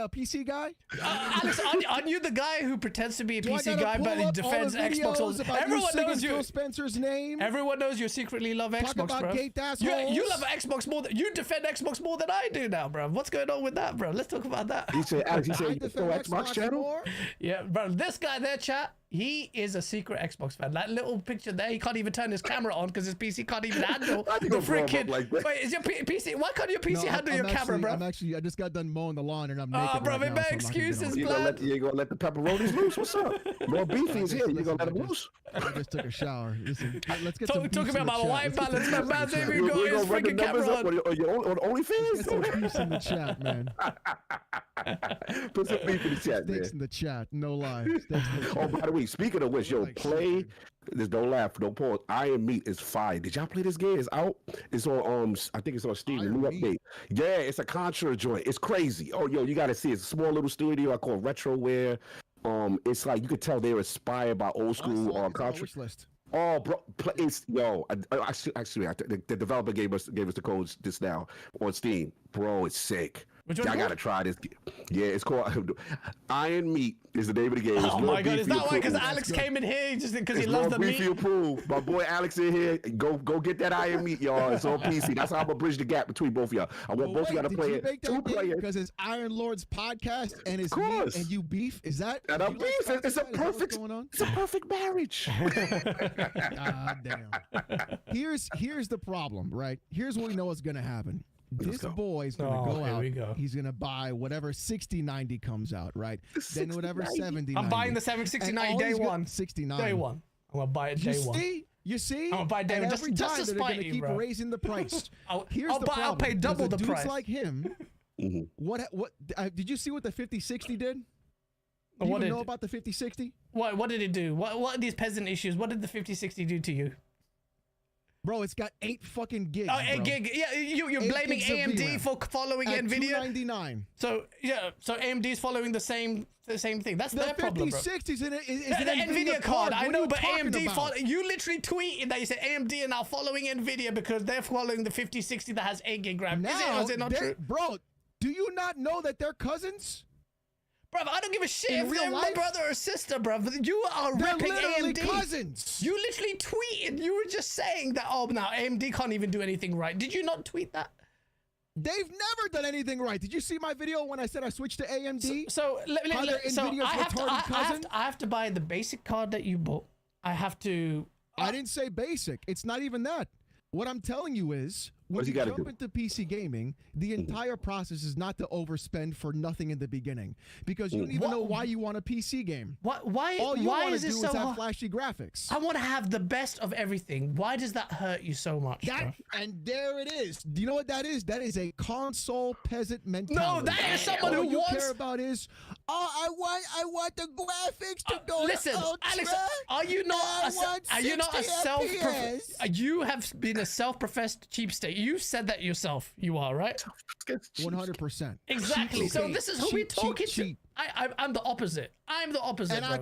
[SPEAKER 4] PC guy.
[SPEAKER 2] Alex, aren't you the guy who pretends to be a PC guy but he
[SPEAKER 4] pull
[SPEAKER 2] defends
[SPEAKER 4] up all the
[SPEAKER 2] Xbox?
[SPEAKER 4] videos about
[SPEAKER 2] Everyone knows you.
[SPEAKER 4] Phil Spencer's name.
[SPEAKER 2] Everyone knows you secretly love
[SPEAKER 4] Talk
[SPEAKER 2] Xbox,
[SPEAKER 4] about
[SPEAKER 2] bro.
[SPEAKER 4] gaped assholes.
[SPEAKER 2] You love Xbox more than you defend Xbox more than I do now, bro. What's going on with that, bro? Let's talk about that.
[SPEAKER 3] He said, Alex, he
[SPEAKER 4] I
[SPEAKER 3] said, you
[SPEAKER 4] defend
[SPEAKER 3] know Xbox channel?
[SPEAKER 4] more.
[SPEAKER 2] Yeah, bro. This guy there, chat. He is a secret Xbox fan. That little picture there, he can't even turn his camera on because his PC can't even handle
[SPEAKER 3] Why you
[SPEAKER 2] the
[SPEAKER 3] gonna blow him up
[SPEAKER 2] freaking.
[SPEAKER 3] like that?
[SPEAKER 2] Wait, is your PC? Why can't your PC
[SPEAKER 4] No,
[SPEAKER 2] handle your camera, bro?
[SPEAKER 4] I just got done mowing the lawn and I'm naked.
[SPEAKER 2] Oh, bro,
[SPEAKER 4] right
[SPEAKER 2] man,
[SPEAKER 4] now, so I'm not gonna
[SPEAKER 2] excuses,
[SPEAKER 4] get on.
[SPEAKER 2] blood.
[SPEAKER 3] You ain't gonna let the pepperonis loose? What's up? More beefies here. You gonna let them loose?
[SPEAKER 4] I just took a shower. Listen, let's get
[SPEAKER 2] Talk
[SPEAKER 4] some beefs in
[SPEAKER 2] about
[SPEAKER 4] the
[SPEAKER 2] my
[SPEAKER 4] chat.
[SPEAKER 2] white
[SPEAKER 4] Let's get
[SPEAKER 2] balance,
[SPEAKER 4] some
[SPEAKER 2] man.
[SPEAKER 4] beefs in the
[SPEAKER 2] Man,
[SPEAKER 4] chat.
[SPEAKER 2] you got
[SPEAKER 3] We
[SPEAKER 2] his
[SPEAKER 3] gonna run the
[SPEAKER 2] freaking
[SPEAKER 3] numbers
[SPEAKER 2] camera
[SPEAKER 3] up
[SPEAKER 2] on.
[SPEAKER 3] on OnlyFans?
[SPEAKER 4] Get some beefs in the chat, man.
[SPEAKER 3] Put some beef in the chat, man.
[SPEAKER 4] Sticks in the chat. No lie. Sticks in the chat.
[SPEAKER 3] Oh, by the way, speaking of which, yo,
[SPEAKER 4] Like
[SPEAKER 3] play.
[SPEAKER 4] shit,
[SPEAKER 3] Just don't laugh, don't pause. Iron Meat is fire. Did y'all play this game? It's out. It's on I think it's on Steam.
[SPEAKER 4] Iron
[SPEAKER 3] New
[SPEAKER 4] Meat?
[SPEAKER 3] update. Yeah, it's a Contra joint. It's crazy. Oh, yo, you gotta see. It's a small little studio. I call it Retroware. It's like you could tell they were inspired by old
[SPEAKER 4] I
[SPEAKER 3] school
[SPEAKER 4] saw it on
[SPEAKER 3] Contra.
[SPEAKER 4] wish list.
[SPEAKER 3] Oh, bro, it's the developer gave us the codes just now on Steam. Bro, it's sick.
[SPEAKER 2] Which one
[SPEAKER 3] Y'all
[SPEAKER 2] called?
[SPEAKER 3] gotta try this. Yeah, it's called Iron Meat. Is the name of the game.
[SPEAKER 2] Oh my god, is that why? Because
[SPEAKER 3] Because
[SPEAKER 2] Alex came in here just because he
[SPEAKER 3] it's
[SPEAKER 2] loves
[SPEAKER 3] Lord
[SPEAKER 2] the
[SPEAKER 3] Beefy
[SPEAKER 2] meat.
[SPEAKER 3] approved. My boy Alex in here. Go get that Iron Meat, y'all. It's on PC. That's how I'm gonna bridge the gap between both of y'all. I want both of y'all to play it. Two players.
[SPEAKER 4] Because it's Iron Lord's podcast and it's me
[SPEAKER 3] course.
[SPEAKER 4] and you beef. Is that?
[SPEAKER 3] And I'm
[SPEAKER 4] you like
[SPEAKER 3] beef. It's a
[SPEAKER 4] podcast? Is that what's
[SPEAKER 3] perfect.
[SPEAKER 4] going on?
[SPEAKER 3] It's a perfect marriage.
[SPEAKER 4] God damn. Here's the problem, right? Here's what we know is gonna happen. This
[SPEAKER 3] go.
[SPEAKER 4] boy's gonna
[SPEAKER 2] Oh,
[SPEAKER 4] go
[SPEAKER 2] here
[SPEAKER 4] out.
[SPEAKER 2] we go.
[SPEAKER 4] He's gonna buy whatever 6090 comes out, right? Then whatever
[SPEAKER 3] 6090.
[SPEAKER 4] 70.
[SPEAKER 2] I'm buying the 769 day one.
[SPEAKER 4] 69.
[SPEAKER 2] Day one. I'm gonna buy it day one.
[SPEAKER 4] You see?
[SPEAKER 2] I'm gonna buy day
[SPEAKER 4] And
[SPEAKER 2] one
[SPEAKER 4] every
[SPEAKER 2] just
[SPEAKER 4] time
[SPEAKER 2] to
[SPEAKER 4] they're
[SPEAKER 2] spite
[SPEAKER 4] gonna
[SPEAKER 2] you,
[SPEAKER 4] keep
[SPEAKER 2] bro.
[SPEAKER 4] raising the price.
[SPEAKER 2] I'll
[SPEAKER 4] Here's the problem.
[SPEAKER 2] pay double
[SPEAKER 4] Because
[SPEAKER 2] the
[SPEAKER 4] dudes
[SPEAKER 2] price.
[SPEAKER 4] like him.
[SPEAKER 3] Mhm.
[SPEAKER 4] What did you see what the 5060 did? Do you
[SPEAKER 2] What
[SPEAKER 4] even
[SPEAKER 2] did-
[SPEAKER 4] know about the 5060?
[SPEAKER 2] What did it do? What are these peasant issues? What did the 5060 do to you?
[SPEAKER 4] Bro, it's got 8 fucking gigs.
[SPEAKER 2] Oh, 8
[SPEAKER 4] bro.
[SPEAKER 2] gig. Yeah, you're
[SPEAKER 4] 8
[SPEAKER 2] blaming
[SPEAKER 4] gigs of
[SPEAKER 2] AMD
[SPEAKER 4] VRAM.
[SPEAKER 2] for following
[SPEAKER 4] At
[SPEAKER 2] Nvidia.
[SPEAKER 4] $299.
[SPEAKER 2] So yeah, so AMD's following the same thing. That's
[SPEAKER 4] The
[SPEAKER 2] their problem, bro.
[SPEAKER 4] 5060 is an
[SPEAKER 2] The Nvidia card, I
[SPEAKER 4] What are
[SPEAKER 2] know,
[SPEAKER 4] you
[SPEAKER 2] but
[SPEAKER 4] talking
[SPEAKER 2] AMD
[SPEAKER 4] about?
[SPEAKER 2] you literally tweeted that you said AMD are now following Nvidia because they're following the 5060 that has 8 gig RAM.
[SPEAKER 4] Now,
[SPEAKER 2] Is it not true?
[SPEAKER 4] bro, do you not know that they're cousins?
[SPEAKER 2] Bro, I don't give a shit
[SPEAKER 4] In
[SPEAKER 2] if
[SPEAKER 4] real
[SPEAKER 2] they're my
[SPEAKER 4] life?
[SPEAKER 2] brother or sister, bro. You are
[SPEAKER 4] They're
[SPEAKER 2] ripping
[SPEAKER 4] literally
[SPEAKER 2] AMD.
[SPEAKER 4] cousins.
[SPEAKER 2] You literally tweeted. You were just saying that, oh, now AMD can't even do anything right. Did you not tweet that?
[SPEAKER 4] They've never done anything right. Did you see my video when I said I switched to AMD?
[SPEAKER 2] So
[SPEAKER 4] Nvidia's retarded
[SPEAKER 2] I have to buy the basic card that you bought. I have to.
[SPEAKER 4] I didn't say basic. It's not even that. What I'm telling you is, when
[SPEAKER 3] What's he
[SPEAKER 4] you
[SPEAKER 3] gotta
[SPEAKER 4] jump
[SPEAKER 3] do?
[SPEAKER 4] into PC gaming, the entire process is not to overspend for nothing in the beginning, because you don't even know why you want a PC game.
[SPEAKER 2] Why
[SPEAKER 4] All you
[SPEAKER 2] why
[SPEAKER 4] want
[SPEAKER 2] is
[SPEAKER 4] to
[SPEAKER 2] it
[SPEAKER 4] do
[SPEAKER 2] so
[SPEAKER 4] is have
[SPEAKER 2] hard?
[SPEAKER 4] flashy graphics.
[SPEAKER 2] I want to have the best of everything. Why does that hurt you so much, bro?
[SPEAKER 4] And there it is. Do you know what that is? That is a console peasant mentality.
[SPEAKER 2] No, that is someone
[SPEAKER 4] All
[SPEAKER 2] who
[SPEAKER 4] you
[SPEAKER 2] wants.
[SPEAKER 4] care about is, I want the graphics to go
[SPEAKER 2] Listen,
[SPEAKER 4] to ultra.
[SPEAKER 2] Alex, are you not a
[SPEAKER 4] 60
[SPEAKER 2] self?
[SPEAKER 4] FPS.
[SPEAKER 2] You have been a self-professed cheapskate. You said that yourself. You are right.
[SPEAKER 4] 100%.
[SPEAKER 2] Exactly. So this is who we're talking to.
[SPEAKER 4] cheap.
[SPEAKER 2] I'm the opposite. I'm the opposite.
[SPEAKER 4] And
[SPEAKER 2] bro.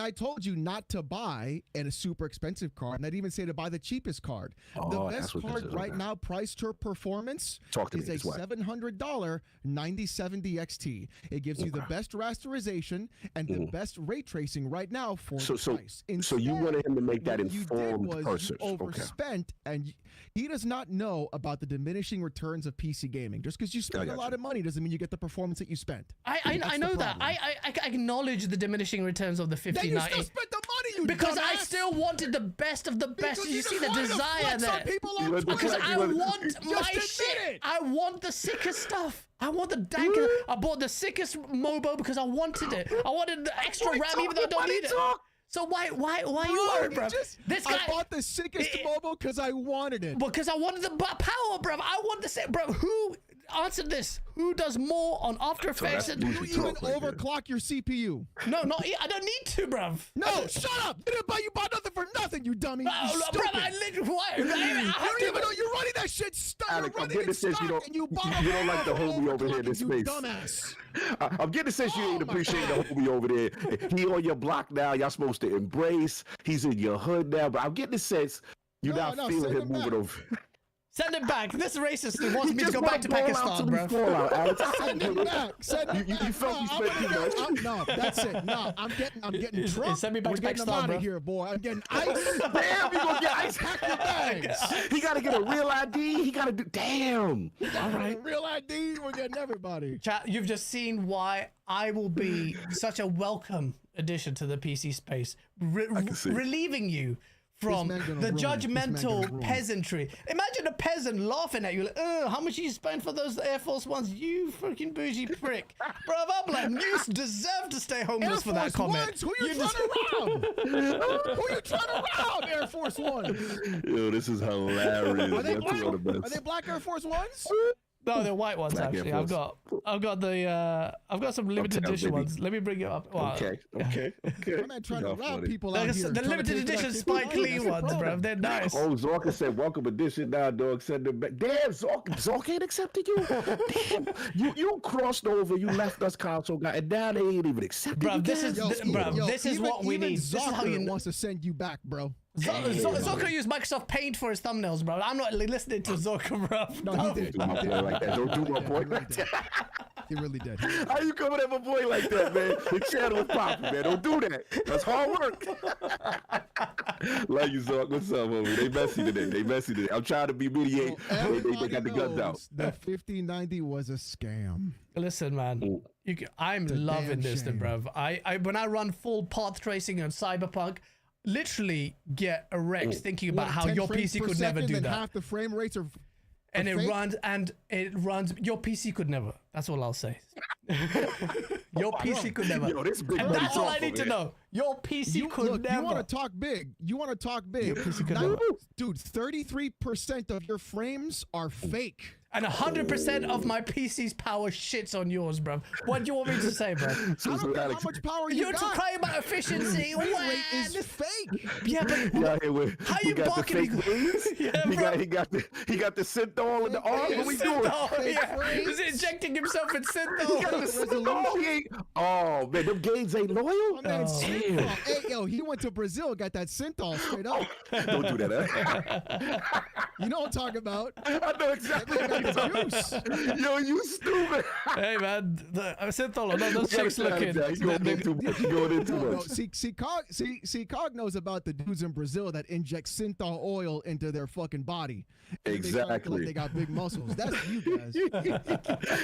[SPEAKER 4] I told you not to buy a super expensive card, and I'd even say to buy the cheapest card.
[SPEAKER 3] Oh,
[SPEAKER 4] The
[SPEAKER 3] that's
[SPEAKER 4] best
[SPEAKER 3] what this
[SPEAKER 4] card
[SPEAKER 3] is,
[SPEAKER 4] right
[SPEAKER 3] okay.
[SPEAKER 4] now, priced to performance,
[SPEAKER 3] Talk to
[SPEAKER 4] is
[SPEAKER 3] me,
[SPEAKER 4] a
[SPEAKER 3] it's what?
[SPEAKER 4] $700 9070 XT. It gives you the best rasterization and the best ray tracing right now for the price.
[SPEAKER 3] So you wanted him to make that
[SPEAKER 4] what you did
[SPEAKER 3] informed
[SPEAKER 4] was
[SPEAKER 3] person.
[SPEAKER 4] you
[SPEAKER 3] Okay.
[SPEAKER 4] overspent, and he does not know about the diminishing returns of PC gaming. Just because you spend a
[SPEAKER 3] got
[SPEAKER 4] lot
[SPEAKER 3] you.
[SPEAKER 4] of money doesn't mean you get the performance that you spent.
[SPEAKER 2] I
[SPEAKER 4] That's
[SPEAKER 2] know
[SPEAKER 4] the
[SPEAKER 2] that.
[SPEAKER 4] problem.
[SPEAKER 2] I acknowledge the diminishing returns of the
[SPEAKER 4] Then you
[SPEAKER 2] 5090.
[SPEAKER 4] still spent the money, you
[SPEAKER 2] Because I
[SPEAKER 4] dumbass!
[SPEAKER 2] still wanted the best of the best.
[SPEAKER 4] Because
[SPEAKER 2] You see the
[SPEAKER 4] just wanted to
[SPEAKER 2] desire
[SPEAKER 4] flex on
[SPEAKER 2] there.
[SPEAKER 4] people on
[SPEAKER 3] You want the
[SPEAKER 4] Twitter.
[SPEAKER 2] Because I
[SPEAKER 3] wanna-
[SPEAKER 2] want
[SPEAKER 4] Just
[SPEAKER 2] my
[SPEAKER 4] admit
[SPEAKER 2] shit.
[SPEAKER 4] it.
[SPEAKER 2] I want the sickest stuff. I want the dankest. I bought the sickest Mobo because I wanted it. I wanted the extra
[SPEAKER 3] Money
[SPEAKER 2] RAM even though I
[SPEAKER 3] talk,
[SPEAKER 2] don't
[SPEAKER 3] money
[SPEAKER 2] need it.
[SPEAKER 3] talk.
[SPEAKER 2] So why you worried, bro? This guy.
[SPEAKER 4] I bought the sickest
[SPEAKER 2] It-
[SPEAKER 4] mobile because I wanted it.
[SPEAKER 2] Because I wanted the power, bro. I want the same, bro. Who answered this? Who does more on After Effects?
[SPEAKER 3] that's
[SPEAKER 2] than
[SPEAKER 3] bullshit.
[SPEAKER 4] You even
[SPEAKER 3] talk right there.
[SPEAKER 4] overclock your CPU.
[SPEAKER 2] No, I don't need to, bro.
[SPEAKER 4] No, shut up! You bought nothing for nothing, you dummy. You
[SPEAKER 2] Oh, bro,
[SPEAKER 4] stupid.
[SPEAKER 2] I literally. Why? I
[SPEAKER 4] You
[SPEAKER 2] have
[SPEAKER 4] don't even
[SPEAKER 2] to.
[SPEAKER 4] know you're running that shit. You're
[SPEAKER 3] Alex, I'm
[SPEAKER 4] running
[SPEAKER 3] getting
[SPEAKER 4] it
[SPEAKER 3] the sense you
[SPEAKER 4] stock
[SPEAKER 3] don't-
[SPEAKER 4] and you bought
[SPEAKER 3] you don't like the homie over here in this
[SPEAKER 4] you
[SPEAKER 3] space.
[SPEAKER 4] dumbass.
[SPEAKER 3] I'm getting the sense you ain't
[SPEAKER 4] Oh my
[SPEAKER 3] appreciating the homie over there. He on your block now. Y'all supposed to embrace. He's in your hood now. But I'm getting the sense you're
[SPEAKER 4] No,
[SPEAKER 3] not
[SPEAKER 4] no,
[SPEAKER 3] feeling
[SPEAKER 4] send
[SPEAKER 3] him
[SPEAKER 4] him
[SPEAKER 3] moving
[SPEAKER 4] back.
[SPEAKER 3] over.
[SPEAKER 2] Send it back. This racist who wants
[SPEAKER 3] You
[SPEAKER 2] me to
[SPEAKER 3] just
[SPEAKER 2] go back to
[SPEAKER 3] wanna ball out
[SPEAKER 2] Pakistan,
[SPEAKER 3] till
[SPEAKER 2] bro.
[SPEAKER 3] you fall out, Alex.
[SPEAKER 4] Send it back. Send it
[SPEAKER 3] You
[SPEAKER 4] back.
[SPEAKER 3] felt you spent too much.
[SPEAKER 4] No, that's it. No, I'm getting Trump.
[SPEAKER 2] Send me back
[SPEAKER 4] We're
[SPEAKER 2] to
[SPEAKER 4] getting him
[SPEAKER 2] Pakistan,
[SPEAKER 4] out
[SPEAKER 2] bro.
[SPEAKER 4] of here, boy. I'm getting ice.
[SPEAKER 3] Damn, you gonna get ice.
[SPEAKER 4] Pack your bags.
[SPEAKER 3] He got to get a real ID. He got to do. Damn. All right.
[SPEAKER 4] Real ID. We're getting everybody.
[SPEAKER 2] Chat, you've just seen why I will be such a welcome addition to the PC space,
[SPEAKER 3] can see.
[SPEAKER 2] relieving you from
[SPEAKER 4] This man gonna
[SPEAKER 2] the
[SPEAKER 4] ruin it. This man
[SPEAKER 2] judgmental
[SPEAKER 4] gonna ruin it.
[SPEAKER 2] peasantry. Imagine a peasant laughing at you like, how much you spend for those Air Force Ones, you freaking bougie prick. Bro, I'm like, you deserve to stay homeless
[SPEAKER 4] Air
[SPEAKER 2] for that
[SPEAKER 4] Force
[SPEAKER 2] comment.
[SPEAKER 4] Ones? Who you trying to rob? Who you trying to rob, Air Force Ones?
[SPEAKER 3] Yo, this is hilarious.
[SPEAKER 4] Are they
[SPEAKER 3] That's one of the
[SPEAKER 4] black? Are
[SPEAKER 3] best.
[SPEAKER 4] they black Air Force Ones?
[SPEAKER 2] No, they're white ones
[SPEAKER 3] Black Air
[SPEAKER 2] actually. I've
[SPEAKER 3] Force.
[SPEAKER 2] got some limited
[SPEAKER 3] Uptown,
[SPEAKER 2] edition
[SPEAKER 3] baby.
[SPEAKER 2] ones. Let me bring it up. Well,
[SPEAKER 3] Okay.
[SPEAKER 4] I'm not trying to
[SPEAKER 3] Y'all
[SPEAKER 4] rob
[SPEAKER 3] funny.
[SPEAKER 4] people out here.
[SPEAKER 2] the
[SPEAKER 4] trying to
[SPEAKER 2] limited
[SPEAKER 4] take
[SPEAKER 2] edition
[SPEAKER 4] like
[SPEAKER 2] Spike Lee
[SPEAKER 4] $50.
[SPEAKER 2] ones, bro. They're nice.
[SPEAKER 3] Oh, Zorka said, welcome edition now, dog. Send them back. Damn, Zorka ain't accepted you. Damn. You crossed over. You left us, console guy, and now they ain't even accepted
[SPEAKER 2] Bro,
[SPEAKER 3] you.
[SPEAKER 2] this
[SPEAKER 3] guys.
[SPEAKER 2] is this is what we
[SPEAKER 4] even
[SPEAKER 2] need. This is how you
[SPEAKER 4] wants to send you back, bro.
[SPEAKER 2] Zorka used Microsoft Paint for his thumbnails, bro. I'm not listening to Zorka, bro.
[SPEAKER 4] No, he did.
[SPEAKER 3] Do my boy like that. Don't do my boy like that.
[SPEAKER 4] He really did.
[SPEAKER 3] How you coming at my boy like that, man? The channel is popping, man. Don't do that. That's hard work. Love you, Zork. What's up, homie? They messy today. I'm trying to be mediate. They got the guns out.
[SPEAKER 4] The 5090 was a scam.
[SPEAKER 2] Listen, man. I'm loving this,
[SPEAKER 4] shame.
[SPEAKER 2] bruv. I when I run full path tracing on Cyberpunk, literally get erect thinking about how
[SPEAKER 4] 10
[SPEAKER 2] your
[SPEAKER 4] frames
[SPEAKER 2] PC
[SPEAKER 4] per
[SPEAKER 2] could never
[SPEAKER 4] second
[SPEAKER 2] do
[SPEAKER 4] and
[SPEAKER 2] that.
[SPEAKER 4] half the frame rates are
[SPEAKER 2] And it
[SPEAKER 4] fake?
[SPEAKER 2] runs. Your PC could never. That's all I'll say. Your PC could never.
[SPEAKER 3] Yo, this big
[SPEAKER 2] And
[SPEAKER 3] money
[SPEAKER 2] that's all I
[SPEAKER 3] talk,
[SPEAKER 2] need to
[SPEAKER 3] man.
[SPEAKER 2] know. Your PC could
[SPEAKER 4] look,
[SPEAKER 2] never.
[SPEAKER 4] you want to talk big.
[SPEAKER 2] PC could
[SPEAKER 4] Now,
[SPEAKER 2] never.
[SPEAKER 4] dude, 33% of your frames are fake.
[SPEAKER 2] And 100% of my PC's power shits on yours, bruv. What do you want me to say, bruv?
[SPEAKER 3] So,
[SPEAKER 4] I don't care how
[SPEAKER 3] Alex,
[SPEAKER 4] much power you
[SPEAKER 2] You're
[SPEAKER 4] got.
[SPEAKER 2] crying about efficiency.
[SPEAKER 4] Frame
[SPEAKER 2] Wah,
[SPEAKER 4] rate is
[SPEAKER 2] this-
[SPEAKER 4] fake.
[SPEAKER 2] Yeah, but
[SPEAKER 3] you out here with,
[SPEAKER 2] How
[SPEAKER 3] he
[SPEAKER 2] you
[SPEAKER 3] got the
[SPEAKER 2] barking?
[SPEAKER 3] fake wings.
[SPEAKER 2] Yeah,
[SPEAKER 3] he
[SPEAKER 2] bro.
[SPEAKER 3] got the synthol in the arm. What we doing?
[SPEAKER 4] Fake
[SPEAKER 2] Yeah.
[SPEAKER 4] frames.
[SPEAKER 2] He's injecting himself in
[SPEAKER 3] He got
[SPEAKER 2] synthol.
[SPEAKER 3] the synthol. He ain't- Oh man, them gains ain't loyal.
[SPEAKER 4] My man,
[SPEAKER 3] Damn.
[SPEAKER 4] synthol. Hey, yo, he went to Brazil, got that synthol straight up.
[SPEAKER 3] Don't do that. Huh?
[SPEAKER 4] You know what I'm talking about.
[SPEAKER 3] I know exactly what you're talking about. Yo, you stupid.
[SPEAKER 2] Hey, man. Synthol. No, those chicks
[SPEAKER 3] You
[SPEAKER 2] looking.
[SPEAKER 3] going in too much. You going in too
[SPEAKER 4] No,
[SPEAKER 3] much.
[SPEAKER 4] Cog knows about the dudes in Brazil that inject synthol oil into their fucking body. And they try to feel
[SPEAKER 3] Exactly.
[SPEAKER 4] like they got big muscles. That's you guys.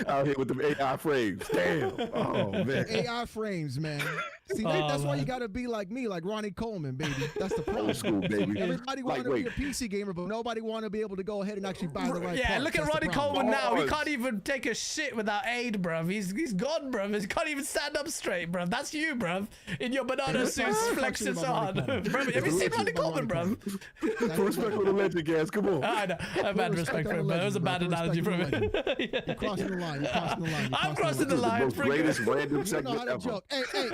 [SPEAKER 3] Out here with them AI frames. Damn. Oh man.
[SPEAKER 4] AI frames, man. See,
[SPEAKER 2] Oh,
[SPEAKER 4] that's why
[SPEAKER 2] man.
[SPEAKER 4] you gotta be like me, like Ronnie Coleman, baby. That's the problem.
[SPEAKER 3] Old school, baby.
[SPEAKER 4] Everybody want to be
[SPEAKER 3] Lightweight.
[SPEAKER 4] a PC gamer, but nobody want to be able to go ahead and actually buy the right
[SPEAKER 2] Yeah,
[SPEAKER 4] parts.
[SPEAKER 2] look at
[SPEAKER 4] That's the
[SPEAKER 2] Ronnie
[SPEAKER 4] problem.
[SPEAKER 2] Coleman now. He
[SPEAKER 3] Bars.
[SPEAKER 2] can't even take a shit without aid, bruv. He's gone, bruv. He can't even stand up straight, bruv. That's you, bruv. In your banana suits, flexing so hard. Bruv, have you seen Ronnie Coleman, bruv?
[SPEAKER 3] Put respect on the legend, guys. Come on.
[SPEAKER 2] I know. I have bad respect for him, but it was a bad analogy from him.
[SPEAKER 4] You're crossing the line. You're crossing the line.
[SPEAKER 2] I'm crossing the
[SPEAKER 3] This is
[SPEAKER 2] line.
[SPEAKER 3] the most
[SPEAKER 2] Bring it.
[SPEAKER 3] greatest random
[SPEAKER 4] You know how
[SPEAKER 3] segment
[SPEAKER 4] to
[SPEAKER 3] ever.
[SPEAKER 4] joke.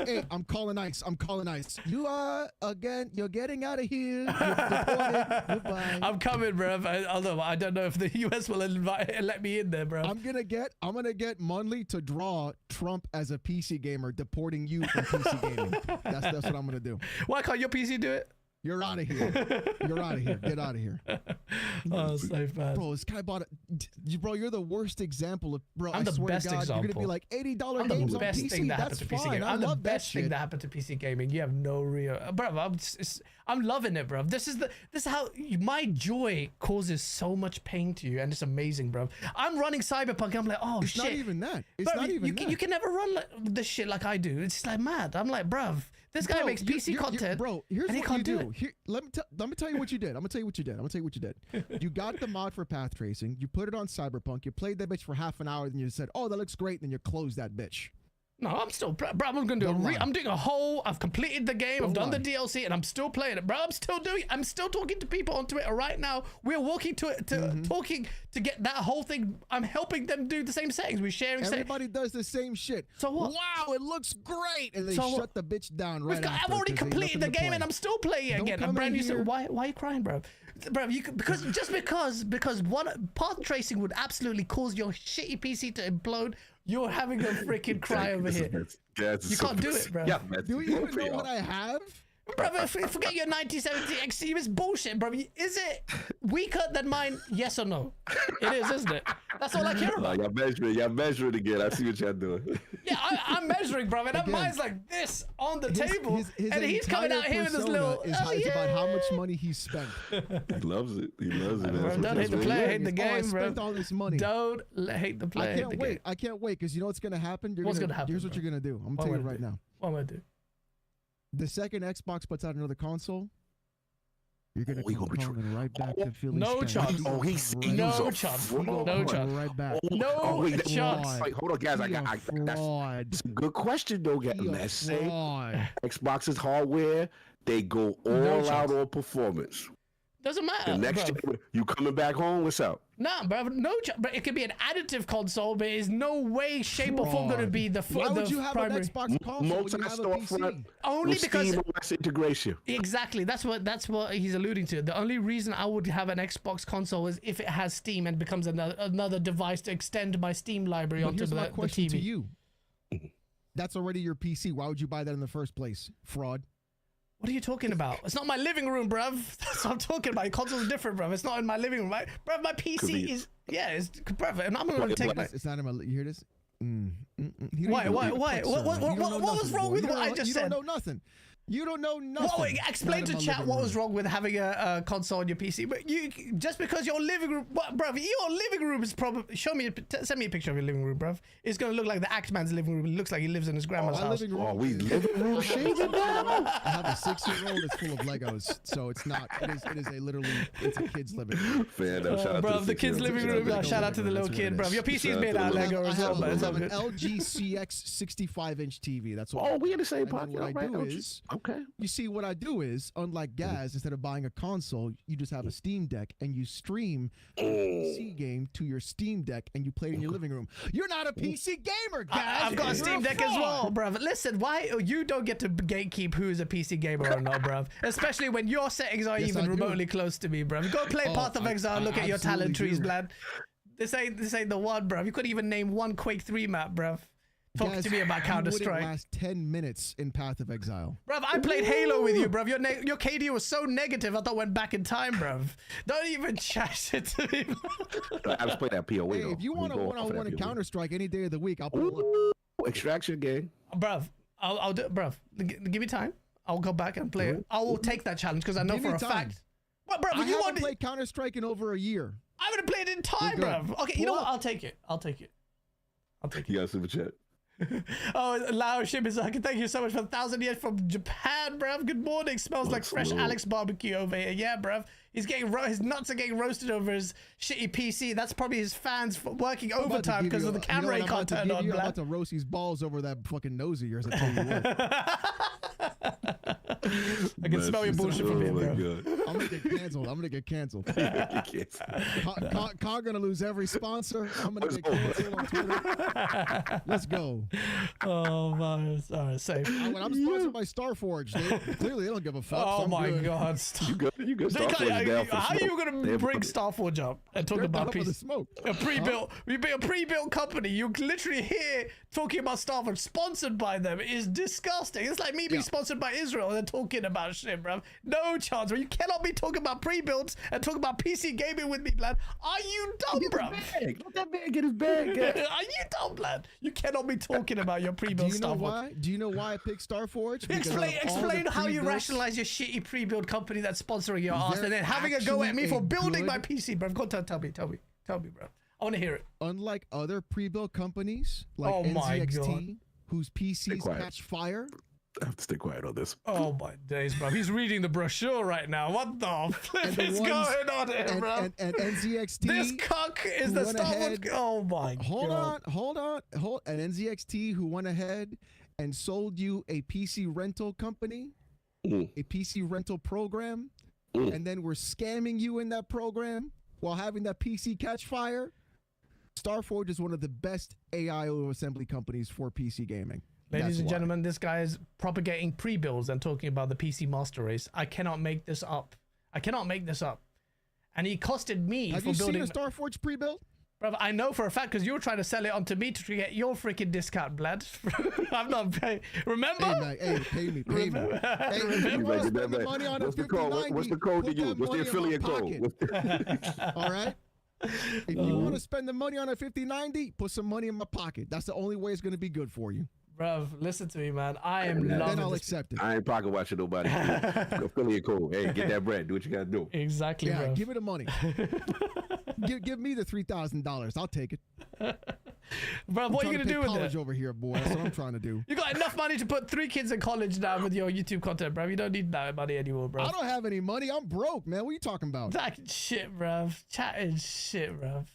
[SPEAKER 4] Hey, I'm calling ice. I'm calling ice. You are, again, you're getting out of here. You're deported. Goodbye.
[SPEAKER 2] I'm coming, bruv. Although I don't know if the US will let me in there, bruv.
[SPEAKER 4] I'm gonna get Munley to draw Trump as a PC gamer, deporting you from PC gaming. That's what I'm gonna do.
[SPEAKER 2] Why can't your PC do it?
[SPEAKER 4] You're out of here. You're out of here. Get out of here.
[SPEAKER 2] Oh, so bad.
[SPEAKER 4] Bro, this guy bought it. Bro, you're the worst example of, bro,
[SPEAKER 2] I'm
[SPEAKER 4] I
[SPEAKER 2] the
[SPEAKER 4] swear
[SPEAKER 2] best
[SPEAKER 4] to God, you're
[SPEAKER 2] example.
[SPEAKER 4] gonna be like $80
[SPEAKER 2] I'm
[SPEAKER 4] games
[SPEAKER 2] the
[SPEAKER 4] on
[SPEAKER 2] best
[SPEAKER 4] PC.
[SPEAKER 2] thing that
[SPEAKER 4] That's
[SPEAKER 2] happened to PC
[SPEAKER 4] fine.
[SPEAKER 2] gaming.
[SPEAKER 4] I
[SPEAKER 2] I'm the
[SPEAKER 4] love that
[SPEAKER 2] best thing
[SPEAKER 4] shit.
[SPEAKER 2] that happened to PC gaming. You have no real, bro. I'm loving it, bro. This is how my joy causes so much pain to you, and it's amazing, bro. I'm running Cyberpunk. And I'm like, oh
[SPEAKER 4] It's
[SPEAKER 2] shit.
[SPEAKER 4] not even that. It's
[SPEAKER 2] Bro,
[SPEAKER 4] not even that.
[SPEAKER 2] You can never run like this shit like I do. It's just like mad. I'm like, bruv, this guy
[SPEAKER 4] Bro,
[SPEAKER 2] makes PC content.
[SPEAKER 4] Bro, here's
[SPEAKER 2] and he
[SPEAKER 4] what
[SPEAKER 2] can't
[SPEAKER 4] you
[SPEAKER 2] do
[SPEAKER 4] do.
[SPEAKER 2] it.
[SPEAKER 4] Here, let me tell you what you did. I'm gonna tell you what you did. You got the mod for path tracing. You put it on Cyberpunk. You played that bitch for half an hour. Then you said, "Oh, that looks great." Then you closed that bitch.
[SPEAKER 2] No, I'm still, bro. I'm gonna do
[SPEAKER 4] Don't lie.
[SPEAKER 2] I'm doing a whole. I've completed the game. I've
[SPEAKER 4] Don't
[SPEAKER 2] done the
[SPEAKER 4] lie.
[SPEAKER 2] DLC, and I'm still playing it, bro. I'm still talking to people on Twitter right now. We're walking talking to get that whole thing. I'm helping them do the same settings. We're sharing settings.
[SPEAKER 4] Everybody does the same shit.
[SPEAKER 2] So what?
[SPEAKER 4] Wow, it looks great, and they
[SPEAKER 2] So what?
[SPEAKER 4] shut the bitch down right
[SPEAKER 2] I've
[SPEAKER 4] after.
[SPEAKER 2] already
[SPEAKER 4] 'cause they
[SPEAKER 2] completed the
[SPEAKER 4] nothing to
[SPEAKER 2] game,
[SPEAKER 4] play.
[SPEAKER 2] and I'm still playing it
[SPEAKER 4] Don't
[SPEAKER 2] again.
[SPEAKER 4] come
[SPEAKER 2] A brand
[SPEAKER 4] in
[SPEAKER 2] new.
[SPEAKER 4] here-
[SPEAKER 2] Why are you crying, bro? Bro, because one path tracing would absolutely cause your shitty PC to implode. You're having a freaking cry over here. You can't do it, bro.
[SPEAKER 3] Yeah, man.
[SPEAKER 4] Do you even know what I have?
[SPEAKER 2] Brother, forget your 1970 XT. It's bullshit, bro. Is it weaker than mine? Yes or no? It is, isn't it? That's all I care about.
[SPEAKER 3] Y'all measuring again. I see what y'all doing.
[SPEAKER 2] Yeah, I'm measuring, bro. And mine's like this on the table, and he's coming out here with this little.
[SPEAKER 4] It's about how much money he spent.
[SPEAKER 3] He loves it. He loves it.
[SPEAKER 2] Bro, don't hate the player, hate the game,
[SPEAKER 4] I
[SPEAKER 2] bro.
[SPEAKER 4] spent all this money.
[SPEAKER 2] Don't hate the player.
[SPEAKER 4] I can't wait because you know what's gonna happen.
[SPEAKER 2] What's gonna happen?
[SPEAKER 4] Here's what you're gonna do. I'm telling you right now.
[SPEAKER 2] What am I do?
[SPEAKER 4] The second Xbox puts out another console, you're gonna
[SPEAKER 3] we gonna be
[SPEAKER 4] coming right back to Philly.
[SPEAKER 2] No chance.
[SPEAKER 3] Oh, he's
[SPEAKER 2] No chance. No chance.
[SPEAKER 4] Right back.
[SPEAKER 2] No chance.
[SPEAKER 3] Wait, hold on, guys. That's a good question, though, guys. Let's say Xbox's hardware, they go all out on performance.
[SPEAKER 2] Doesn't matter.
[SPEAKER 3] The next year, you coming back home? What's up?
[SPEAKER 2] Nah, bro, but it could be an additive console, but it's no way, shape, or form going to be the
[SPEAKER 4] Why would you have
[SPEAKER 2] primary.
[SPEAKER 4] an Xbox console when you have a PC?
[SPEAKER 2] Only because
[SPEAKER 3] Steam OS integration.
[SPEAKER 2] Exactly, that's what he's alluding to. The only reason I would have an Xbox console is if it has Steam and becomes another device to extend my Steam library onto the
[SPEAKER 4] question
[SPEAKER 2] TV.
[SPEAKER 4] To you. That's already your PC. Why would you buy that in the first place? Fraud.
[SPEAKER 2] What are you talking about? It's not my living room, bruv. That's what I'm talking about. Your console's different, bruv. It's not in my living room, right? Bruv, my PC is, it's perfect. And I'm going to take my...
[SPEAKER 4] It's not in my... You hear this?
[SPEAKER 2] Why? What was wrong with what I just said?
[SPEAKER 4] You don't know nothing. You don't know nothing.
[SPEAKER 2] Well, explain to chat what was wrong with having a console on your PC. But you just because your living room, bruv, your living room is probably send me a picture of your living room, bruv. It's gonna look like the Axeman's living room. It looks like he lives in his grandma's house.
[SPEAKER 3] We living room shaming now?
[SPEAKER 4] I have a 6-year-old that's full of Legos, so it's not. It is it's a kid's living room.
[SPEAKER 3] Fair enough. Shout out
[SPEAKER 2] Bruv,
[SPEAKER 3] to
[SPEAKER 2] the kid's living room. Shout out to the little kid, bruv. Your PC is made out of Lego as well, but it's all good.
[SPEAKER 4] I have an LG CX 65-inch TV. That's what.
[SPEAKER 3] Oh, we in the same pocket.
[SPEAKER 4] What I do is,
[SPEAKER 3] okay.
[SPEAKER 4] You see, what I do is, unlike Gaz, instead of buying a console, you just have a Steam Deck and you stream a PC game to your Steam Deck and you play it in your living room. You're not a PC gamer, Gaz.
[SPEAKER 2] I've got a Steam Deck as well, bruv. Listen, why you don't get to gatekeep who is a PC gamer or not, bruv? Especially when your settings are even remotely close to me, bruv. Go play Path of Exile. Look at your talent trees, blood. This ain't the one, bruv. You couldn't even name one Quake 3 map, bruv. Talk to me about Counter-Strike.
[SPEAKER 4] Last 10 minutes in Path of Exile.
[SPEAKER 2] Bruv, I played Halo with you, bruv. Your KD was so negative, I thought went back in time, bruv. Don't even chat it to me.
[SPEAKER 3] I just played that POA.
[SPEAKER 4] Hey, if you want a one-on-one in Counter-Strike any day of the week, I'll pull up.
[SPEAKER 3] Extraction game.
[SPEAKER 2] Bruv, I'll do it, bruv. Give me time. I'll go back and play it. I will take that challenge because I know for a fact. What, bruv?
[SPEAKER 4] I haven't played Counter-Strike in over a year.
[SPEAKER 2] I haven't played it in time, bruv. Okay, you know what? I'll take it.
[SPEAKER 3] You got super chat.
[SPEAKER 2] Oh, Lao Shimizaki, thank you so much for 1,000 years from Japan, bruv. Good morning. Smells like fresh Alex barbecue over here. Yeah, bruv. He's getting his nuts are getting roasted over his shitty PC. That's probably his fans working overtime because of the camera he can't turn on.
[SPEAKER 4] I'm about to roast these balls over that fucking nose of yours. I tell you what.
[SPEAKER 2] I can smell your bullshit from here, bro.
[SPEAKER 4] I'm gonna get canceled. Car gonna lose every sponsor. I'm gonna get canceled on Twitter. Let's go.
[SPEAKER 2] Oh my, sorry, safe.
[SPEAKER 4] When I'm sponsored by Starforge, clearly they don't give a fuck.
[SPEAKER 2] Oh
[SPEAKER 4] so
[SPEAKER 2] my god,
[SPEAKER 3] you good?
[SPEAKER 2] How are you gonna bring Starforge up and talk about
[SPEAKER 4] smoke?
[SPEAKER 2] A pre-built, we be a pre-built company. You literally hear talking about Starforge, sponsored by them, is disgusting. It's like me being sponsored by Israel and they're talking about shit, bro. No chance, bro. You cannot be talking about pre-builds and talk about PC gaming with me, lad. Are you dumb, bro?
[SPEAKER 3] Let that man get his bag.
[SPEAKER 2] Are you dumb, lad? You cannot be talking about your pre-built Starforge.
[SPEAKER 4] Do you know why I picked Starforge?
[SPEAKER 2] Explain how you rationalize your shitty pre-build company that's sponsoring your ass and then having a go at me for building my PC, bro. Go tell me, bro. I want to hear it.
[SPEAKER 4] Unlike other pre-built companies like NZXT, whose PCs catch fire.
[SPEAKER 3] I have to stay quiet on this.
[SPEAKER 2] Oh my days, bro. He's reading the brochure right now. What the flip is going on here, bro?
[SPEAKER 4] And NZXT.
[SPEAKER 2] This cuck is the Starforge. Oh my god.
[SPEAKER 4] Hold on. And NZXT who went ahead and sold you a PC rental company, a PC rental program, and then we're scamming you in that program while having that PC catch fire. Starforge is one of the best AI assembly companies for PC gaming.
[SPEAKER 2] Ladies and gentlemen, this guy is propagating pre-builds and talking about the PC master race. I cannot make this up. And he costed me
[SPEAKER 4] for building. Have you seen a Starforge pre-build?
[SPEAKER 2] Bruv, I know for a fact because you were trying to sell it onto me to get your freaking discount, blood. I'm not paying. Remember?
[SPEAKER 4] Hey, man, hey, pay me. Hey, if you want to spend the money on a 5090,
[SPEAKER 3] what's the code to use? What's the affiliate code?
[SPEAKER 4] All right? If you want to spend the money on a 5090, put some money in my pocket. That's the only way it's going to be good for you.
[SPEAKER 2] Bruv, listen to me, man. I am loving
[SPEAKER 4] Then I'll
[SPEAKER 2] this.
[SPEAKER 4] accept it.
[SPEAKER 3] I ain't pocket watching nobody. Affiliate code. Hey, get that bread. Do what you gotta do.
[SPEAKER 2] Exactly,
[SPEAKER 4] Yeah,
[SPEAKER 2] bruv.
[SPEAKER 4] give me the money. give me the $3,000. I'll take it.
[SPEAKER 2] Bruv, what are you going to do with
[SPEAKER 4] college
[SPEAKER 2] it?
[SPEAKER 4] over here, boy. That's what I'm trying to do.
[SPEAKER 2] You got enough money to put 3 kids in college now with your YouTube content, bruv. You don't need that money anymore, bro.
[SPEAKER 4] I don't have any money. I'm broke, man. What are you talking about?
[SPEAKER 2] Talking shit, bruv. Chatting shit, bruv.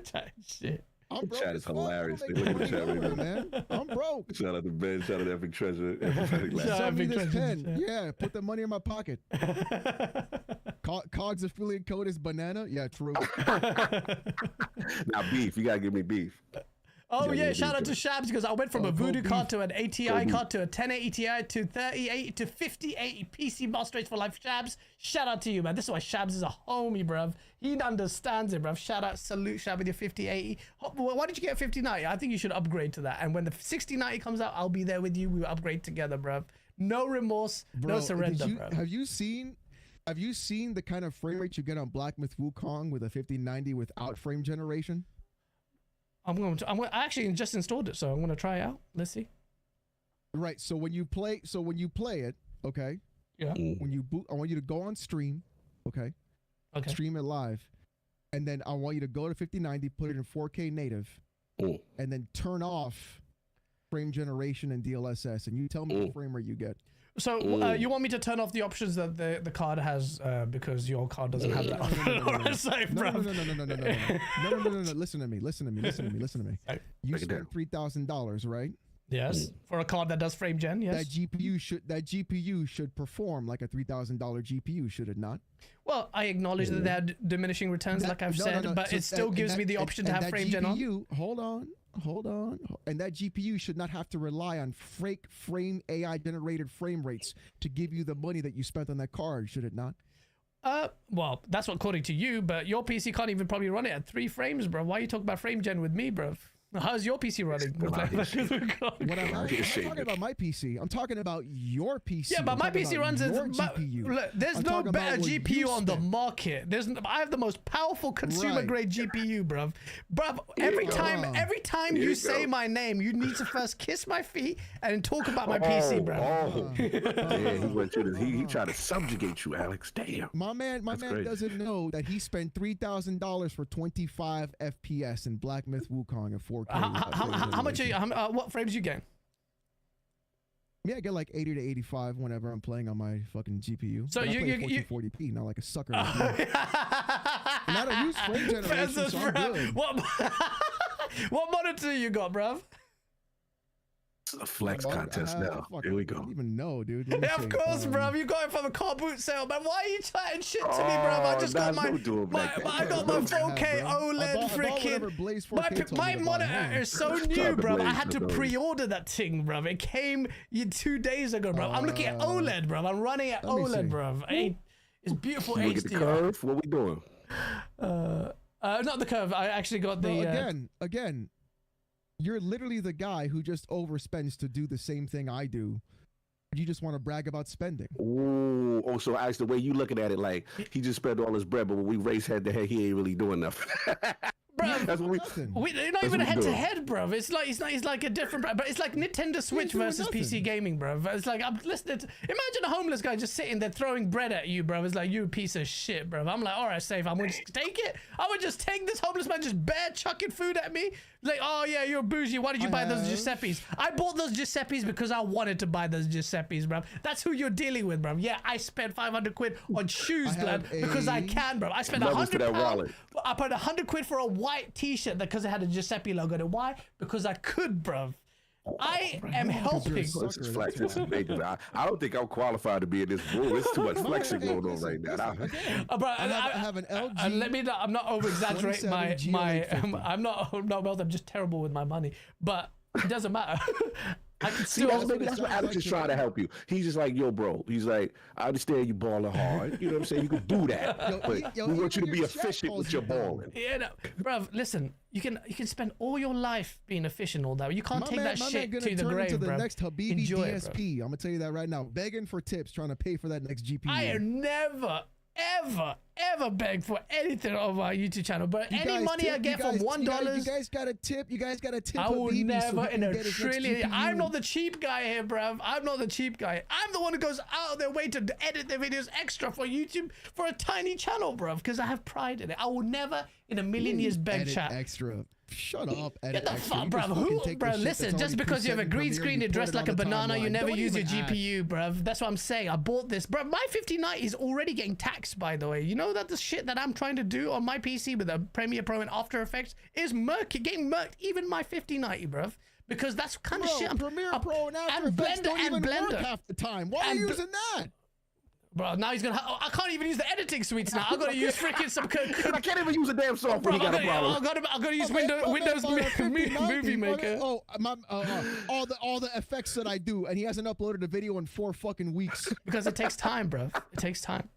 [SPEAKER 2] Chatting shit.
[SPEAKER 4] I'm broke.
[SPEAKER 3] Chat is
[SPEAKER 4] as fuck.
[SPEAKER 3] hilarious.
[SPEAKER 4] I
[SPEAKER 3] Look
[SPEAKER 4] don't
[SPEAKER 3] at
[SPEAKER 4] make
[SPEAKER 3] the chat
[SPEAKER 4] money
[SPEAKER 3] right
[SPEAKER 4] nowhere, man. I'm broke.
[SPEAKER 3] Shout out to Ben. Shout out to Epic Treasure.
[SPEAKER 4] Sell me
[SPEAKER 2] Epic
[SPEAKER 4] this
[SPEAKER 2] Treasure.
[SPEAKER 4] pen. Yeah, put the money in my pocket. Cog's affiliate code is banana. Yeah, true.
[SPEAKER 3] Now beef. You gotta give me beef.
[SPEAKER 2] Oh
[SPEAKER 3] Yeah,
[SPEAKER 2] yeah,
[SPEAKER 3] yeah,
[SPEAKER 2] shout
[SPEAKER 3] yeah.
[SPEAKER 2] out to Shabs because I went from a
[SPEAKER 4] Cold
[SPEAKER 2] Voodoo
[SPEAKER 4] beef.
[SPEAKER 2] card to an ATI
[SPEAKER 3] Cold
[SPEAKER 2] card to a 1080 Ti to 3080 to 5080 PC boss rates for life. Shabs, shout out to you, man. This is why Shabs is a homie, bruv. He understands it, bruv. Shout out, salute Shab with your 5080. Why did you get a 5090? I think you should upgrade to that. And when the 6090 comes out, I'll be there with you. We will upgrade together, bruv. No remorse, no
[SPEAKER 4] Bro,
[SPEAKER 2] surrender, bruv.
[SPEAKER 4] Have you seen the kind of frame rate you get on Black Myth Wukong with a 5090 without frame generation?
[SPEAKER 2] I actually just installed it, so I'm gonna try it out. Let's see.
[SPEAKER 4] Right. So when you play it, okay.
[SPEAKER 2] Yeah.
[SPEAKER 4] When you boot, I want you to go on stream, okay.
[SPEAKER 2] Okay.
[SPEAKER 4] Stream it live, and then I want you to go to 5090, put it in 4K native,
[SPEAKER 3] Mm.
[SPEAKER 4] and then turn off frame generation and DLSS, and you tell me what frame rate you get.
[SPEAKER 2] So you want me to turn off the options that the card has because your card doesn't have that.
[SPEAKER 4] No. Listen to me. You spent $3,000, right?
[SPEAKER 2] Yes, for a card that does frame gen. Yes.
[SPEAKER 4] That GPU should perform like a $3,000 GPU, should it not?
[SPEAKER 2] Well, I acknowledge that they had diminishing returns, like I've said, but it still gives me the option to have frame gen on.
[SPEAKER 4] Hold on. And that GPU should not have to rely on fake frame AI generated frame rates to give you the money that you spent on that card, should it not?
[SPEAKER 2] Well, that's what according to you, but your PC can't even probably run it at 3 frames, bro. Why are you talking about frame gen with me, bro? How's your PC running?
[SPEAKER 4] What I'm talking about my PC. I'm talking about your PC.
[SPEAKER 2] Yeah, but my PC runs
[SPEAKER 4] your GPU.
[SPEAKER 2] Look, there's
[SPEAKER 4] I'm
[SPEAKER 2] no
[SPEAKER 4] talking
[SPEAKER 2] better
[SPEAKER 4] about what
[SPEAKER 2] GPU
[SPEAKER 4] you
[SPEAKER 2] on the
[SPEAKER 4] spent.
[SPEAKER 2] market. I have the most powerful consumer grade GPU, bruv. Bruv, every time you say my name, you need to first kiss my feet and talk about my PC, bruv.
[SPEAKER 3] Yeah, he went to this. He tried to subjugate you, Alex. Damn.
[SPEAKER 4] My man
[SPEAKER 3] crazy.
[SPEAKER 4] doesn't know that he spent $3,000 for 25 FPS in Black Myth Wukong at 4K.
[SPEAKER 2] How much? What frames you getting?
[SPEAKER 4] Yeah, I get like 80 to 85 whenever I'm playing on my fucking GPU.
[SPEAKER 2] So
[SPEAKER 4] But I
[SPEAKER 2] you-
[SPEAKER 4] play
[SPEAKER 2] you-
[SPEAKER 4] 1440p, not like a sucker. And I don't use frame generation, so I'm good.
[SPEAKER 2] What monitor you got, bruv?
[SPEAKER 3] It's a flex contest now.
[SPEAKER 4] Fuck,
[SPEAKER 3] Here we
[SPEAKER 4] I
[SPEAKER 3] go.
[SPEAKER 4] don't even know, dude. Let me
[SPEAKER 2] Yeah, of
[SPEAKER 4] see.
[SPEAKER 2] course, bruv. You got it from a car boot sale, man. Why are you chatting shit to me, bruv? I just got my,
[SPEAKER 3] don't do him like that.
[SPEAKER 2] I got my 4K OLED freaking. My monitor is so new, bruv. I had to pre-order that thing, bruv. It came 2 days ago, bruv. I'm looking at OLED, bruv. I'm running at
[SPEAKER 4] let me
[SPEAKER 2] OLED,
[SPEAKER 4] see.
[SPEAKER 2] bruv. It's beautiful
[SPEAKER 3] You get the
[SPEAKER 2] HDR.
[SPEAKER 3] curve? What we doing?
[SPEAKER 2] Not the curve. I actually got the.
[SPEAKER 4] Again, you're literally the guy who just overspends to do the same thing I do. You just want to brag about spending.
[SPEAKER 3] Ooh, oh, so actually, the way you looking at it, like he just spent all his bread, but when we race head to head, he ain't really doing nothing.
[SPEAKER 2] Bruv,
[SPEAKER 3] That's what we.
[SPEAKER 4] Nothing.
[SPEAKER 2] They're not
[SPEAKER 3] That's
[SPEAKER 2] even
[SPEAKER 3] what we
[SPEAKER 2] head to
[SPEAKER 3] doing.
[SPEAKER 2] head, bruv. It's like a different, but it's like Nintendo Switch
[SPEAKER 4] doing
[SPEAKER 2] versus PC
[SPEAKER 4] nothing.
[SPEAKER 2] gaming, bruv. It's like I'm listening. Imagine a homeless guy just sitting there throwing bread at you, bruv. It's like, you piece of shit, bruv. I'm like, all right, safe. I'm gonna just take it. I would just take this homeless man just bare chucking food at me. Like, oh yeah, you're bougie. Why did you buy those
[SPEAKER 4] have.
[SPEAKER 2] Giuseppes? I bought those Giuseppes because I wanted to buy those Giuseppes, bruv. That's who you're dealing with, bruv. Yeah, I spent 500 quid on shoes,
[SPEAKER 4] I
[SPEAKER 2] blood,
[SPEAKER 4] have
[SPEAKER 2] because I
[SPEAKER 4] a-
[SPEAKER 2] can, bruv. I spent
[SPEAKER 3] Levels to
[SPEAKER 2] 100
[SPEAKER 3] that wallet.
[SPEAKER 2] pounds. I paid 100 quid for a white T-shirt because it had a Giuseppe logo on it. Why? Because I could, bruv. I am helping.
[SPEAKER 4] you're a
[SPEAKER 3] This is
[SPEAKER 4] sucker,
[SPEAKER 3] flex.
[SPEAKER 4] that's
[SPEAKER 3] This is major. I don't think I'm qualified to be in this room. It's too much flexing going on right now.
[SPEAKER 2] Bro,
[SPEAKER 4] I have an LG.
[SPEAKER 2] let me not, I'm not over exaggerating
[SPEAKER 4] 27
[SPEAKER 2] my
[SPEAKER 4] GL850.
[SPEAKER 2] I'm not well, I'm just terrible with my money, but it doesn't matter. I can
[SPEAKER 3] See,
[SPEAKER 2] still.
[SPEAKER 3] that's what Alex is trying to help you. He's just like, yo, bro. He's like, I understand you balling hard. You know what I'm saying? You can do that, but we want you to be efficient with your balling.
[SPEAKER 2] Yeah, no, bruv, listen. You can spend all your life being efficient all that. You can't take that shit to the grave,
[SPEAKER 4] into the
[SPEAKER 2] bruv.
[SPEAKER 4] next Habibi
[SPEAKER 2] Enjoy
[SPEAKER 4] DSP. I'm gonna tell you that right now. Begging for tips, trying to pay for that next GPU.
[SPEAKER 2] I have never, ever begged for anything on my YouTube channel, but any money I get from $1,
[SPEAKER 4] you guys got a tip. You guys got a tip.
[SPEAKER 2] I will
[SPEAKER 4] Habibi
[SPEAKER 2] never
[SPEAKER 4] so
[SPEAKER 2] in a trillion.
[SPEAKER 4] GPU.
[SPEAKER 2] I'm not the cheap guy here, bruv. I'm not the cheap guy. I'm the one who goes out of their way to edit their videos extra for YouTube for a tiny channel, bruv, because I have pride in it. I will never in a million years beg
[SPEAKER 4] edit
[SPEAKER 2] chat.
[SPEAKER 4] Extra. Shut up.
[SPEAKER 2] Get the fuck, bruv. Who, bruv? Listen, just because you have a green screen and dressed like a banana, you never use your GPU, bruv. That's what I'm saying. I bought this, bruv. My 5090 is already getting taxed, by the way. You know that the shit that I'm trying to do on my PC with a Premiere Pro and After Effects is getting murked. Even my 5090, bruv. Because that's kind of shit.
[SPEAKER 4] Premiere Pro and After Effects don't even work half the time. Why are you using that?
[SPEAKER 2] Bro, now he's gonna. I can't even use the editing suites now. I gotta use freaking some.
[SPEAKER 3] I can't even use a damn software.
[SPEAKER 2] Bro,
[SPEAKER 3] He got a problem.
[SPEAKER 2] I gotta use Windows Movie Maker.
[SPEAKER 4] Oh, all the effects that I do, and he hasn't uploaded a video in 4 fucking weeks.
[SPEAKER 2] Because it takes time, bro. It takes time.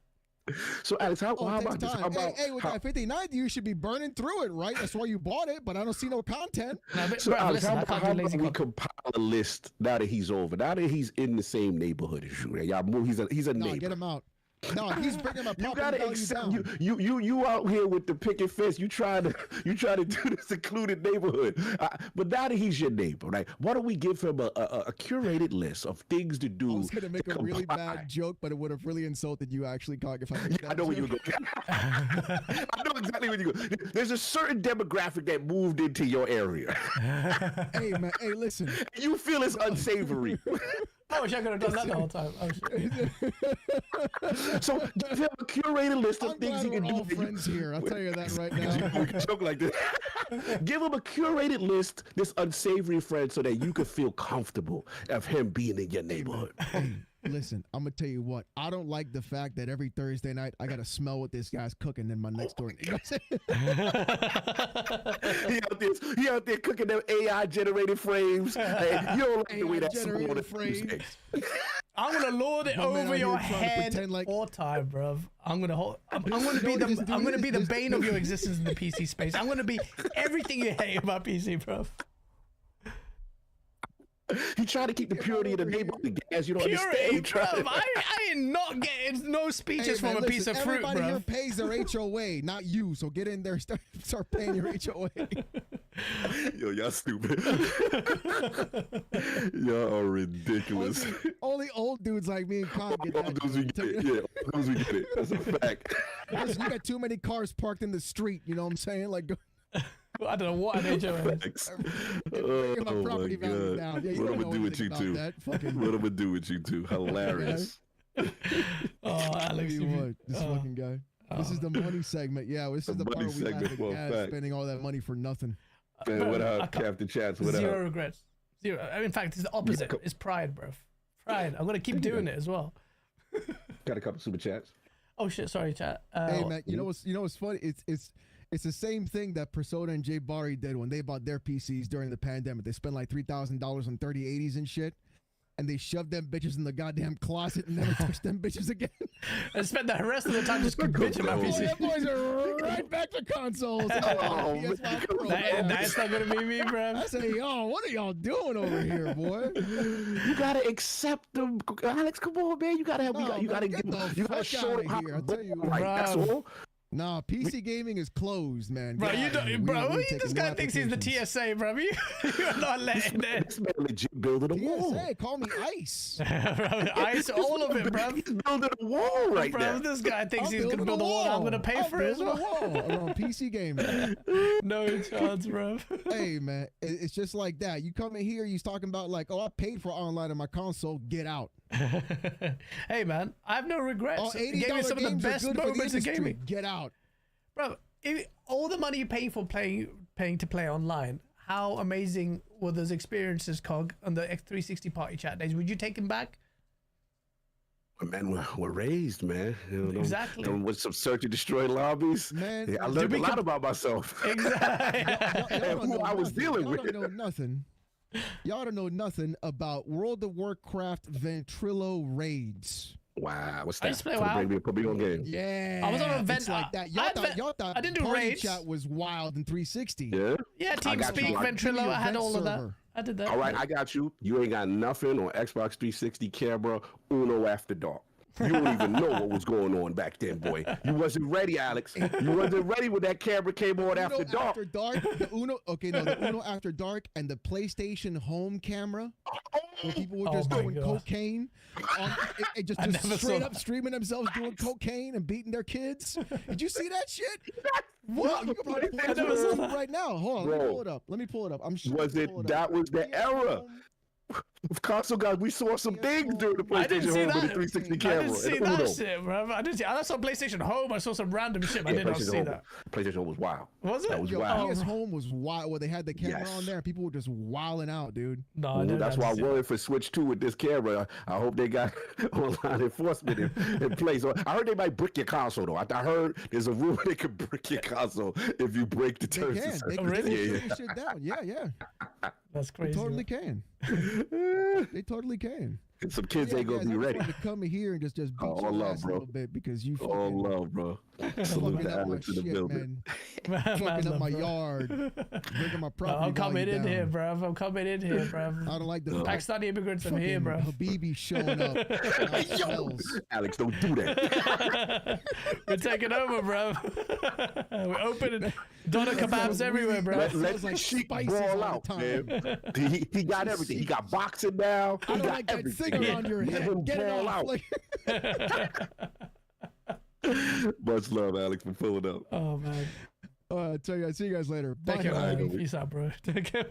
[SPEAKER 3] So Alex, how about this? How about,
[SPEAKER 4] hey, with that 5090, you should be burning through it, right? That's why you bought it, but I don't see no content.
[SPEAKER 2] No, but,
[SPEAKER 3] so
[SPEAKER 2] bro,
[SPEAKER 3] Alex,
[SPEAKER 2] listen,
[SPEAKER 3] how
[SPEAKER 2] I can't
[SPEAKER 3] about
[SPEAKER 2] do lazy
[SPEAKER 3] we
[SPEAKER 2] content.
[SPEAKER 3] compile a list now that he's over? Now that he's in the same neighborhood as you, y'all move. He's a
[SPEAKER 4] No,
[SPEAKER 3] neighbor.
[SPEAKER 4] get him out. No, he's bringing my
[SPEAKER 3] You
[SPEAKER 4] property
[SPEAKER 3] gotta
[SPEAKER 4] value
[SPEAKER 3] accept
[SPEAKER 4] down.
[SPEAKER 3] you out here with the picket fence. You try to do the secluded neighborhood. But now that he's your neighbor, right? Why don't we give him a curated list of things to do?
[SPEAKER 4] I was gonna make a really bad joke, but it would have really insulted you actually, Cog, if I made that
[SPEAKER 3] I know where you
[SPEAKER 4] joke.
[SPEAKER 3] go. I know exactly where you go. There's a certain demographic that moved into your area.
[SPEAKER 4] Hey man, hey listen.
[SPEAKER 3] You feel it's unsavory.
[SPEAKER 2] I wish I could have done that the whole time. Oh, shit.
[SPEAKER 3] So give him a curated list of
[SPEAKER 4] I'm
[SPEAKER 3] things
[SPEAKER 4] glad
[SPEAKER 3] he can
[SPEAKER 4] we're
[SPEAKER 3] do.
[SPEAKER 4] all friends here. I'll tell you that right now.
[SPEAKER 3] We can joke like this. Give him a curated list, this unsavory friend, so that you can feel comfortable of him being in your neighborhood.
[SPEAKER 4] Listen, I'm gonna tell you what. I don't like the fact that every Thursday night I gotta smell what this guy's cooking in my next door. You know what I'm saying?
[SPEAKER 3] He out there cooking them AI generated frames. And you don't like the way that
[SPEAKER 4] AI-generated frames.
[SPEAKER 2] I'm gonna lord it
[SPEAKER 4] My man
[SPEAKER 2] over
[SPEAKER 4] out
[SPEAKER 2] your
[SPEAKER 4] here trying to
[SPEAKER 2] head
[SPEAKER 4] pretend like-
[SPEAKER 2] all time, bruv. I'm gonna be the bane of your existence in the PC space. I'm gonna be everything you hate about PC, bruv.
[SPEAKER 3] He tried to keep the purity of the neighborhood gas. You don't understand.
[SPEAKER 2] Purity,
[SPEAKER 3] He tried
[SPEAKER 2] bruv. I ain't not getting no speeches
[SPEAKER 4] Hey, man,
[SPEAKER 2] from a piece
[SPEAKER 4] listen,
[SPEAKER 2] of fruit,
[SPEAKER 4] everybody here
[SPEAKER 2] bruv.
[SPEAKER 4] pays their HOA, not you. So get in there, start paying your HOA.
[SPEAKER 3] Yo, y'all stupid. Y'all are ridiculous.
[SPEAKER 4] Only old dudes like me and Con get
[SPEAKER 3] All
[SPEAKER 4] that.
[SPEAKER 3] those we get it. Yeah, all those we get it. That's a fact.
[SPEAKER 4] Listen, you got too many cars parked in the street. You know what I'm saying? Like,
[SPEAKER 2] I don't know what an HOA is.
[SPEAKER 3] Facts.
[SPEAKER 4] bringing my
[SPEAKER 3] Oh
[SPEAKER 4] property
[SPEAKER 3] my
[SPEAKER 4] value
[SPEAKER 3] God.
[SPEAKER 4] down. Yeah, you
[SPEAKER 3] What
[SPEAKER 4] don't
[SPEAKER 3] I'm
[SPEAKER 4] know
[SPEAKER 3] gonna do with
[SPEAKER 4] anything
[SPEAKER 3] you
[SPEAKER 4] about
[SPEAKER 3] two?
[SPEAKER 4] that. Fucking
[SPEAKER 3] What I'm gonna do with you two? Hilarious.
[SPEAKER 2] Oh, Alex,
[SPEAKER 4] tell you what, this fucking guy. This is the money segment. Yeah, this is
[SPEAKER 3] The
[SPEAKER 4] the part
[SPEAKER 3] money
[SPEAKER 4] where we laugh
[SPEAKER 3] segment,
[SPEAKER 4] at
[SPEAKER 3] for a
[SPEAKER 4] guys
[SPEAKER 3] fact.
[SPEAKER 4] spending all that money for nothing.
[SPEAKER 3] Man, what
[SPEAKER 2] I
[SPEAKER 3] up,
[SPEAKER 2] can't-
[SPEAKER 3] Captain Chats? What
[SPEAKER 2] Zero
[SPEAKER 3] up?
[SPEAKER 2] regrets. Zero. In fact, it's the opposite. It's pride, bruv. Pride. I'm gonna keep doing it as well.
[SPEAKER 3] Got a couple super chats.
[SPEAKER 2] Oh shit! Sorry, chat.
[SPEAKER 4] Hey man, you know what's funny? It's the same thing that Persona and Jay Bari did when they bought their PCs during the pandemic. They spent like $3,000 on 3080s and shit, and they shoved them bitches in the goddamn closet and never touched them bitches again.
[SPEAKER 2] I spent the rest of the time just bitching about
[SPEAKER 4] Boy,
[SPEAKER 2] PC.
[SPEAKER 4] them boys are right back to consoles.
[SPEAKER 3] Oh,
[SPEAKER 4] PS5 Pro.
[SPEAKER 2] That's not gonna be me, bruv.
[SPEAKER 4] I say, yo, what are y'all doing over here, boy?
[SPEAKER 3] You gotta accept them, Alex. Come on, man. You gotta help.
[SPEAKER 4] No,
[SPEAKER 3] you gotta
[SPEAKER 4] man,
[SPEAKER 3] give.
[SPEAKER 4] get the
[SPEAKER 3] You gotta
[SPEAKER 4] fuck
[SPEAKER 3] show
[SPEAKER 4] outta
[SPEAKER 3] them how
[SPEAKER 4] here, I'll tell you what.
[SPEAKER 3] right. That's
[SPEAKER 2] Bro.
[SPEAKER 3] all.
[SPEAKER 4] Nah, PC gaming is closed, man.
[SPEAKER 2] Bro,
[SPEAKER 4] Get
[SPEAKER 2] you
[SPEAKER 4] outta here.
[SPEAKER 2] don't, bro.
[SPEAKER 4] We
[SPEAKER 2] This
[SPEAKER 4] taking
[SPEAKER 2] guy
[SPEAKER 4] no
[SPEAKER 2] thinks he's the
[SPEAKER 4] applications.
[SPEAKER 2] TSA, bro. You're not letting it.
[SPEAKER 3] This man legit building a wall.
[SPEAKER 4] TSA, call me ICE.
[SPEAKER 2] Bro, ice all of it, bro.
[SPEAKER 3] He's building a wall right
[SPEAKER 2] Bro,
[SPEAKER 3] now.
[SPEAKER 2] this guy thinks
[SPEAKER 4] I'm
[SPEAKER 2] he's gonna
[SPEAKER 4] building
[SPEAKER 2] build a wall. I'm gonna pay
[SPEAKER 4] I'm
[SPEAKER 2] for it as
[SPEAKER 4] building
[SPEAKER 2] well.
[SPEAKER 4] a wall around PC gaming.
[SPEAKER 2] No chance, bro.
[SPEAKER 4] Hey man, it's just like that. You come in here, you're talking about like, oh, I paid for online on my console. Get out.
[SPEAKER 2] Hey, man, I have no regrets.
[SPEAKER 4] Oh,
[SPEAKER 2] It gave me
[SPEAKER 4] $80
[SPEAKER 2] some of the
[SPEAKER 4] games are
[SPEAKER 2] best
[SPEAKER 4] good for the
[SPEAKER 2] moments of
[SPEAKER 4] industry.
[SPEAKER 2] gaming,
[SPEAKER 4] Get out.
[SPEAKER 2] bro. All the money you pay for paying to play online. How amazing were those experiences, Cog, on the X360 party chat days? Would you take them back?
[SPEAKER 3] Man, we're raised, man. You know,
[SPEAKER 2] Exactly.
[SPEAKER 3] With some search and destroy lobbies.
[SPEAKER 4] Man,
[SPEAKER 3] Yeah, I learned a lot about myself.
[SPEAKER 2] Exactly.
[SPEAKER 3] And who I was dealing with.
[SPEAKER 4] Y'all don't know nothing. Y'all don't know nothing about World of Warcraft Ventrilo raids.
[SPEAKER 3] Wow, what's
[SPEAKER 2] I
[SPEAKER 3] that?
[SPEAKER 2] used to play WoW.
[SPEAKER 3] Put me on game.
[SPEAKER 4] Yeah,
[SPEAKER 2] I was on a
[SPEAKER 4] it's like that. Y'all thought
[SPEAKER 2] I didn't do
[SPEAKER 4] party
[SPEAKER 2] raids.
[SPEAKER 4] chat was wild in 360.
[SPEAKER 3] Yeah.
[SPEAKER 2] Yeah,
[SPEAKER 3] got you.
[SPEAKER 2] TeamSpeak, Ventrilo, I had all of that.
[SPEAKER 4] Server.
[SPEAKER 2] I did that.
[SPEAKER 3] All right, I got you. You ain't got nothing on Xbox 360 camera, Uno After Dark. You don't even know what was going on back then, boy. You wasn't ready, Alex. You wasn't ready when that camera came on after dark.
[SPEAKER 4] After dark, the Uno. Okay, no, the Uno After Dark and the PlayStation Home camera, where people were just doing cocaine, it just straight up streaming themselves doing cocaine and beating their kids. Did you see that shit? Wow, you can probably pull it up right now. Hold on, let me pull it up. I'm sure.
[SPEAKER 3] Was it that was the era? Console guys, we saw some things during the PlayStation Home with the 360 camera.
[SPEAKER 2] I didn't see that shit, bro. I didn't see. I saw PlayStation Home. I saw some random shit. I did not see that.
[SPEAKER 3] PlayStation Home was wild.
[SPEAKER 2] Was it?
[SPEAKER 3] That was wild.
[SPEAKER 4] PS Home was wild. Where they had the camera on there, and people were just wilding out, dude.
[SPEAKER 2] No,
[SPEAKER 3] that's why I worried for Switch 2 with this camera. I hope they got online enforcement in place. I heard they might brick your console though. I heard there's a rule they could brick your console if you break the terms.
[SPEAKER 4] They can. They can shut shit down. Yeah.
[SPEAKER 2] That's crazy.
[SPEAKER 4] They totally can. They totally can.
[SPEAKER 3] Some kids ain't gonna be ready.
[SPEAKER 4] To come in here and just beat your ass a little bit because you fucking
[SPEAKER 3] all love, bro. Salute to Alex in the building.
[SPEAKER 4] Fucking up my yard, breaking my property.
[SPEAKER 2] I'm coming in here, bro. I'm coming in here, bro.
[SPEAKER 4] I don't like the
[SPEAKER 2] Pakistani immigrants in here, bro.
[SPEAKER 4] Habibi showing up.
[SPEAKER 3] Yo, Alex, don't do that.
[SPEAKER 2] We're taking over, bro. We're opening doner kebabs everywhere, bro.
[SPEAKER 3] Let like Sheik ball out, man. He got everything. He got boxing now. He got
[SPEAKER 4] like
[SPEAKER 3] everything.
[SPEAKER 4] On your head. Get it
[SPEAKER 3] all out. Much love, Alex, for pulling up.
[SPEAKER 2] Oh man.
[SPEAKER 4] I tell you, I'll see you guys later. Bye.
[SPEAKER 2] Take care. Peace out, bro. Take care.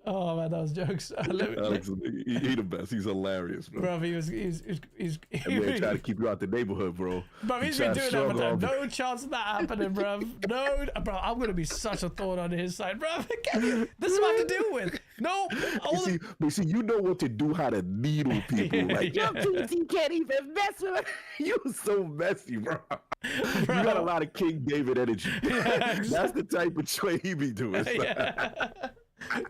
[SPEAKER 2] Oh man, that was jokes.
[SPEAKER 3] Alex, he the best. He's hilarious, bro.
[SPEAKER 2] Bro, he's
[SPEAKER 3] that man trying to keep you out the neighborhood, bro.
[SPEAKER 2] Bro, he's been doing that for time. No chance of that happening, bro. No, bro, I'm gonna be such a thorn on his side, bro. This is what I have to deal with. No,
[SPEAKER 3] but see, you know what to do, how to needle people. Like, yo, you can't even mess with it. You so messy, bro. You got a lot of King David energy. That's the type of trade he be doing.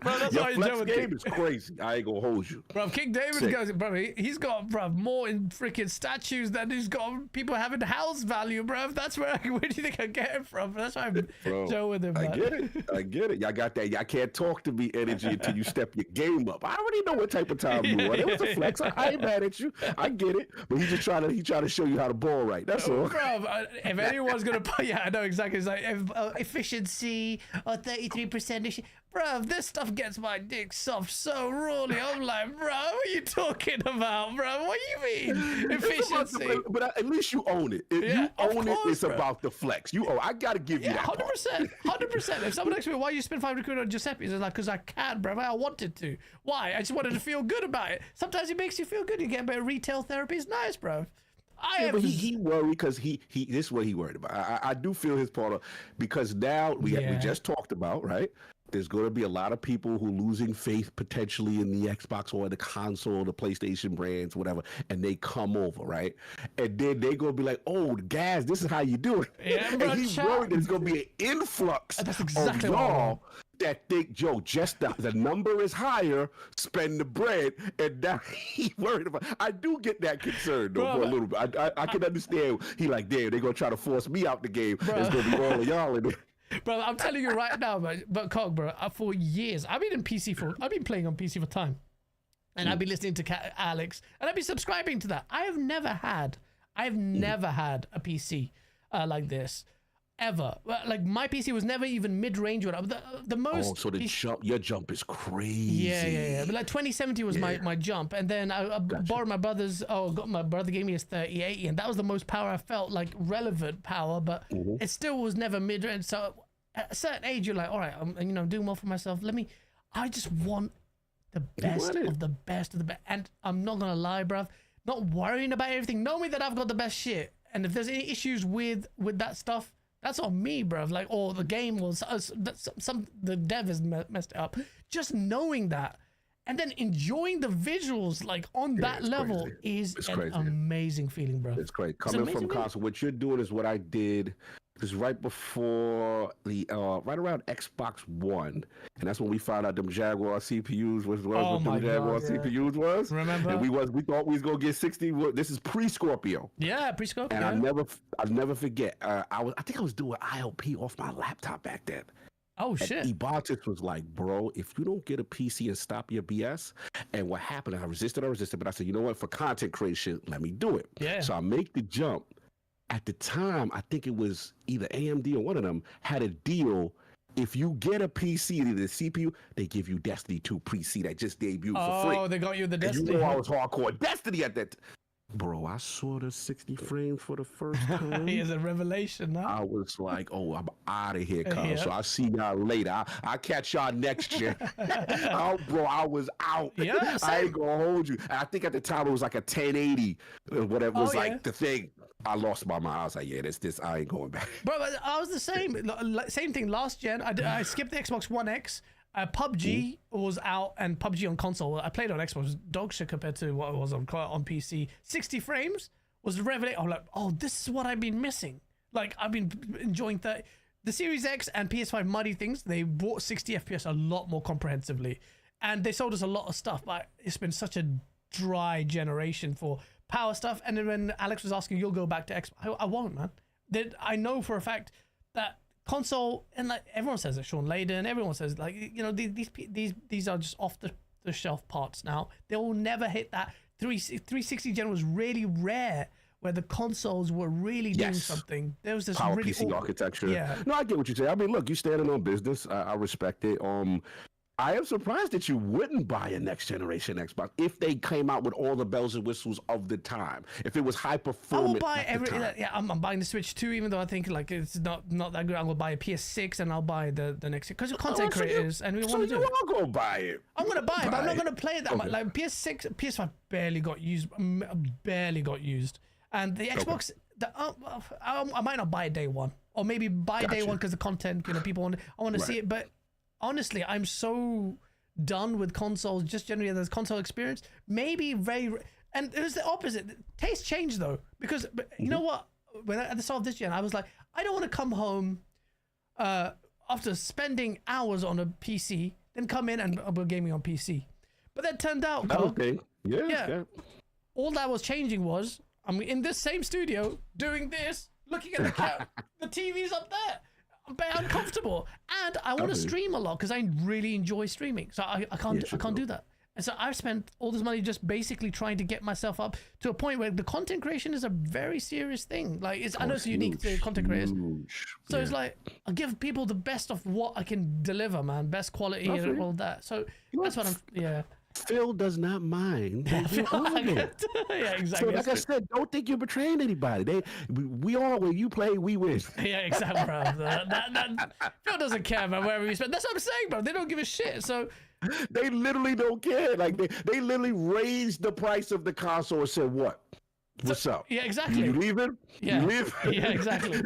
[SPEAKER 2] Bro, that's
[SPEAKER 3] your flex game is crazy. I ain't gonna hold you.
[SPEAKER 2] Bro, King David goes, bro, he's got, bro, more in freaking statues than he's got people having house value, bro. That's where do you think I get it from? That's why I'm Joe with him, man.
[SPEAKER 3] I get it. Y'all got that. Y'all can't talk to me energy until you step your game up. I already know what type of time you want. It was a flex. I ain't mad at you. I get it. But he trying to show you how to ball right. That's all.
[SPEAKER 2] Bro, if anyone's gonna put, I know exactly. It's like efficiency or 33%. Bro, this stuff gets my dick soft so rawly. I'm like, bro, what are you talking about, bro? What do you mean? Efficiency.
[SPEAKER 3] But at least you own it. If you own it, it's about the flex. I gotta give you that.
[SPEAKER 2] 100%. 100%. If someone asks me why you spend $500 on Giuseppe's, it's like, because I can, bro. I wanted to. Why? I just wanted to feel good about it. Sometimes it makes you feel good. You get a bit of retail therapy. It's nice, bro.
[SPEAKER 3] But he worried because he this is what he worried about. I do feel his part of, because now we just talked about, right? There's going to be a lot of people who losing faith potentially in the Xbox or the console, the PlayStation brands, whatever, and they come over, right? And then they going to be like, oh, guys, this is how you do it.
[SPEAKER 2] Yeah,
[SPEAKER 3] and he's worried there's going to be an influx of y'all that think, Joe, just the number is higher, spend the bread, and now he worried about. I do get that concern though, for a little bit. I can understand. He like, damn, they're gonna try to force me out the game. It's gonna be all of y'all in it.
[SPEAKER 2] Bro, I'm telling you right now, but Cog, bro, for years, I've been playing on PC for time, and I've been listening to Alex, and I've been subscribing to that. I've never had a PC like this. Ever. Like, my PC was never even mid-range. The most.
[SPEAKER 3] Oh, so your jump is crazy.
[SPEAKER 2] Yeah. But like 2070 was my jump, and then I borrowed my brother's. My brother gave me his 3080, and that was the most power I felt, like relevant power. But it still was never mid-range. So at a certain age, you're like, all right, I'm doing well for myself. I just want the best of the best of the best, and I'm not gonna lie, bruv. Not worrying about everything. Know me that I've got the best shit, and if there's any issues with that stuff, that's on me, bro. Like, or the game was the dev has messed it up. Just knowing that, and then enjoying the visuals, like on that level, is an amazing feeling, bro.
[SPEAKER 3] It's great. Coming from console, what you're doing is what I did This is right before the right around Xbox One, and that's when we found out them Jaguar CPUs was what them Jaguar CPUs was.
[SPEAKER 2] Remember?
[SPEAKER 3] And we thought we was gonna get 60. This is pre-Scorpio.
[SPEAKER 2] Yeah, pre-Scorpio.
[SPEAKER 3] And I'll never forget. I think I was doing ILP off my laptop back then.
[SPEAKER 2] Oh shit!
[SPEAKER 3] And Ebaltix was like, bro, if you don't get a PC and stop your BS, and what happened? I resisted, but I said, you know what? For content creation, let me do it.
[SPEAKER 2] Yeah.
[SPEAKER 3] So I make the jump. At the time, I think it was either AMD or one of them had a deal. If you get a PC, the CPU, they give you Destiny 2 PC that just debuted for free.
[SPEAKER 2] Oh, they got you the Destiny.
[SPEAKER 3] And you know I was hardcore Destiny at that. Bro, I saw the 60 frames for the first time.
[SPEAKER 2] He is a revelation now.
[SPEAKER 3] I was like, oh, I'm out of here, cuz.
[SPEAKER 2] Yeah.
[SPEAKER 3] So I'll see y'all later. I'll catch y'all next year. Oh, bro, I was out.
[SPEAKER 2] Yeah,
[SPEAKER 3] I ain't gonna hold you. I think at the time it was like a 1080, whatever was like the thing. I lost my mind. I was like, yeah, this, I ain't going back.
[SPEAKER 2] Bro, I was the same. Same thing last gen. I skipped the Xbox One X. PUBG was out, and PUBG on console. I played on Xbox, dog shit compared to what it was on PC. 60 frames was the revelation. I'm like, oh, this is what I've been missing. Like, I've been enjoying the Series X and PS5 muddy things. They brought 60 FPS a lot more comprehensively, and they sold us a lot of stuff. But it's been such a dry generation for power stuff. And then when Alex was asking, you'll go back to Xbox. I won't, man. I know for a fact that console, and like everyone says it, Sean Layden, everyone says, like, you know, these are just off the shelf parts now. They will never hit that. 360 gen was really rare, where the consoles were really doing something. There was this
[SPEAKER 3] power
[SPEAKER 2] really
[SPEAKER 3] PC architecture.
[SPEAKER 2] Yeah.
[SPEAKER 3] No, I get what you say. I mean, look, you standing on business. I respect it. I am surprised that you wouldn't buy a next generation Xbox if they came out with all the bells and whistles of the time. If it was high performance.
[SPEAKER 2] I will buy I'm buying the Switch too, even though I think like it's not that good. I'm gonna buy a PS6 and I'll buy the next, because we're content creators and we want to do.
[SPEAKER 3] So you are gonna buy it.
[SPEAKER 2] I'm gonna buy it, but I'm not gonna play it that much. Like PS6, PS5 barely got used, and the Xbox. I might not buy it day one, or maybe buy day one because the content, you know, people want. I want to see it, but honestly, I'm so done with consoles, just generally this console experience. Maybe and it was the opposite. Taste changed though, because you know what? When at the start of this gen, I was like, I don't want to come home after spending hours on a PC, then come in and we're gaming on PC. But that turned out,
[SPEAKER 3] okay, yeah.
[SPEAKER 2] All that was changing was I'm in this same studio doing this, looking at the TV's up there. I'm uncomfortable, and I want to stream a lot because I really enjoy streaming. So I can't do that. And so I've spent all this money just basically trying to get myself up to a point where the content creation is a very serious thing. Like I know it's unique to content creators. So it's like I give people the best of what I can deliver, man. Best quality and all that. So that's what
[SPEAKER 3] Phil does not mind.
[SPEAKER 2] Yeah, exactly.
[SPEAKER 3] So like I said, don't think you're betraying anybody. We all, when you play, we win.
[SPEAKER 2] Yeah, exactly, bro. Phil doesn't care about wherever we spend. That's what I'm saying, bro. They don't give a shit. So
[SPEAKER 3] they literally don't care. Like they literally raised the price of the console and said, "What? What's up?
[SPEAKER 2] Yeah, exactly.
[SPEAKER 3] You leaving?
[SPEAKER 2] Yeah.
[SPEAKER 3] You leaving?"
[SPEAKER 2] Yeah, exactly.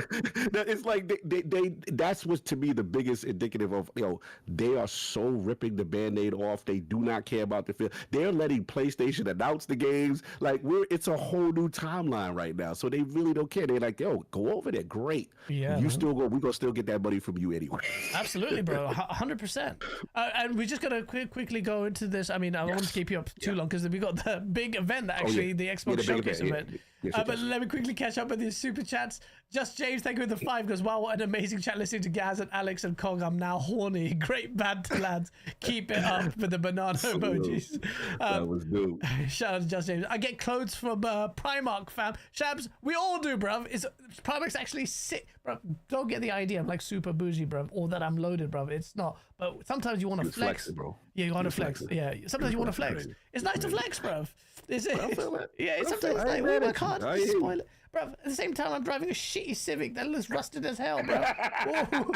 [SPEAKER 3] It's like they that's what's to me the biggest indicative of, you know, they are so ripping the Band-Aid off. They do not care about the film. They're letting PlayStation announce the games. Like it's a whole new timeline right now. So they really don't care. They're like, yo, go over there. Great.
[SPEAKER 2] Yeah.
[SPEAKER 3] We're gonna still get that money from you anyway.
[SPEAKER 2] Absolutely, bro. 100%. And we're just gonna quickly go into this. I mean, I won't keep you up too long because we got the big event that actually the Xbox Showcase event.
[SPEAKER 3] Yes,
[SPEAKER 2] but let me quickly catch up with these super chats. Just James, thank you for the 5. Goes, wow, what an amazing chat listening to Gaz and Alex and Kong. I'm now horny. Great banter, lads. Keep it up with the banana emojis.
[SPEAKER 3] That was dope.
[SPEAKER 2] Shout out to Just James. I get clothes from Primark, fam. Shabs, we all do, bruv. Primark's actually sick, bruv. Don't get the idea I'm like super bougie, bruv, or that I'm loaded, bruv. It's not. But sometimes you want to flex.
[SPEAKER 3] Flexing, bro.
[SPEAKER 2] Yeah, you want to flex. Yeah, sometimes you want to flex. It's nice to flex, bruv. Yeah, sometimes it's like, we work hard to spoil it. Bro, at the same time, I'm driving a shitty Civic that looks rusted as hell, bro.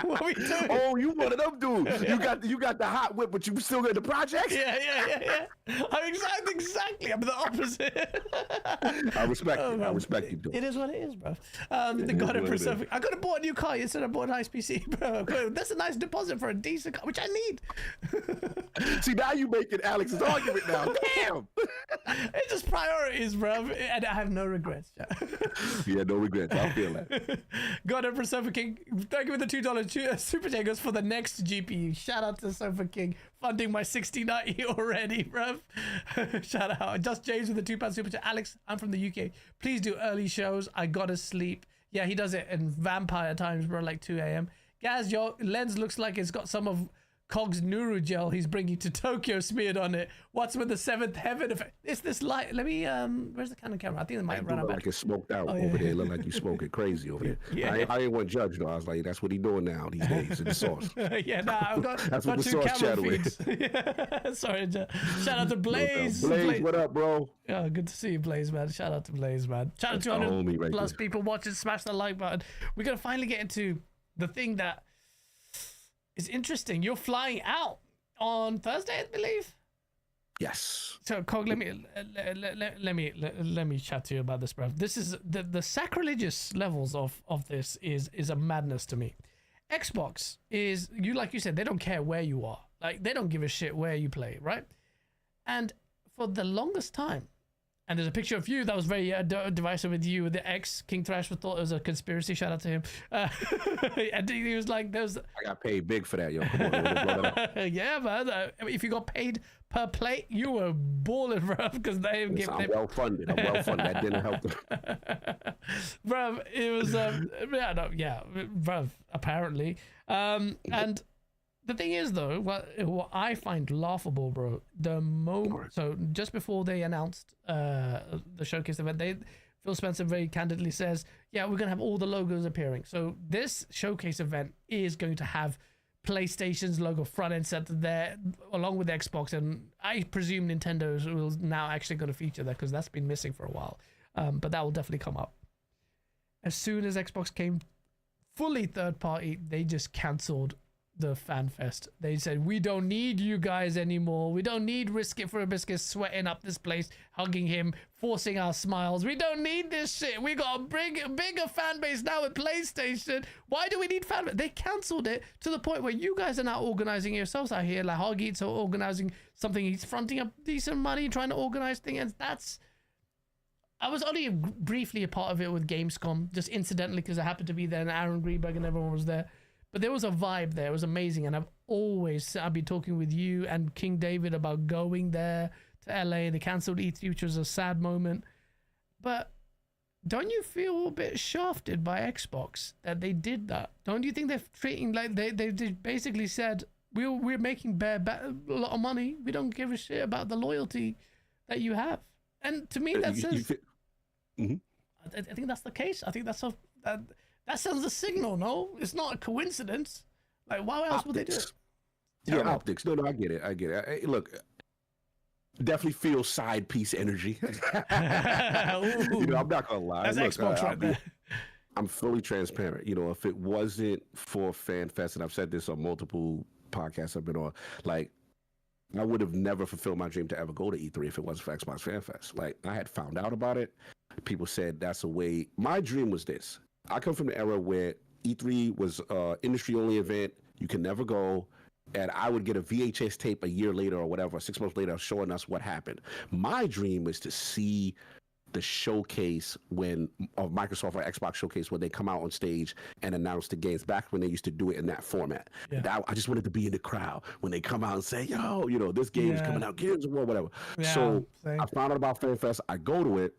[SPEAKER 2] What are we doing?
[SPEAKER 3] Oh, you one of them dudes. Yeah. You got the hot whip, but you still got the projects?
[SPEAKER 2] Yeah. I'm exactly. I'm the opposite.
[SPEAKER 3] I respect you. I respect you, dude.
[SPEAKER 2] It is what it is, bro. I could have bought a new car instead of bought a nice PC, bro. That's a nice deposit for a decent car, which I need.
[SPEAKER 3] See, now you making Alex's argument now. Damn.
[SPEAKER 2] It's just priorities, bro. And I have no regrets.
[SPEAKER 3] Yeah, no regrets. I feel that.
[SPEAKER 2] God over Sofa King. Thank you for the $2 super chat. Goes for the next GPU. Shout out to Sofa King funding my 6090 already, bro. Shout out. Just James with the £2 super chat. Alex, I'm from the UK. Please do early shows. I gotta sleep. Yeah, he does it in vampire times, bro, like 2 a.m. Gaz, your lens looks like it's got some of Cog's Nuru gel he's bringing to Tokyo smeared on it. What's with the seventh heaven effect? It's this light. Let me, where's the Canon camera? I think it might run out.
[SPEAKER 3] Like it's smoked out over there. It look like you smoking crazy over there.
[SPEAKER 2] Yeah.
[SPEAKER 3] I ain't want to judge though. I was like, that's what he doing now these days in the sauce.
[SPEAKER 2] Yeah, nah, I've got,
[SPEAKER 3] that's
[SPEAKER 2] got
[SPEAKER 3] what the
[SPEAKER 2] two
[SPEAKER 3] sauce
[SPEAKER 2] camera
[SPEAKER 3] channel
[SPEAKER 2] feeds. Yeah. Sorry, shout out to Blaze.
[SPEAKER 3] Blaze, what up, bro?
[SPEAKER 2] Yeah, good to see you, Blaze, man. Shout out to Blaze, man. Shout out to 200 plus people watching. Smash the like button. We're going to finally get into the thing that is interesting. You're flying out on Thursday, I believe.
[SPEAKER 3] Yes.
[SPEAKER 2] So, Cog, let me chat to you about this, bro. This is the sacrilegious levels of this is a madness to me. Xbox is, like you said, they don't care where you are. Like, they don't give a shit where you play, right? And for the longest time, and there's a picture of you that was very divisive with you, with the ex. King Thrash thought it was a conspiracy. Shout out to him. And he was like, "There's." I
[SPEAKER 3] got paid big for that, yo. Come on,
[SPEAKER 2] yeah, man. If you got paid per plate, you were balling, bro. Because
[SPEAKER 3] I'm well funded. That didn't help them.
[SPEAKER 2] Bro, it was bro. Apparently, and. The thing is, though, what I find laughable, bro, the moment. So just before they announced the showcase event, Phil Spencer very candidly says, "Yeah, we're gonna have all the logos appearing." So this showcase event is going to have PlayStation's logo front and center there, along with Xbox, and I presume Nintendo will now actually going to feature that because that's been missing for a while. But that will definitely come up. As soon as Xbox came fully third party, they just cancelled the fan fest. They said, we don't need you guys anymore. We don't need Risk It for a Biscuit sweating up this place, hugging him, forcing our smiles. We don't need this shit. We got a bigger fan base now with PlayStation. Why do we need fan base? They cancelled it to the point where you guys are now organizing yourselves out here. Like Hoggeats are organizing something. He's fronting up decent money, trying to organize things. And that's... I was only briefly a part of it with Gamescom, just incidentally because I happened to be there and Aaron Greenberg and everyone was there. But there was a vibe there. It was amazing. And I've been talking with you and King David about going there to LA. They cancelled E3, which was a sad moment. But don't you feel a bit shafted by Xbox that they did that? Don't you think they're treating like they basically said, we're making a lot of money. We don't give a shit about the loyalty that you have. And to me, that says... I think that's the case. I think that's that sends a signal, no? It's not a coincidence. Like, why else would they do it?
[SPEAKER 3] Yeah, optics. No, I get it. Look, definitely feel side piece energy. I'm not gonna lie.
[SPEAKER 2] That's Xbox right there.
[SPEAKER 3] I'm fully transparent. If it wasn't for FanFest, and I've said this on multiple podcasts I've been on, like, I would have never fulfilled my dream to ever go to E3 if it wasn't for Xbox FanFest. Like, I had found out about it. People said that's a way. My dream was this. I come from the era where E3 was an industry-only event. You can never go. And I would get a VHS tape a year later or whatever, 6 months later, showing us what happened. My dream was to see the showcase of Microsoft or Xbox showcase when they come out on stage and announce the games back when they used to do it in that format. Yeah. I just wanted to be in the crowd when they come out and say, yo, this game is coming out, Gears of War, whatever. Yeah, so I found out about FanFest. I go to it.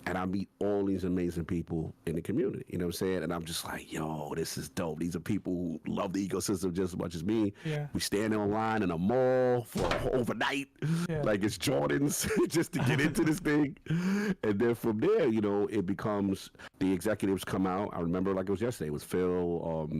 [SPEAKER 3] And I meet all these amazing people in the community, you know what I'm saying? And I'm just like, yo, this is dope. These are people who love the ecosystem just as much as me. Yeah. We stand in line in a mall for overnight, like it's Jordans, just to get into this thing. And then from there, it becomes the executives come out. I remember like it was yesterday. It was Phil,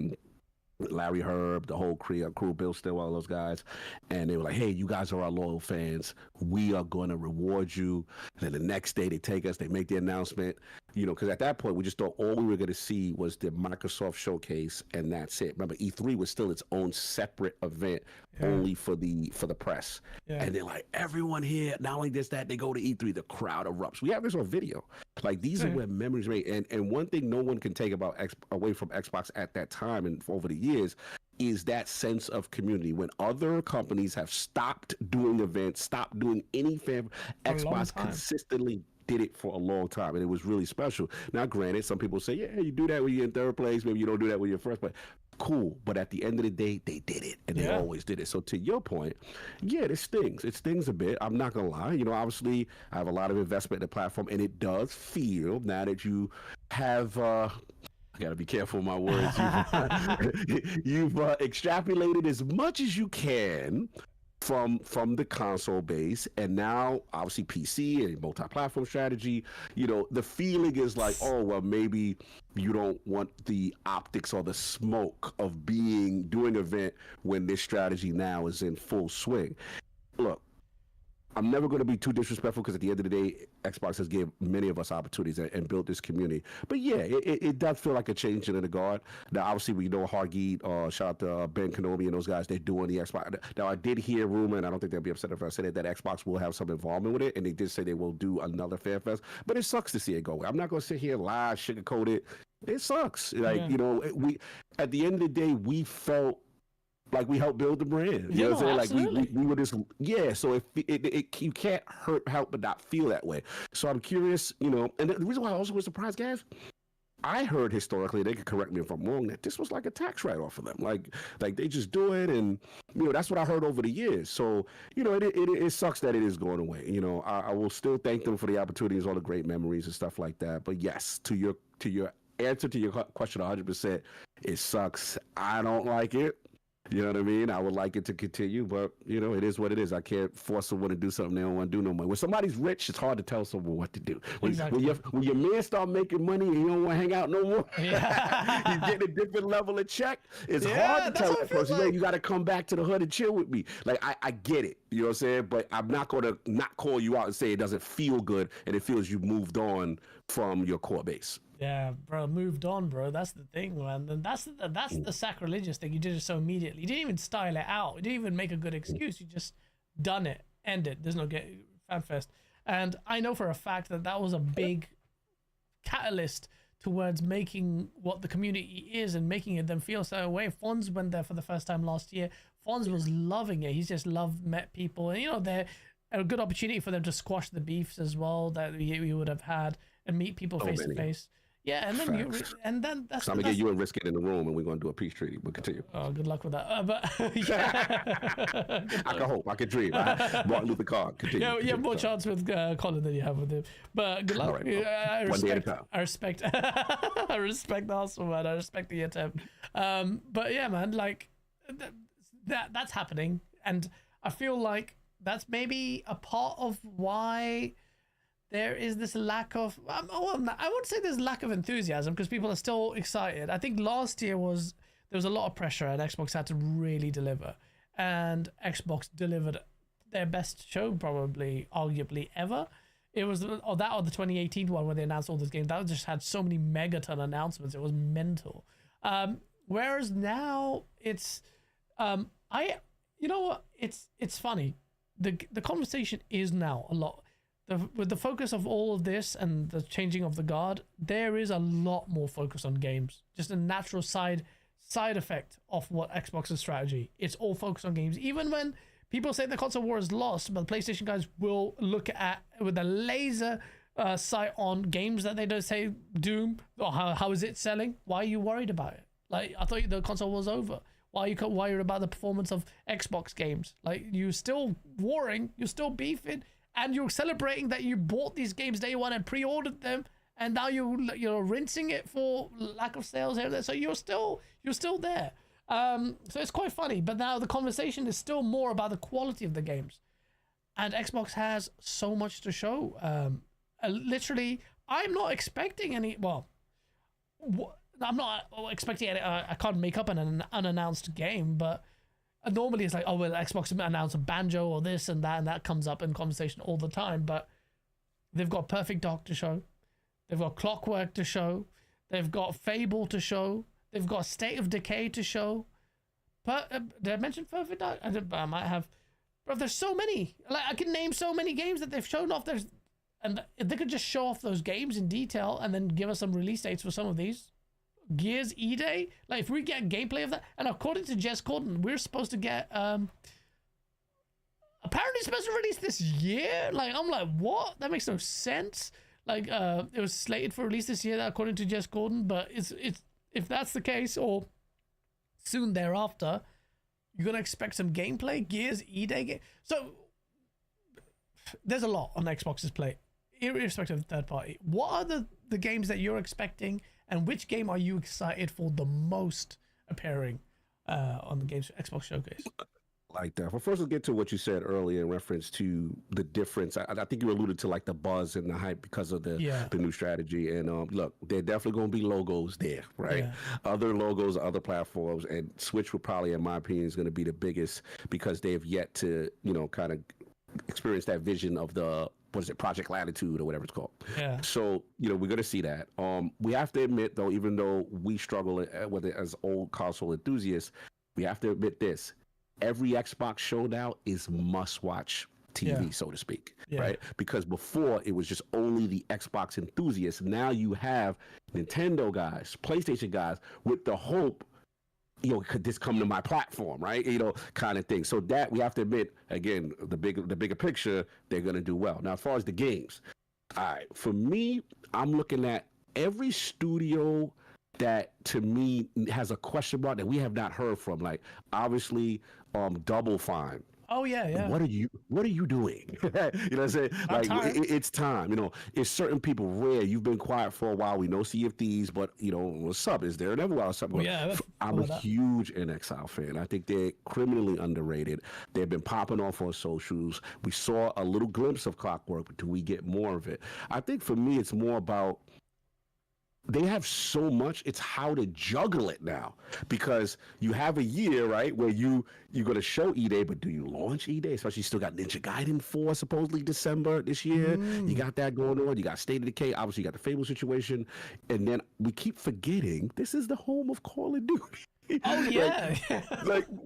[SPEAKER 3] Larry Herb, the whole crew, Bill Stillwell, those guys. And they were like, hey, you guys are our loyal fans. We are going to reward you. And then the next day they take us, they make the announcement, because at that point we just thought all we were going to see was the Microsoft showcase and that's it. Remember, E3 was still its own separate event only for the press. Yeah. And they're like, everyone here, not only this, that, they go to E3, the crowd erupts. We have this on video. Like, these are where memories made. And one thing no one can take away from Xbox at that time and over the years, is that sense of community. When other companies have stopped doing events, stopped doing any fan, Xbox consistently did it for a long time, and it was really special. Now, granted, some people say, yeah, you do that when you're in third place, maybe you don't do that when you're first place. Cool, but at the end of the day, they did it, and they always did it. So to your point, yeah, it stings. It stings a bit. I'm not gonna lie. You know, obviously, I have a lot of investment in the platform, and it does feel now that you have. I gotta be careful with my words. You've extrapolated as much as you can from the console base, and now obviously PC and multi-platform strategy. You know, the feeling is like, oh well, maybe you don't want the optics or the smoke of doing an event when this strategy now is in full swing. Look, I'm never going to be too disrespectful, because at the end of the day, Xbox has given many of us opportunities and built this community. But yeah, it does feel like a change in the guard. Now, obviously, we know Hargeet, shout out to Ben Kenobi and those guys, they're doing the Xbox. Now, I did hear a rumor, and I don't think they'll be upset if I said it, that Xbox will have some involvement with it, and they did say they will do another Fan Fest. But it sucks to see it go. I'm not going to sit here and lie, sugarcoat it. It sucks. Like, you know, we at the end of the day, we felt like we helped build the brand. You know what I'm saying? Like we were just, so you can't help but not feel that way. So I'm curious, you know, and the reason why I also was surprised, guys, I heard historically, they could correct me if I'm wrong, that this was like a tax write-off for them. Like they just do it, and you know, that's what I heard over the years. So, you know, it sucks that it is going away. You know, I will still thank them for the opportunities, all the great memories and stuff like that. But yes, to your answer to your question 100%, it sucks. I don't like it. You know what I mean? I would like it to continue, but, you know, it is what it is. I can't force someone to do something they don't want to do no more. When somebody's rich, it's hard to tell someone what to do. When your man start making money and you don't want to hang out no more, he's getting a different level of check, it's hard to tell that person, like, you got to come back to the hood and chill with me. Like, I get it, you know what I'm saying? But I'm not going to not call you out and say it doesn't feel good and it feels you've moved on from your core base.
[SPEAKER 2] Yeah, bro, moved on, bro. That's the thing, man. And that's the sacrilegious thing. You did it so immediately. You didn't even style it out. You didn't even make a good excuse. You just done it, end it. There's no fan fest. And I know for a fact that was a big catalyst towards making what the community is and making it them feel so way. Fonz went there for the first time last year. Fonz was loving it. He's just met people, and you know, they're a good opportunity for them to squash the beefs as well that we would have had and meet people face to face. Yeah, and then that's.
[SPEAKER 3] So I'm gonna get you and Risk in the room, and we're gonna do a peace treaty. We'll continue.
[SPEAKER 2] Oh, good luck with that. But yeah,
[SPEAKER 3] I can hope. I can dream. Martin Luther King. Continue.
[SPEAKER 2] Yeah, you have more chance with Colin than you have with him. But good luck.
[SPEAKER 3] Right,
[SPEAKER 2] I respect. I respect the hustle, man. I respect the attempt. But yeah, man, like that's happening, and I feel like that's maybe a part of why there is this lack of, I wouldn't say there's lack of enthusiasm, because people are still excited. I think last year there was a lot of pressure, and Xbox had to really deliver. And Xbox delivered their best show, probably, arguably, ever. It was that or the 2018 one where they announced all those games. That just had so many megaton announcements. It was mental. Whereas now it's, you know what? It's funny. The conversation is now a lot. With the focus of all of this and the changing of the guard, there is a lot more focus on games. Just a natural side effect of what Xbox's strategy. It's all focused on games. Even when people say the console war is lost, but the PlayStation guys will look at with a laser sight on games that they don't say Doom or how is it selling. Why are you worried about it? Like, I thought the console was over. Why are you worried about the performance of Xbox games? Like, you're still warring, you're still beefing. And you're celebrating that you bought these games day one and pre-ordered them, and now you're rinsing it for lack of sales here and there. So you're still there. So it's quite funny. But now the conversation is still more about the quality of the games, and Xbox has so much to show. Literally, I'm not expecting any. Well, I'm not expecting any. I can't make up an unannounced game, but. Normally it's like, oh, well, Xbox announced a Banjo or this and that comes up in conversation all the time, but they've got Perfect Dark to show, they've got Clockwork to show, they've got Fable to show, they've got State of Decay to show. Did I mention Perfect Dark? I might have. But there's so many. Like, I can name so many games that they've shown off. And if they could just show off those games in detail and then give us some release dates for some of these, Gears E-Day, like if we get gameplay of that, and according to Jess Corden, we're supposed to get apparently it's supposed to release this year. Like I'm like, what? That makes no sense. Like it was slated for release this year, according to Jess Corden, but it's if that's the case, or soon thereafter, you're gonna expect some gameplay. Gears E-Day game. So there's a lot on Xbox's plate, irrespective of third party. What are the games that you're expecting, and which game are you excited for the most appearing on the Games Xbox Showcase?
[SPEAKER 3] Like that. Well, first, let's get to what you said earlier in reference to the difference. I think you alluded to like the buzz and the hype because of the new strategy. And look, there definitely going to be logos there, right?
[SPEAKER 2] Yeah.
[SPEAKER 3] Other logos, other platforms, and Switch will probably, in my opinion, is going to be the biggest because they have yet to, kind of experience that vision of the Project Latitude or whatever it's called.
[SPEAKER 2] Yeah.
[SPEAKER 3] So, we're going to see that. We have to admit, though, even though we struggle with it as old console enthusiasts, we have to admit this. Every Xbox show now is must-watch TV, so to speak, right? Because before, it was just only the Xbox enthusiasts. Now you have Nintendo guys, PlayStation guys, with the hope, could this come to my platform, right? Kind of thing. So that we have to admit, again, the bigger picture, they're going to do well. Now, as far as the games, all right, for me, I'm looking at every studio that to me has a question mark that we have not heard from. Like obviously, Double Fine.
[SPEAKER 2] Oh yeah.
[SPEAKER 3] What are you doing? You know what I'm saying? Like it's time. It's certain people. Rare. You've been quiet for a while. We know Sea of Thieves, but what's up? Is there never while something? I'm a huge In Exile fan. I think they're criminally underrated. They've been popping off on socials. We saw a little glimpse of Clockwork, but do we get more of it? I think for me, it's more about. They have so much, it's how to juggle it now. Because you have a year, right, where you're going to show E-Day, but do you launch E-Day? Especially you still got Ninja Gaiden 4, supposedly December this year. You got that going on. You got State of Decay. Obviously, you got the Fable situation. And then we keep forgetting, this is the home of Call of Duty.
[SPEAKER 2] Oh, yeah.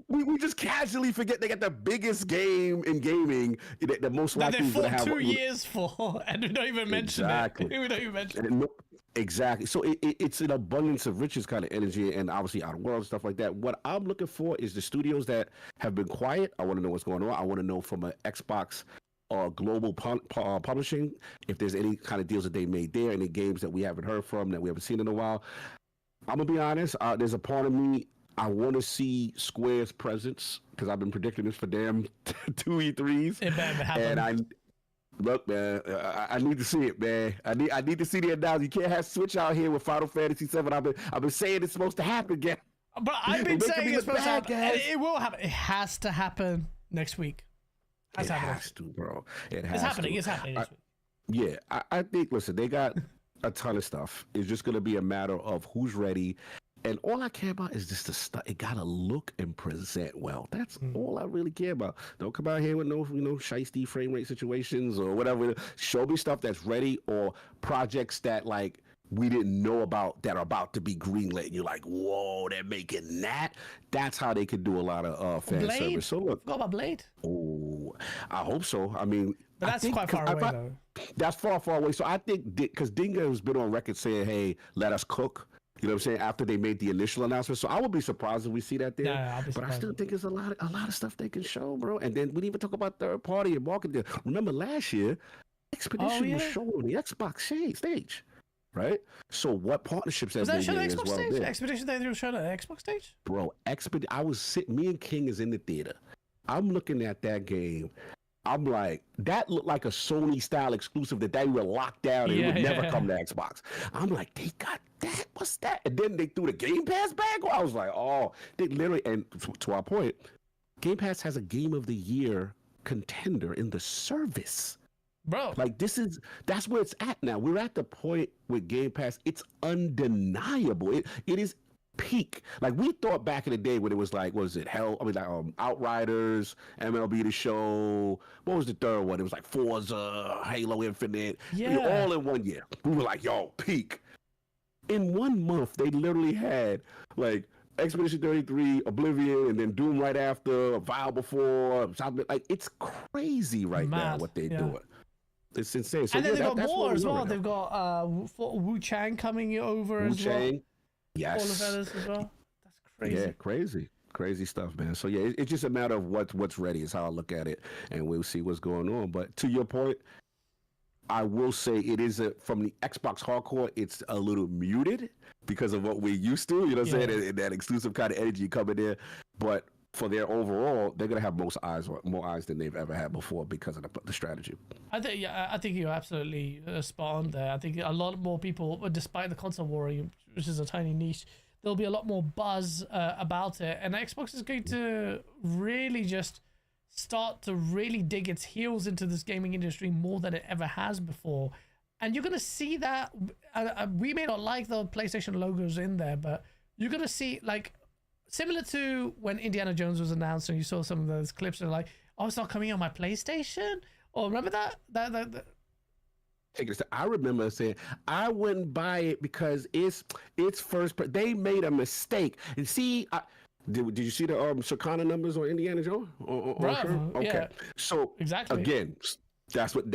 [SPEAKER 3] we just casually forget they got the biggest game in gaming that most likely is going to have.
[SPEAKER 2] 2 years for, and we don't even mention it. We don't even mention it.
[SPEAKER 3] Exactly. So it's an abundance of riches kind of energy and obviously out of world stuff like that. What I'm looking for is the studios that have been quiet. I want to know what's going on. I want to know from an Xbox global publishing if there's any kind of deals that they made there, any games that we haven't heard from, that we haven't seen in a while. I'm going to be honest. There's a part of me, I want to see Square's presence because I've been predicting this for damn 2 E3s.
[SPEAKER 2] It better happen.
[SPEAKER 3] Look, man, I need to see it, man. I need to see the announcement. You can't have Switch out here with Final Fantasy VII. I've been saying it's supposed to happen again.
[SPEAKER 2] But I've been saying it's supposed to happen. It will happen. It has to happen next week.
[SPEAKER 3] It has to, bro.
[SPEAKER 2] It's happening. It's happening next week.
[SPEAKER 3] Yeah, I think, listen, they got a ton of stuff. It's just going to be a matter of who's ready. And all I care about is just the stuff. It gotta look and present well. That's all I really care about. Don't come out here with no, shiesty frame rate situations or whatever. Show me stuff that's ready or projects that like we didn't know about that are about to be greenlit. And you're like, whoa, they're making that. That's how they could do a lot of fan service. So look,
[SPEAKER 2] go about Blade.
[SPEAKER 3] Oh, I hope so. I mean,
[SPEAKER 2] but that's quite far away though.
[SPEAKER 3] That's far away. So I think because Dingo has been on record saying, "Hey, let us cook." You know what I'm saying? After they made the initial announcement. So I would be surprised if we see that there.
[SPEAKER 2] Yeah,
[SPEAKER 3] but I still think there's a lot of stuff they can show, bro. And then we didn't even talk about third party and marketing. Remember last year, Expedition was shown on the Xbox stage, right? So what partnerships have they made as well?
[SPEAKER 2] Stage? Expedition they were showing at the Xbox stage?
[SPEAKER 3] Bro, I was sitting, me and King is in the theater. I'm looking at that game. I'm like, that looked like a Sony style exclusive that they were locked down and it would never come to Xbox. I'm like, they got that? What's that? And then they threw the Game Pass bag. I was like, oh, they literally, and to our point, Game Pass has a Game of the Year contender in the service.
[SPEAKER 2] Bro.
[SPEAKER 3] Like that's where it's at now. We're at the point with Game Pass, it's undeniable. It is peak. Like we thought back in the day when it was like, what was it? Outriders, MLB The Show. What was the third one? It was like Forza, Halo Infinite.
[SPEAKER 2] Yeah.
[SPEAKER 3] All in 1 year. We were like, yo, peak. In 1 month, they literally had like Expedition 33, Oblivion, and then Doom right after, Vile before. Like it's crazy right now what they're doing. It's insane. So
[SPEAKER 2] and then they've got more as well. They've got Wu Chang coming over as well.
[SPEAKER 3] Yes.
[SPEAKER 2] All of others as well. That's crazy.
[SPEAKER 3] Yeah, crazy stuff, man. So yeah, it's just a matter of what's ready is how I look at it, and we'll see what's going on. But to your point, I will say it is from the Xbox hardcore, it's a little muted because of what we're used to. You know what I'm saying? And that exclusive kind of energy coming in. But for their overall, they're gonna have more eyes than they've ever had before because of the strategy.
[SPEAKER 2] I think you're absolutely spot on there. I think a lot more people, despite the console war, which is a tiny niche, there'll be a lot more buzz about it, and Xbox is going to really just start to really dig its heels into this gaming industry more than it ever has before. And you're going to see that we may not like the PlayStation logos in there, but you're going to see, like, similar to when Indiana Jones was announced and you saw some of those clips and like, oh, it's not coming on my PlayStation. Or remember that
[SPEAKER 3] I remember saying I wouldn't buy it because it's first. They made a mistake. And see, did you see the Circana numbers on Indiana Jones? Okay,
[SPEAKER 2] yeah,
[SPEAKER 3] so
[SPEAKER 2] exactly.
[SPEAKER 3] Again, that's what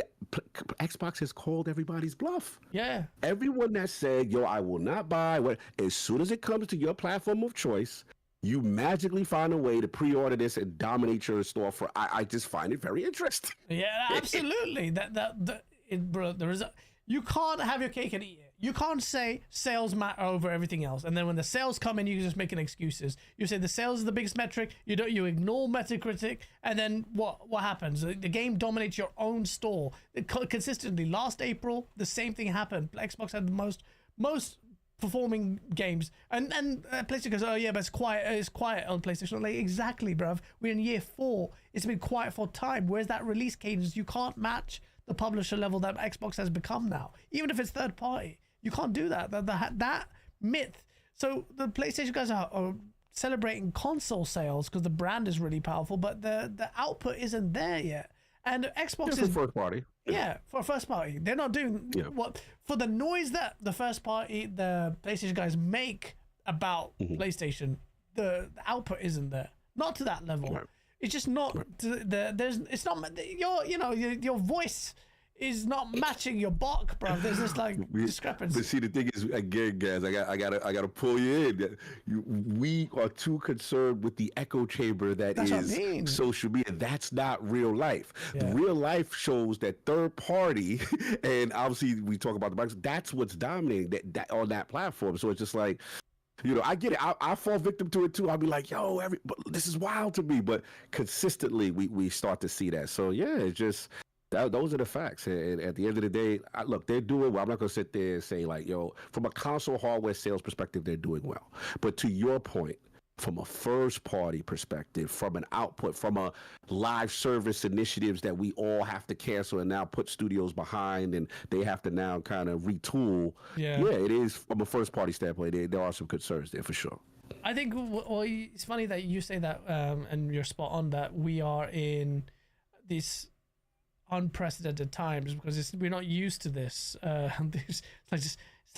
[SPEAKER 3] Xbox has called everybody's bluff.
[SPEAKER 2] Yeah,
[SPEAKER 3] everyone that said, "Yo, I will not buy," as soon as it comes to your platform of choice, you magically find a way to pre-order this and dominate your store. I just find it very interesting.
[SPEAKER 2] Yeah, absolutely. Bro, you can't have your cake and eat it. You can't say sales matter over everything else, and then when the sales come in, you're just making excuses. You say the sales is the biggest metric. You ignore Metacritic, and then what happens? The game dominates your own store consistently. Last April, the same thing happened. Xbox had the most performing games, and PlayStation goes, oh yeah, but it's quiet on PlayStation. Like, exactly, bruv. We're in year 4. It's been quiet for time. Where's that release cadence? You can't match the publisher level that Xbox has become now, even if it's third party. You can't do that. That myth. So the PlayStation guys are celebrating console sales because the brand is really powerful, but the output isn't there yet. And Xbox is
[SPEAKER 3] first party.
[SPEAKER 2] Yeah, for first party. They're not doing what for the noise that the first party, the PlayStation guys make about PlayStation. The output isn't there. Not to that level. Right. It's just not. It's not your voice is not matching your bark, bro. There's this discrepancy.
[SPEAKER 3] But see, the thing is, again, guys, I gotta pull you in. We are too concerned with the echo chamber that's social media. That's not real life. Yeah. Real life shows that third party, and obviously we talk about the box. That's what's dominating that on that platform. So it's just like, I get it. I fall victim to it too. I'll be like, yo, but this is wild to me. But consistently, we start to see that. So yeah, it's just. Those are the facts. And at the end of the day, look, they're doing well. I'm not going to sit there and say, like, yo, from a console hardware sales perspective, they're doing well. But to your point, from a first-party perspective, from an output, from a live service initiatives that we all have to cancel and now put studios behind, and they have to now kind of retool. Yeah, it is from a first-party standpoint. There are some concerns there for sure.
[SPEAKER 2] I think it's funny that you say that, and you're spot on that we are in this unprecedented times because we're not used to this. It's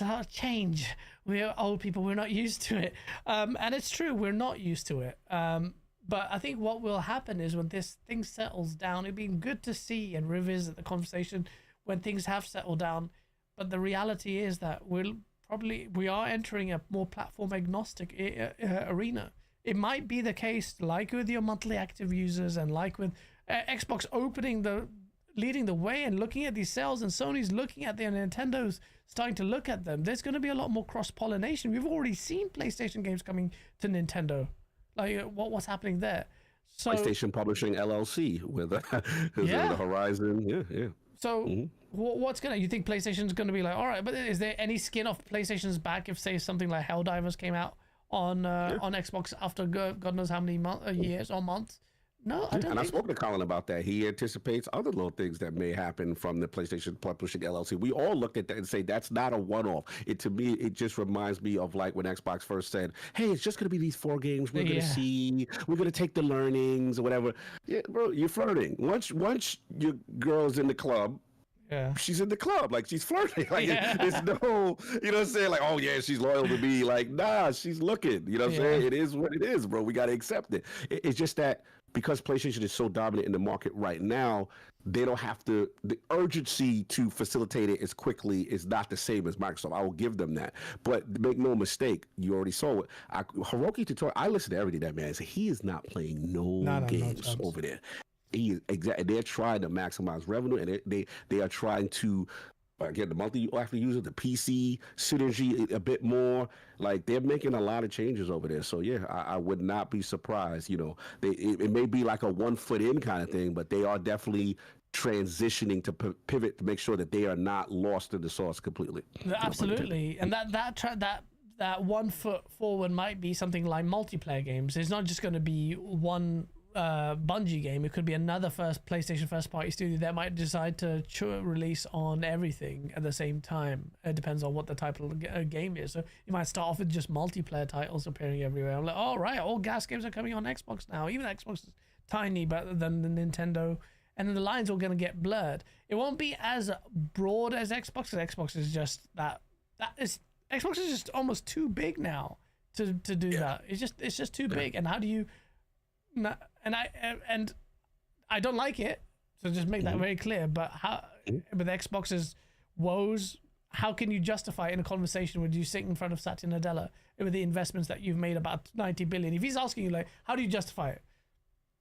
[SPEAKER 2] a lot of change. We're old people. We're not used to it. And it's true. We're not used to it. But I think what will happen is when this thing settles down, it'd be good to see and revisit the conversation when things have settled down. But the reality is that we are entering a more platform agnostic arena. It might be the case, like with your monthly active users and like with Xbox leading the way and looking at these sales, and Sony's looking at them, and Nintendo's starting to look at them. There's going to be a lot more cross-pollination. We've already seen PlayStation games coming to Nintendo. Like, what's happening there? So,
[SPEAKER 3] PlayStation Publishing LLC with the Horizon. Yeah.
[SPEAKER 2] So you think PlayStation's going to be like, all right, but is there any skin off PlayStation's back if, say, something like Helldivers came out on Xbox after God knows how many years or months? No, I don't. And
[SPEAKER 3] I spoke to Colin about that. He anticipates other little things that may happen from the PlayStation Publishing LLC. We all looked at that and say that's not a one-off. To me, it just reminds me of like when Xbox first said, "Hey, it's just going to be these 4 games. We're going to see. We're going to take the learnings or whatever." Yeah, bro, you're flirting. Once your girl's in the club. Yeah. She's in the club, like she's flirting. Like there's no, you know what I'm saying? Like, oh yeah, she's loyal to me. Like, nah, she's looking. You know what I'm saying? It is what it is, bro. We gotta accept it. It's just that because PlayStation is so dominant in the market right now, they don't have to. The urgency to facilitate it as quickly is not the same as Microsoft. I will give them that. But make no mistake, you already saw it. Hiroki Tutorial. I listen to everything that man said. He is not playing no games over there. He is exactly. They're trying to maximize revenue, and they are trying to. Again, the monthly active user, the PC synergy a bit more. Like, they're making a lot of changes over there. So yeah, I would not be surprised. You know, it may be like a 1 foot in kind of thing, but they are definitely transitioning to pivot to make sure that they are not lost in the sauce completely.
[SPEAKER 2] Absolutely, and that 1 foot forward might be something like multiplayer games. It's not just going to be one Bungie game. It could be another PlayStation first party studio that might decide to release on everything at the same time. It depends on what the type of game is. So you might start off with just multiplayer titles appearing everywhere. I'm like, all right, all gas games are coming on Xbox now. Even Xbox is tiny better than the Nintendo, and then the lines are going to get blurred. It won't be as broad as Xbox, because Xbox is just Xbox is just almost too big now to do that. It's just too big. And how do you? And I don't like it, so just make that very clear. But how, with Xbox's woes, how can you justify in a conversation when you sit in front of Satya Nadella with the investments that you've made, about 90 billion? If he's asking you, like, how do you justify it?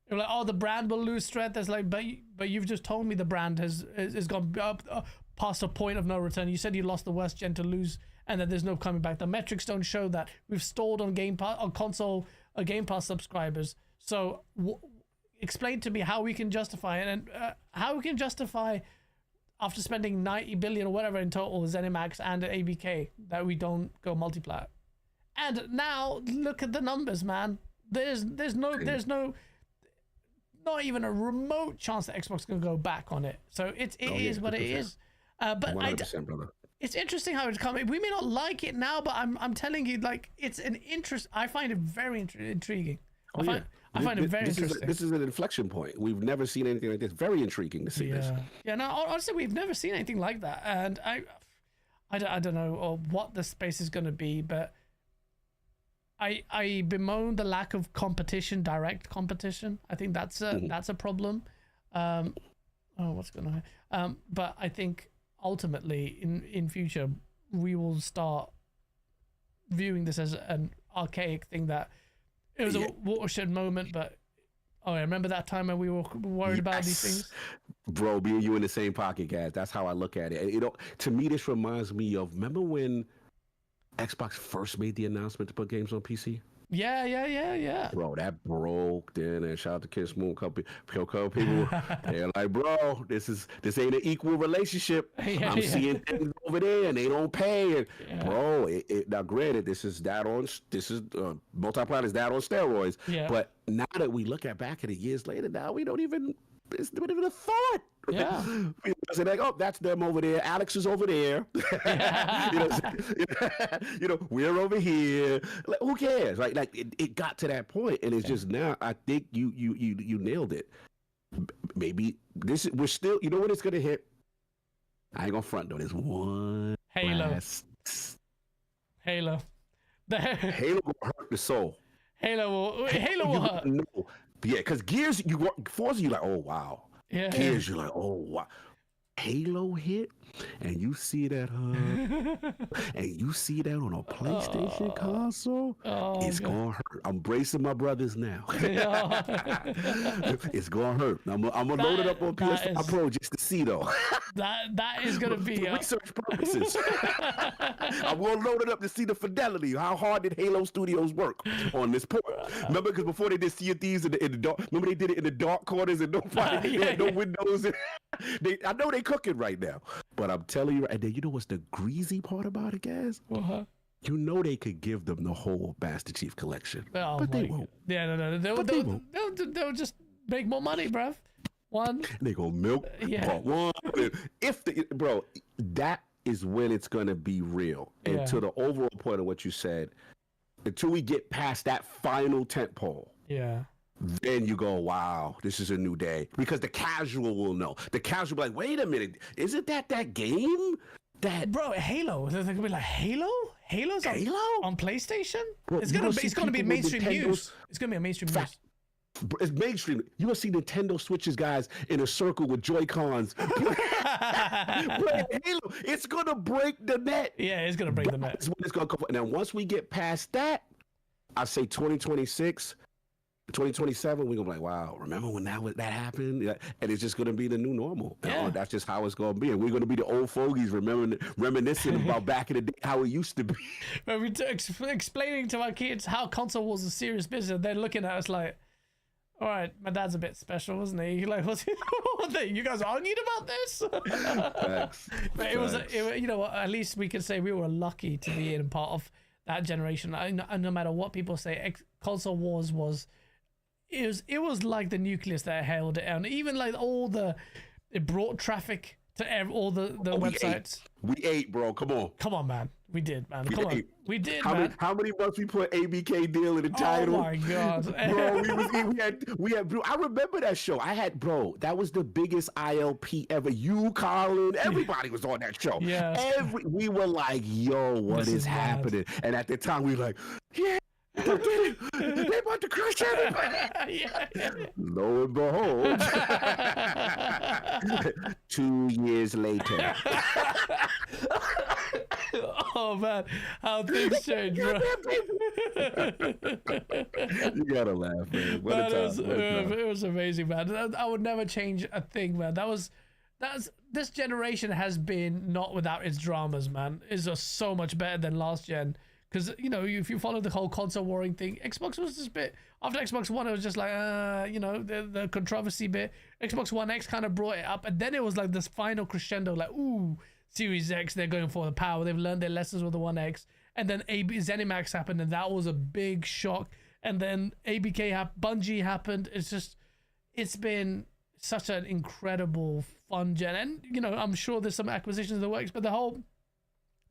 [SPEAKER 2] You're like, oh, the brand will lose strength. It's like, but you've just told me the brand has gone up past a point of no return. You said you lost the worst gen to lose, and that there's no coming back. The metrics don't show that. We've stalled on Game Pass, on console, Game Pass subscribers. So explain to me how we can justify it, and how we can justify, after spending 90 billion or whatever in total, ZeniMax and ABK, that we don't go multiplayer. And now look at the numbers, man. There's no not even a remote chance that Xbox can go back on it. So it is what it is. But
[SPEAKER 3] 100%, brother.
[SPEAKER 2] It's interesting how it's coming. We may not like it now, but I'm telling you, like, it's an interest. I find it very intriguing. I find it very interesting.
[SPEAKER 3] This is an inflection point. We've never seen anything like this. Very intriguing to see this.
[SPEAKER 2] Yeah, no, honestly, we've never seen anything like that. And I don't know what the space is going to be, but I bemoan the lack of competition, direct competition. I think that's a problem. What's going on? But I think ultimately in future we will start viewing this as an archaic thing, that it was a watershed moment, but I remember that time when we were worried about these things.
[SPEAKER 3] Bro, me and you in the same pocket, guys. That's how I look at it. And, to me, this reminds me of, remember when Xbox first made the announcement to put games on PC?
[SPEAKER 2] Yeah.
[SPEAKER 3] Bro, that broke. Then, and shout out to Kiss Moon, couple people. They're like, bro, this ain't an equal relationship. I'm seeing things over there, and they don't pay. And bro, now granted, this is Multiplanet is that on steroids. Yeah. But now that we look back at it years later, now we don't even. It's not even a thought.
[SPEAKER 2] Yeah.
[SPEAKER 3] Say like, oh, that's them over there. Alex is over there. We're over here. Like, who cares? Like it got to that point, and it's just now. I think you nailed it. Maybe we're still. You know when it's gonna hit? I ain't gonna front though. There's one.
[SPEAKER 2] Halo.
[SPEAKER 3] Halo will hurt the soul.
[SPEAKER 2] Halo will hurt.
[SPEAKER 3] No. Yeah, because Gears, Forza, you're like, oh, wow.
[SPEAKER 2] Yeah.
[SPEAKER 3] Gears, you're like, oh, wow. Halo hit, and you see that, and you see that on a PlayStation console, it's going to hurt. I'm bracing my brothers now. It's going to hurt. I'm going to load it up on PS5 Pro just to see, though.
[SPEAKER 2] That is going to be...
[SPEAKER 3] For research purposes. I'm going to load it up to see the fidelity. How hard did Halo Studios work on this port? Remember, because before they did Sea of Thieves in the dark, remember they did it in the dark corners and nobody, they had no windows. I know they cooking right now, but I'm telling you, and then you know what's the greasy part about it, guys? You know they could give them the whole Master Chief collection, but they won't.
[SPEAKER 2] Yeah, no. They'll just make more money, bruv.
[SPEAKER 3] They gonna milk part one. Bro, that is when it's gonna be real. And to the overall point of what you said, until we get past that final tentpole, then you go, wow, this is a new day. Because the casual will know. The casual will be like, wait a minute, isn't that game?
[SPEAKER 2] Bro, Halo. They're gonna be like, Halo? Halo's on PlayStation?
[SPEAKER 3] Bro,
[SPEAKER 2] it's gonna be mainstream news. It's gonna be a mainstream news.
[SPEAKER 3] It's mainstream. You will see Nintendo Switches guys in a circle with Joy-Cons. Playing Halo. It's gonna break the net.
[SPEAKER 2] Yeah, it's gonna break the net.
[SPEAKER 3] That's what it's gonna come for. Now, once we get past that, I say 2026, 2027, we're gonna be like, wow, remember when that happened? Yeah. And it's just gonna be the new normal.
[SPEAKER 2] Yeah.
[SPEAKER 3] That's just how it's gonna be. And we're gonna be the old fogies reminiscing about back in the day how it used to be.
[SPEAKER 2] When we explaining to our kids how console wars is serious business, they're looking at us like, all right, my dad's a bit special, wasn't he? You're like, what's you guys arguing about this?
[SPEAKER 3] Facts.
[SPEAKER 2] But it was, you know what? At least we can say we were lucky to be in part of that generation. And no matter what people say, console wars was like the nucleus that held it, and even like it brought traffic to all the websites.
[SPEAKER 3] We ate, bro. Come on,
[SPEAKER 2] man. We did, man. Come on. We did,
[SPEAKER 3] man. How many months we put ABK deal in the title?
[SPEAKER 2] Oh my god,
[SPEAKER 3] bro. We had. Bro, I remember that show. That was the biggest ILP ever. You, Colin, everybody was on that show.
[SPEAKER 2] Yeah.
[SPEAKER 3] We were like, yo, what is happening? And at the time, we were like, yeah. They're about to crush everybody. Yeah. Lo and behold, 2 years later.
[SPEAKER 2] Oh man, how things change, bro.
[SPEAKER 3] You gotta laugh, man.
[SPEAKER 2] It was amazing, man. I would never change a thing, man. This generation has been not without its dramas, man. It's just so much better than last gen. Because, you know, if you follow the whole console warring thing, Xbox was just a bit... After Xbox One, it was just like, you know, the controversy bit. Xbox One X kind of brought it up. And then it was like this final crescendo, like, ooh, Series X, they're going for the power. They've learned their lessons with the One X. And then ZeniMax happened, and that was a big shock. And then ABK Bungie happened. It's been such an incredible, fun gen. And, you know, I'm sure there's some acquisitions in the works, but the whole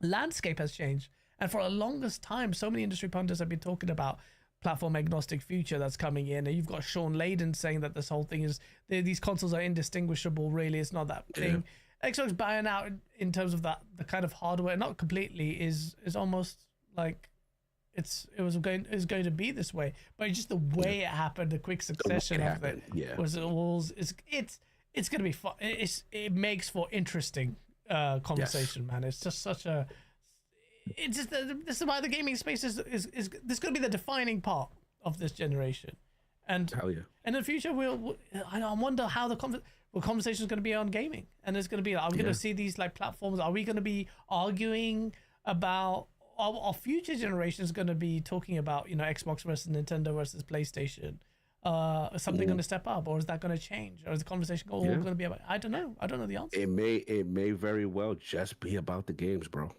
[SPEAKER 2] landscape has changed. And for the longest time, so many industry pundits have been talking about platform agnostic future that's coming in. And you've got Sean Layden saying that this whole thing is, these consoles are indistinguishable, really. It's not that thing. Xbox buying out in terms of the kind of hardware, not completely, is almost like it's going to be this way. But just the way it happened, the quick succession of it, it's going to be fun. It makes for interesting conversation, man. It's just such a... It's just this is why the gaming space is this going to be the defining part of this generation, and in the future I wonder how the conversation is going to be on gaming, and it's going to be like, are we going to see these like platforms? Are we going to be arguing about our future generation is going to be talking about, you know, Xbox versus Nintendo versus PlayStation? Is something going to step up, or is that going to change, or is the conversation all going to be about? I don't know the answer.
[SPEAKER 3] It may very well just be about the games, bro.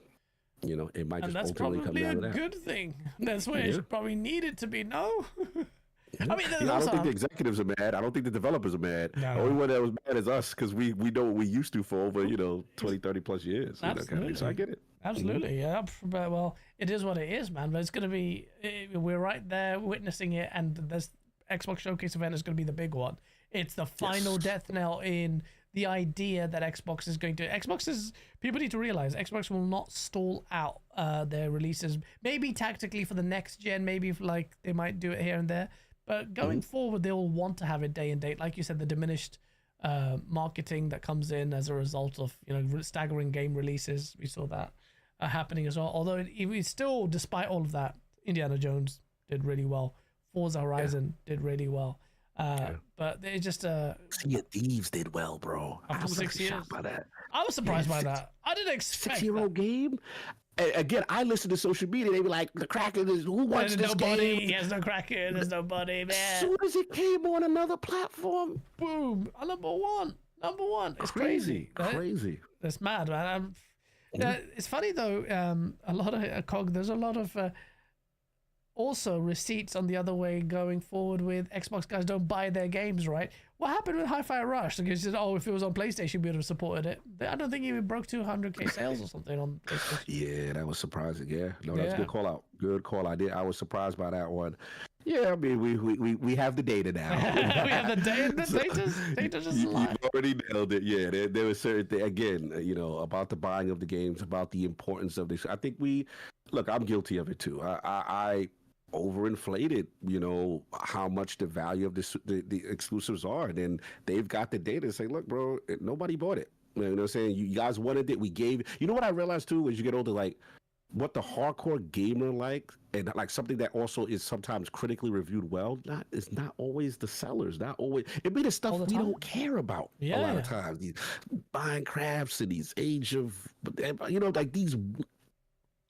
[SPEAKER 3] You know, it might just ultimately come down to that.
[SPEAKER 2] And that's probably a good thing. That's where it probably needed to be. No. I mean,
[SPEAKER 3] I don't think the executives are mad. I don't think the developers are mad.
[SPEAKER 2] No.
[SPEAKER 3] The only one that was mad is us, because we know what we used to for over, 20, 30 plus years.
[SPEAKER 2] Absolutely.
[SPEAKER 3] So I get it.
[SPEAKER 2] Absolutely, yeah. But, well, it is what it is, man. But it's going to be, we're right there witnessing it, and this Xbox Showcase event is going to be the big one. It's the final death knell in the idea that Xbox is people need to realize Xbox will not stall out their releases. Maybe tactically for the next gen, maybe if, like, they might do it here and there, but going forward, they'll want to have it day and date. Like you said, the diminished marketing that comes in as a result of, you know, staggering game releases. We saw that happening as well. Although it still, despite all of that, Indiana Jones did really well. Forza Horizon did really well. But they just
[SPEAKER 3] Sea of Thieves did well, bro.
[SPEAKER 2] After 6 years,
[SPEAKER 3] shocked by that.
[SPEAKER 2] I was surprised by that. I didn't expect
[SPEAKER 3] 6-year-old game. And again, I listen to social media. They be like, "The Kraken is who wants this game?"
[SPEAKER 2] There's no Kraken. There's nobody, man.
[SPEAKER 3] As soon as it came on another platform,
[SPEAKER 2] boom! Number one. It's crazy.
[SPEAKER 3] Crazy.
[SPEAKER 2] That's mad, man. It's funny though. A lot of there's a lot of. Also, receipts on the other way going forward with Xbox guys don't buy their games, right? What happened with Hi-Fi Rush? Because you said, if it was on PlayStation, we would have supported it. I don't think it even broke 200K sales or something on PlayStation.
[SPEAKER 3] Yeah, that was surprising. Yeah, no, that's a good call out. Good call. I was surprised by that one. Yeah, I mean, we have the data now.
[SPEAKER 2] We have the data. The data just lie.
[SPEAKER 3] You've already nailed it. Yeah, there was certain things, again, about the buying of the games, about the importance of this. I think look, I'm guilty of it too. overinflated, how much the value of the exclusives are. And then they've got the data to say, look, bro, nobody bought it. You know what I'm saying? You guys wanted it. We gave it. You know what I realized too, as you get older, like what the hardcore gamer like, and like something that also is sometimes critically reviewed well, is not always the sellers, not always. It be the stuff we don't care about a lot of times. These Minecrafts and these Age of, like these.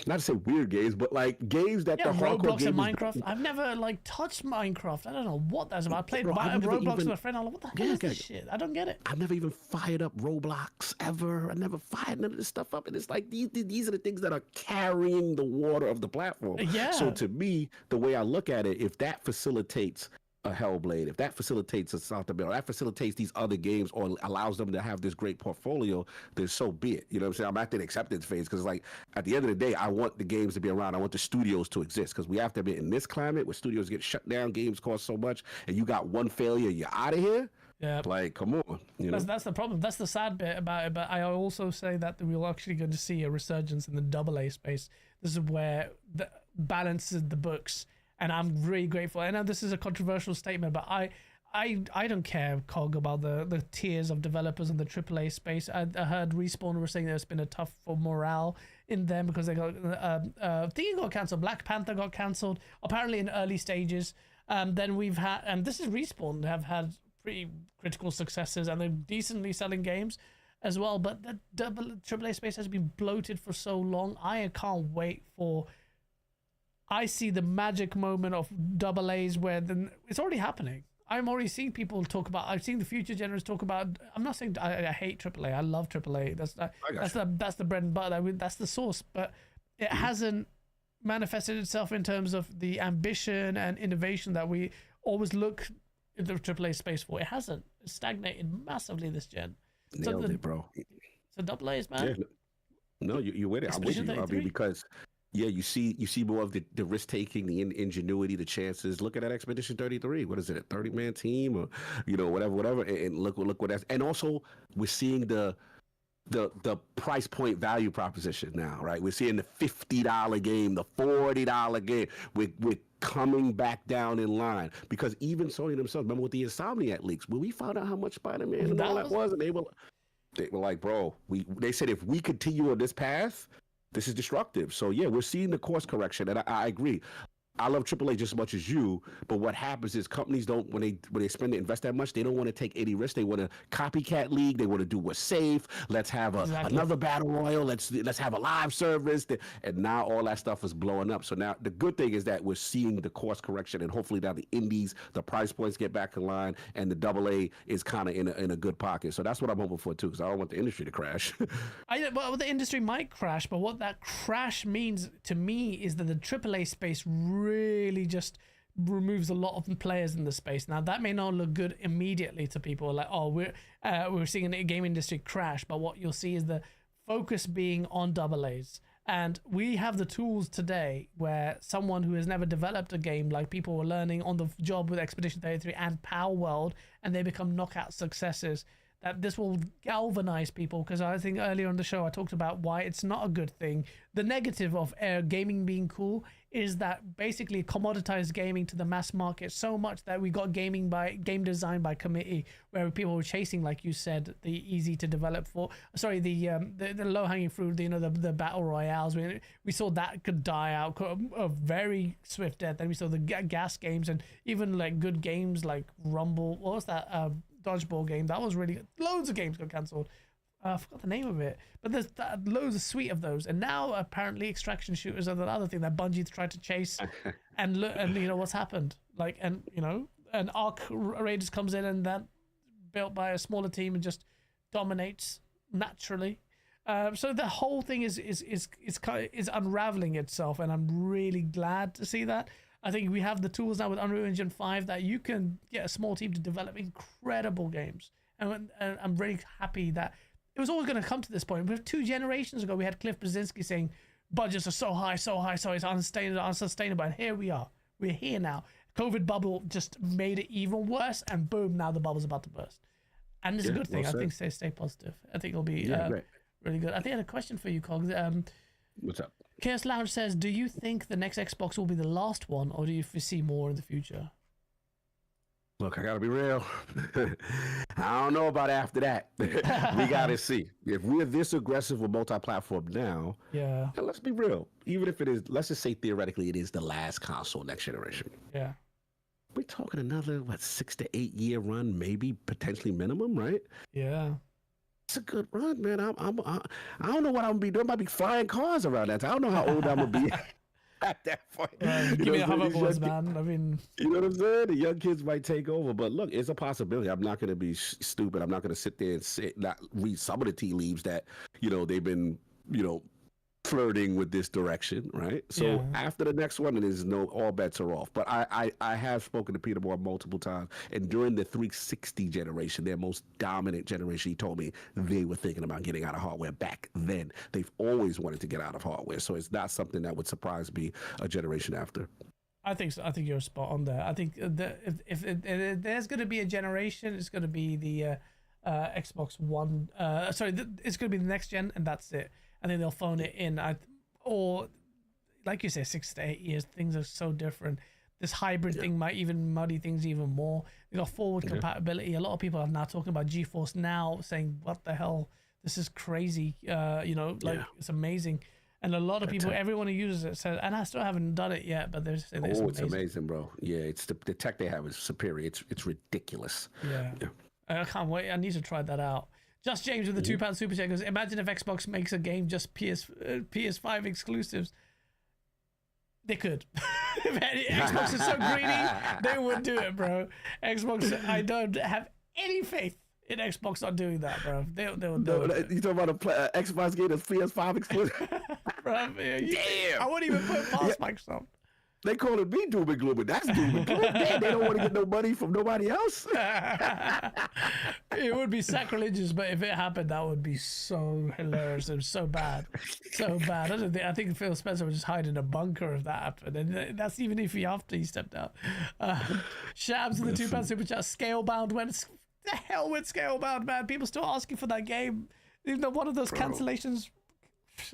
[SPEAKER 3] Not to say weird games, but like games that the hardcore
[SPEAKER 2] Roblox and Minecraft. I've never like touched Minecraft. I don't know what that's about. I played Roblox with a friend. I'm like, what the hell is this shit? I don't get it.
[SPEAKER 3] I've never even fired up Roblox ever. I never fired none of this stuff up. And it's like these are the things that are carrying the water of the platform.
[SPEAKER 2] Yeah.
[SPEAKER 3] So to me, the way I look at it, if that facilitates a Hellblade, if that facilitates a South America, that facilitates these other games or allows them to have this great portfolio, then so be it. You know what I'm saying? I'm at the acceptance phase because, like, at the end of the day, I want the games to be around. I want the studios to exist because we have to be in this climate where studios get shut down, games cost so much, and you got one failure, you're out of here.
[SPEAKER 2] Yeah,
[SPEAKER 3] like, come on.
[SPEAKER 2] That's the problem. That's the sad bit about it. But I also say that we're actually going to see a resurgence in the AA space. This is where the balances the books. And I'm really grateful. I know this is a controversial statement, but I don't care, Cog, about the tiers of developers in the AAA space. I heard Respawn were saying there's been a tough for morale in them because they got thinking got cancelled. Black Panther got cancelled apparently in early stages. Then we've had, and this is Respawn, have had pretty critical successes and they're decently selling games as well. But the AAA space has been bloated for so long. I can't wait for. I see the magic moment of AA's where it's already happening. I'm already seeing people talk about. I've seen the future generators talk about. I'm not saying I hate AAA. I love AAA. That's the bread and butter. That's the source. But it hasn't manifested itself in terms of the ambition and innovation that we always look in the AAA space for. It hasn't. It's stagnated massively this gen.
[SPEAKER 3] Nailed it, bro.
[SPEAKER 2] So AA's, man.
[SPEAKER 3] Yeah. No, you with it. I'm with you. I mean, because. Yeah, you see more of the risk taking, the ingenuity, the chances. Look at that Expedition 33. What is it, a 30-man team or whatever. And look what that's. And also we're seeing the price point value proposition now, right? We're seeing the $50 game, the $40 game. We're coming back down in line because even Sony themselves, remember with the Insomniac leaks, when we found out how much Spider-Man and all that was, and they were like, bro, they said if we continue on this path. This is disruptive. So, yeah, we're seeing the course correction. And I agree. I love AAA just as much as you, but what happens is companies don't, when they invest that much, they don't want to take any risk. They want to copycat league. They want to do what's safe. Let's have another battle royal. Let's have a live service. And now all that stuff is blowing up. So now the good thing is that we're seeing the course correction, and hopefully now the indies, the price points get back in line, and the AA is kind of in a good pocket. So that's what I'm hoping for too, because I don't want the industry to crash.
[SPEAKER 2] Well, the industry might crash, but what that crash means to me is that the AAA space really just removes a lot of players in the space. Now that may not look good immediately to people, like, oh, we're seeing a game industry crash, but what you'll see is the focus being on AA's. And we have the tools today where someone who has never developed a game, like people were learning on the job with Expedition 33 and Power World, and they become knockout successes, that this will galvanize people. Because I think earlier on the show I talked about why it's not a good thing. The negative of gaming being cool is that basically commoditized gaming to the mass market so much that we got game design by committee, where people were chasing, like you said, the easy to develop the low hanging fruit, the battle royales. We saw that could die out a very swift death. Then we saw the gas games, and even like good games like Rumble. What was that dodgeball game? That was really good. Loads of games got cancelled. I forgot the name of it, but there's loads of suite of those, and now apparently extraction shooters are the other thing that Bungie tried to chase, and you know what's happened, like, and and Arc Raiders comes in, and that built by a smaller team and just dominates naturally. So the whole thing is unraveling itself, and I'm really glad to see that. I think we have the tools now with Unreal Engine 5 that you can get a small team to develop incredible games, and I'm very happy that. It was always going to come to this point. But 2 generations ago, we had Cliff Brzezinski saying, budgets are so high, so it's unsustainable. And here we are. We're here now. COVID bubble just made it even worse. And boom, now the bubble's about to burst. And it's a good thing. I think stay positive. I think it'll be really good. I think I had a question for you, Cog.
[SPEAKER 3] What's up?
[SPEAKER 2] Chaos Lounge says, do you think the next Xbox will be the last one, or do you foresee more in the future?
[SPEAKER 3] Look, I gotta be real. I don't know about after that. We gotta see. If we're this aggressive with multi-platform now,
[SPEAKER 2] Yeah.
[SPEAKER 3] then let's be real. Even if it is, let's just say theoretically it is the last console next generation.
[SPEAKER 2] Yeah.
[SPEAKER 3] We're talking another 6 to 8 year run, maybe potentially minimum, right?
[SPEAKER 2] Yeah.
[SPEAKER 3] It's a good run, man. I don't know what I'm gonna be doing. I might be flying cars around that time. I don't know how old I'm gonna be at that point.
[SPEAKER 2] Give me the hoverboards, man. I mean,
[SPEAKER 3] you know what I'm saying? The young kids might take over, but look, it's a possibility. I'm not gonna be stupid. I'm not gonna sit there and not read some of the tea leaves that they've been flirting with this direction, right? So after the next one, it is all bets are off. But I have spoken to Peter Moore multiple times, and during the 360 generation, their most dominant generation, he told me they were thinking about getting out of hardware back then. They've always wanted to get out of hardware, so it's not something that would surprise me a generation after.
[SPEAKER 2] I think so. I think you're spot on there. I think if there's going to be a generation, it's going to be the Xbox One. It's going to be the next gen, and that's it. I think they'll phone it in. Or, like you said, 6 to 8 years. Things are so different. This hybrid thing might even muddy things even more. You got forward compatibility. A lot of people are now talking about GeForce Now, saying, "What the hell? This is crazy." It's amazing. And a lot of people, everyone who uses it says, and I still haven't done it yet, but they're saying
[SPEAKER 3] it's amazing, bro. Yeah, it's the tech they have is superior. It's ridiculous.
[SPEAKER 2] Yeah. I can't wait. I need to try that out. Just James with the £2 super chat goes, imagine if Xbox makes a game just PS5 exclusives. They could. If Xbox is so greedy, they would do it, bro. Xbox, I don't have any faith in Xbox not doing that, bro. They'll do it.
[SPEAKER 3] You talking about a Xbox game that's PS5 exclusive?
[SPEAKER 2] Bro, damn. I wouldn't even put it past Microsoft.
[SPEAKER 3] They call it me doom and gloom, but that's doom and gloom. Damn, they don't want to get no money from nobody else.
[SPEAKER 2] It would be sacrilegious, but if it happened, that would be so hilarious and so bad. So bad. I think Phil Spencer would just hide in a bunker if that happened. And that's even if after he stepped out. Shabs in the £2 super chat. Scalebound went. The hell with Scalebound, man. People still asking for that game. Even though one of those cancellations.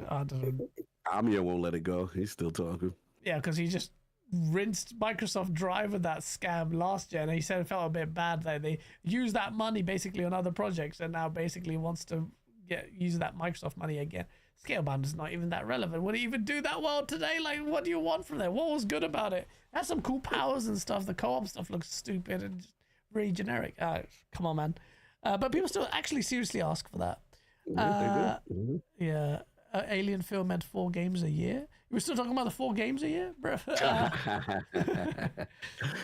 [SPEAKER 2] I don't know.
[SPEAKER 3] Amir won't let it go. He's still talking.
[SPEAKER 2] Yeah, because he just rinsed Microsoft Drive with that scam last year, and he said it felt a bit bad that they used that money basically on other projects, and now basically wants to use that Microsoft money again. Scalebound is not even that relevant. Would it even do that well today? Like, what do you want from there? What was good about it? It has some cool powers and stuff. The co-op stuff looks stupid and just very generic. Come on, man. But people still actually seriously ask for that.
[SPEAKER 3] Yeah, they do.
[SPEAKER 2] Yeah. Alien film had 4 games a year. We're still talking about the 4 games a year, bro.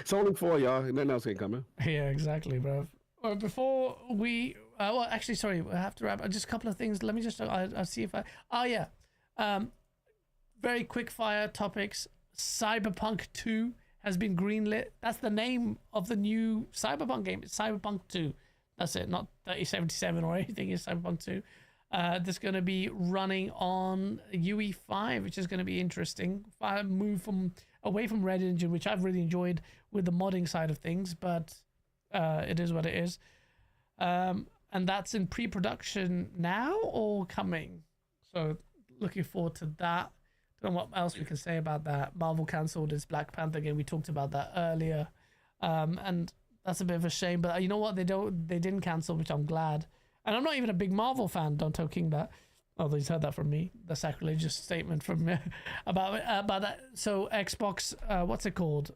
[SPEAKER 3] It's only 4, y'all. Nothing else ain't coming.
[SPEAKER 2] Yeah, exactly, bro. Before we, sorry, I have to wrap. Just a couple of things. Let me just. I'll see if I. Very quick fire topics. Cyberpunk 2 has been greenlit. That's the name of the new Cyberpunk game. It's Cyberpunk 2. That's it. Not 3077 or anything. It's Cyberpunk 2. That's going to be running on UE5, which is going to be interesting. I move away from Red Engine, which I've really enjoyed with the modding side of things, but it is what it is. And that's in pre-production now or coming. So looking forward to that. Don't know what else we can say about that. Marvel cancelled its Black Panther game. We talked about that earlier, and that's a bit of a shame. But you know what? They didn't cancel, which I'm glad. And I'm not even a big Marvel fan, don't tell King that. Although he's heard that from me, the sacrilegious statement from me about that. So Xbox, what's it called?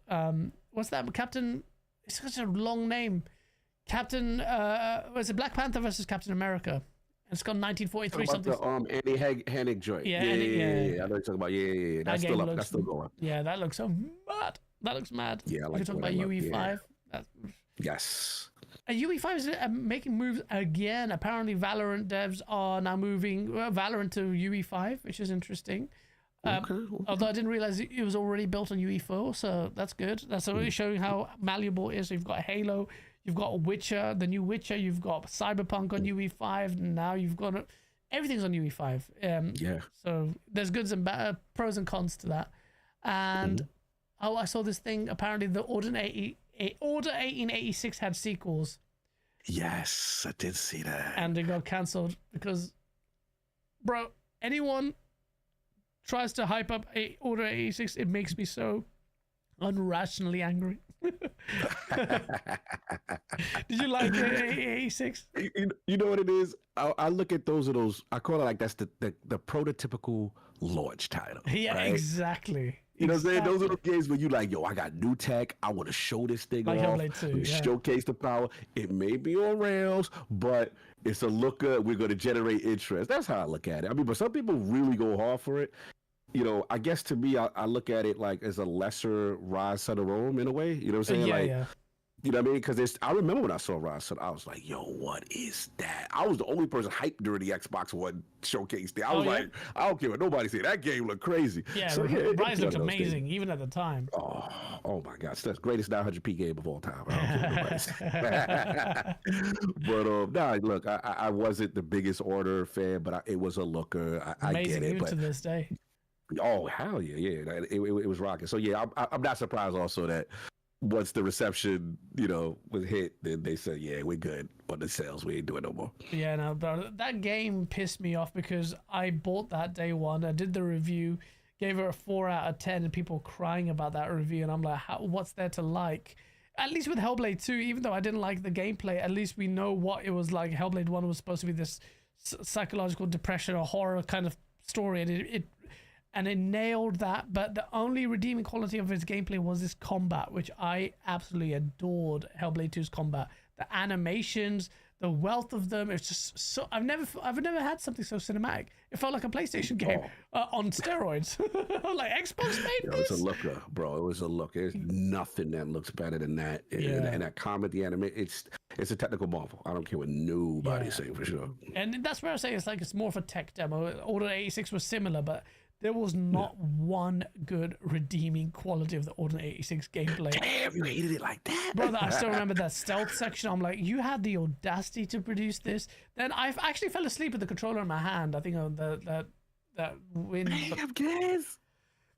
[SPEAKER 2] What's that? Captain, it's such a long name. Captain, was it Black Panther versus Captain America? It's got 1943 something.
[SPEAKER 3] The Andy Hennig joint. Yeah. I know you're talking about. Yeah. That's still up. That's still going.
[SPEAKER 2] Yeah, that looks so mad. That looks mad.
[SPEAKER 3] Yeah, I like.
[SPEAKER 2] You're talking about UE5. Yeah.
[SPEAKER 3] Yes.
[SPEAKER 2] UE5 is making moves again. Apparently, Valorant devs are now moving Valorant to UE5, which is interesting. Okay. Although I didn't realize it was already built on UE4, so that's good. That's already showing how malleable it is. So you've got Halo, you've got Witcher, the new Witcher, you've got Cyberpunk on UE5, and now you've got everything's on UE5. So there's goods and pros and cons to that. And I saw this thing. Apparently, the Order 1886 had sequels.
[SPEAKER 3] Yes, I did see that.
[SPEAKER 2] And they got cancelled because, bro, anyone tries to hype up Order 86, it makes me so unrationally angry. Did you like 86?
[SPEAKER 3] You know what it is? I look at those, I call it like that's the prototypical launch title.
[SPEAKER 2] Yeah,
[SPEAKER 3] right?
[SPEAKER 2] exactly.
[SPEAKER 3] You know what I'm saying? Those are the games where you like, yo, I got new tech. I want to show this thing
[SPEAKER 2] like
[SPEAKER 3] off.
[SPEAKER 2] Hellblade 2, yeah.
[SPEAKER 3] Showcase the power. It may be on rails, but it's a looker. We're going to generate interest. That's how I look at it. I mean, but some people really go hard for it. You know, I guess to me, I look at it like as a lesser Rise Son of Rome in a way. You know what I'm saying?
[SPEAKER 2] Yeah,
[SPEAKER 3] like,
[SPEAKER 2] yeah.
[SPEAKER 3] You know what I mean? Because I remember when I saw Rise Son, I was like, yo, what is that? I was the only person hyped during the Xbox One showcase there. I was like, I don't care what nobody said. That game looked crazy.
[SPEAKER 2] Yeah,
[SPEAKER 3] so,
[SPEAKER 2] Rise looked amazing, even at the time.
[SPEAKER 3] Oh my gosh, that's the greatest 900p game of all time. I don't care what nobody but look, I wasn't the biggest Order fan, but it was a looker. I
[SPEAKER 2] Amazing,
[SPEAKER 3] get it,
[SPEAKER 2] even to this day.
[SPEAKER 3] Oh hell yeah! It was rocking. So yeah, I'm not surprised also that once the reception, was hit, then they said, yeah, we're good on the sales. We ain't doing no more.
[SPEAKER 2] Yeah, no, bro, that game pissed me off because I bought that day one. I did the review, gave it a 4 out of 10, and people crying about that review. And I'm like, what's there to like? At least with Hellblade 2, even though I didn't like the gameplay, at least we know what it was like. Hellblade 1 was supposed to be this psychological depression or horror kind of story, and it nailed that. But the only redeeming quality of its gameplay was this combat, which I absolutely adored. Hellblade 2's combat, the animations, the wealth of them. It's just so I've never had something so cinematic. It felt like a PlayStation game on steroids. Like Xbox made this.
[SPEAKER 3] It was a looker, bro. It was a look. There's nothing that looks better than that. And that combat, the anime, it's a technical marvel. I don't care what nobody's saying for sure.
[SPEAKER 2] And that's where I say it's more of a tech demo. Order 86 was similar, but there was not one good redeeming quality of the Order 86 gameplay.
[SPEAKER 3] Damn, you hated it like that?
[SPEAKER 2] Brother, I still remember that stealth section. I'm like, you had the audacity to produce this? Then I actually fell asleep with the controller in my hand. I think on that win.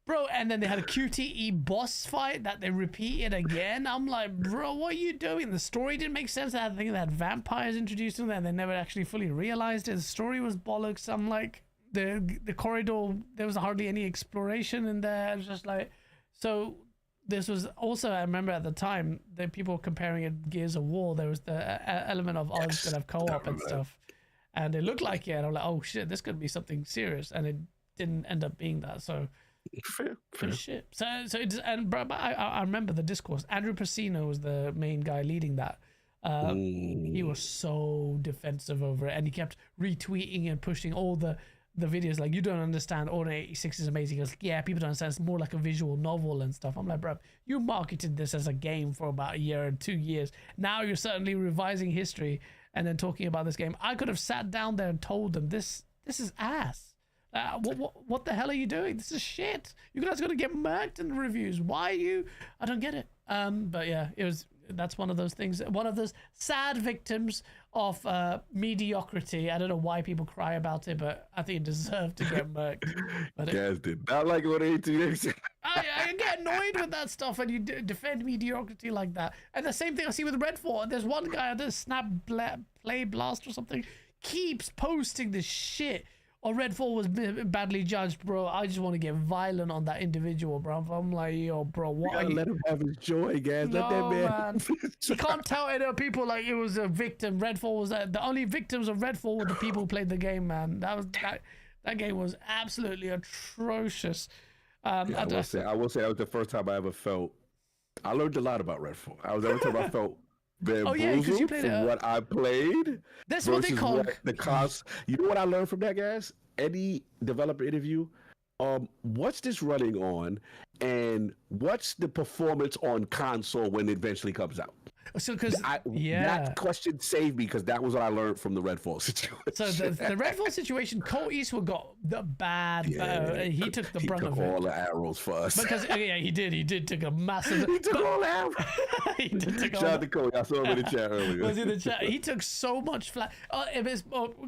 [SPEAKER 2] Bro, and then they had a QTE boss fight that they repeated again. I'm like, bro, what are you doing? The story didn't make sense. I think they had vampires introduced in there and they never actually fully realized it. The story was bollocks. I'm like, the corridor, there was hardly any exploration in there. It was just like, so this was also, I remember at the time that people were comparing it Gears of War. There was the element of it's gonna have co-op and stuff, and it looked like it. And I'm like, oh shit, this could be something serious, and it didn't end up being that. So
[SPEAKER 3] fair.
[SPEAKER 2] Shit. So it, and bro, I remember the discourse. Andrew Pacino was the main guy leading that. He was so defensive over it, and he kept retweeting and pushing all the videos like, you don't understand, Order 86 is amazing. He goes, yeah, people don't understand, it's more like a visual novel and stuff. I'm like, bro, you marketed this as a game for about a year and 2 years. Now you're certainly revising history and then talking about this game. I could have sat down there and told them, this is ass. What the hell are you doing? This is shit. You guys are gonna get murked in the reviews. Why are you? I don't get it. But yeah, that's one of those things, one of those sad victims of mediocrity. I don't know why people cry about it, but I think it deserved to get murked. But
[SPEAKER 3] Guys did not like what 18X.
[SPEAKER 2] I get annoyed with that stuff, and you defend mediocrity like that. And the same thing I see with Redfall. There's one guy, this Snap Play Blast or something, keeps posting this shit. Or Redfall was badly judged, bro. I just want to get violent on that individual, bro. I'm like, yo, bro, what are you?
[SPEAKER 3] Let him have his joy, guys. Let that man.
[SPEAKER 2] You can't tell any people like it was a victim. Redfall was the only victims of Redfall were the people who played the game, man. That game was absolutely atrocious. I will say that was the first time I ever felt. I learned a lot about Redfall. Every time I felt bamboozled from what I played. That's what they call
[SPEAKER 3] the cost. You know what I learned from that, guys? Any developer interview, what's this running on, and what's the performance on console when it eventually comes out?
[SPEAKER 2] So,
[SPEAKER 3] that question saved me, because that was what I learned from the Redfall situation.
[SPEAKER 2] So the Redfall situation, Cole Eastwood got the bad. He took the brunt of it.
[SPEAKER 3] He took all the arrows for us.
[SPEAKER 2] Because he did take a massive.
[SPEAKER 3] He took all the arrows.
[SPEAKER 2] He did take all.
[SPEAKER 3] Shout out to Cole. I saw him in the chat earlier.
[SPEAKER 2] Was in the chat. He took so much flack.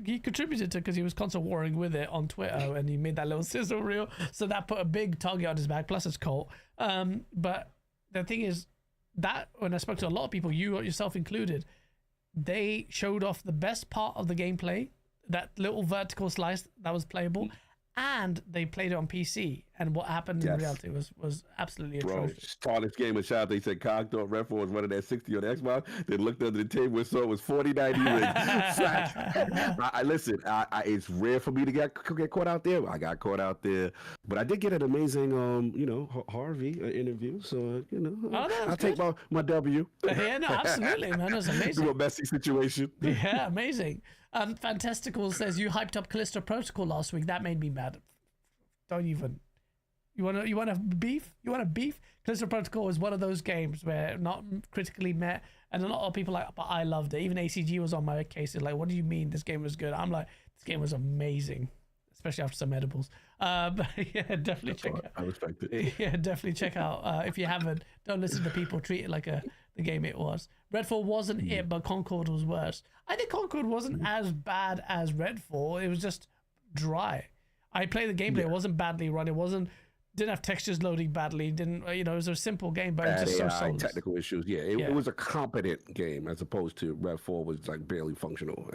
[SPEAKER 2] He contributed to, because he was console warring with it on Twitter, and he made that little sizzle reel. So that put a big target on his back. Plus it's Cole. But the thing is, that when I spoke to a lot of people, you yourself included, they showed off the best part of the gameplay, that little vertical slice that was playable, and they played it on PC, and what happened in reality was absolutely atrocious.
[SPEAKER 3] Bro, this game of shot, they said Cog thought Redfall was running at 60 on the Xbox. Then looked under the table and saw it was 4090 rig. Listen, it's rare for me to get caught out there. I got caught out there, but I did get an amazing, Harvey interview. So I'll take my W.
[SPEAKER 2] Yeah, no, absolutely, man, that's amazing.
[SPEAKER 3] Do a messy situation.
[SPEAKER 2] Yeah, amazing. Fantastical says you hyped up Callisto Protocol last week. That made me mad. Don't even. You want to beef? You want to beef? Callisto Protocol is one of those games where not critically met, and a lot of people but I loved it. Even ACG was on my case. It's like, what do you mean this game was good? I'm like, this game was amazing, especially after some edibles. But yeah, definitely check out.
[SPEAKER 3] I respect it.
[SPEAKER 2] Yeah, definitely check out. If you haven't, don't listen to people treat it like the game it was. Redfall wasn't it, but Concord was worse. I think Concord wasn't as bad as Redfall. It was just dry. I played the gameplay. It wasn't badly run. Didn't have textures loading badly. It was a simple game, but it was just so soulless.
[SPEAKER 3] Technical issues. Yeah, it was a competent game as opposed to Redfall was like barely functional.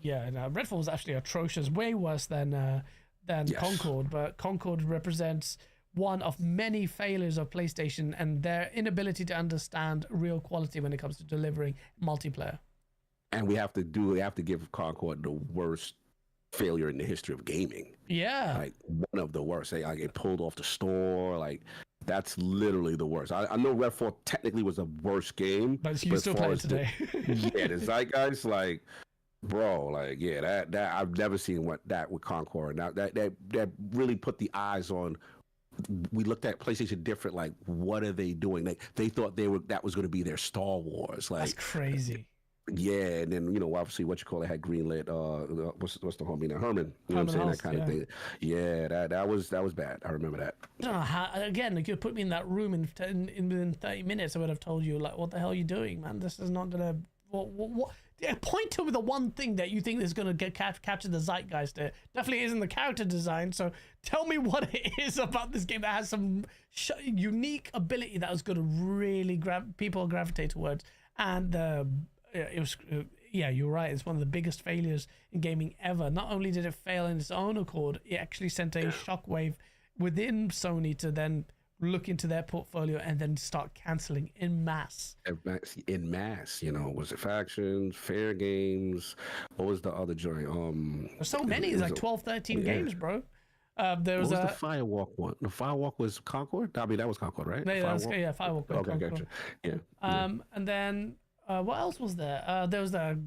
[SPEAKER 2] Yeah. No, Redfall was actually atrocious, way worse than Concord. But Concord represents one of many failures of PlayStation and their inability to understand real quality when it comes to delivering multiplayer.
[SPEAKER 3] And we have to give Concord the worst failure in the history of gaming.
[SPEAKER 2] Yeah,
[SPEAKER 3] like one of the worst. They get pulled off the store. Like that's literally the worst. I know Redfall technically was a worse game,
[SPEAKER 2] but you still play it today.
[SPEAKER 3] The zeitgeist, like. Bro, like that I've never seen that with Concord. Now that really put the eyes on. We looked at PlayStation different. Like, what are they doing? They thought that was going to be their Star Wars. Like,
[SPEAKER 2] that's crazy.
[SPEAKER 3] Yeah, and then obviously had greenlit. What's the homie now? Herman. You know what I'm saying? That kind of thing. Yeah, that was bad. I remember that.
[SPEAKER 2] I don't know how. Again, you could put me in that room in within 30 minutes. I would have told you like, what the hell are you doing, man? This is not gonna. What? Yeah, point to the one thing that you think is going to capture the zeitgeist. There definitely isn't the character design. So tell me what it is about this game that has some unique ability that was going to really people gravitate towards. And it was, you're right. It's one of the biggest failures in gaming ever. Not only did it fail in its own accord, it actually sent a shockwave within Sony to then look into their portfolio and then start canceling in mass. Was it Factions, Fair Games? What was the other joint? There's so many. It's like 12, 13 games, bro. There was the Firewalk one. The Firewalk was Concord? I mean, that was Concord, right? Firewalk. Okay, Concord. Gotcha. Yeah. And then what else was there? There was the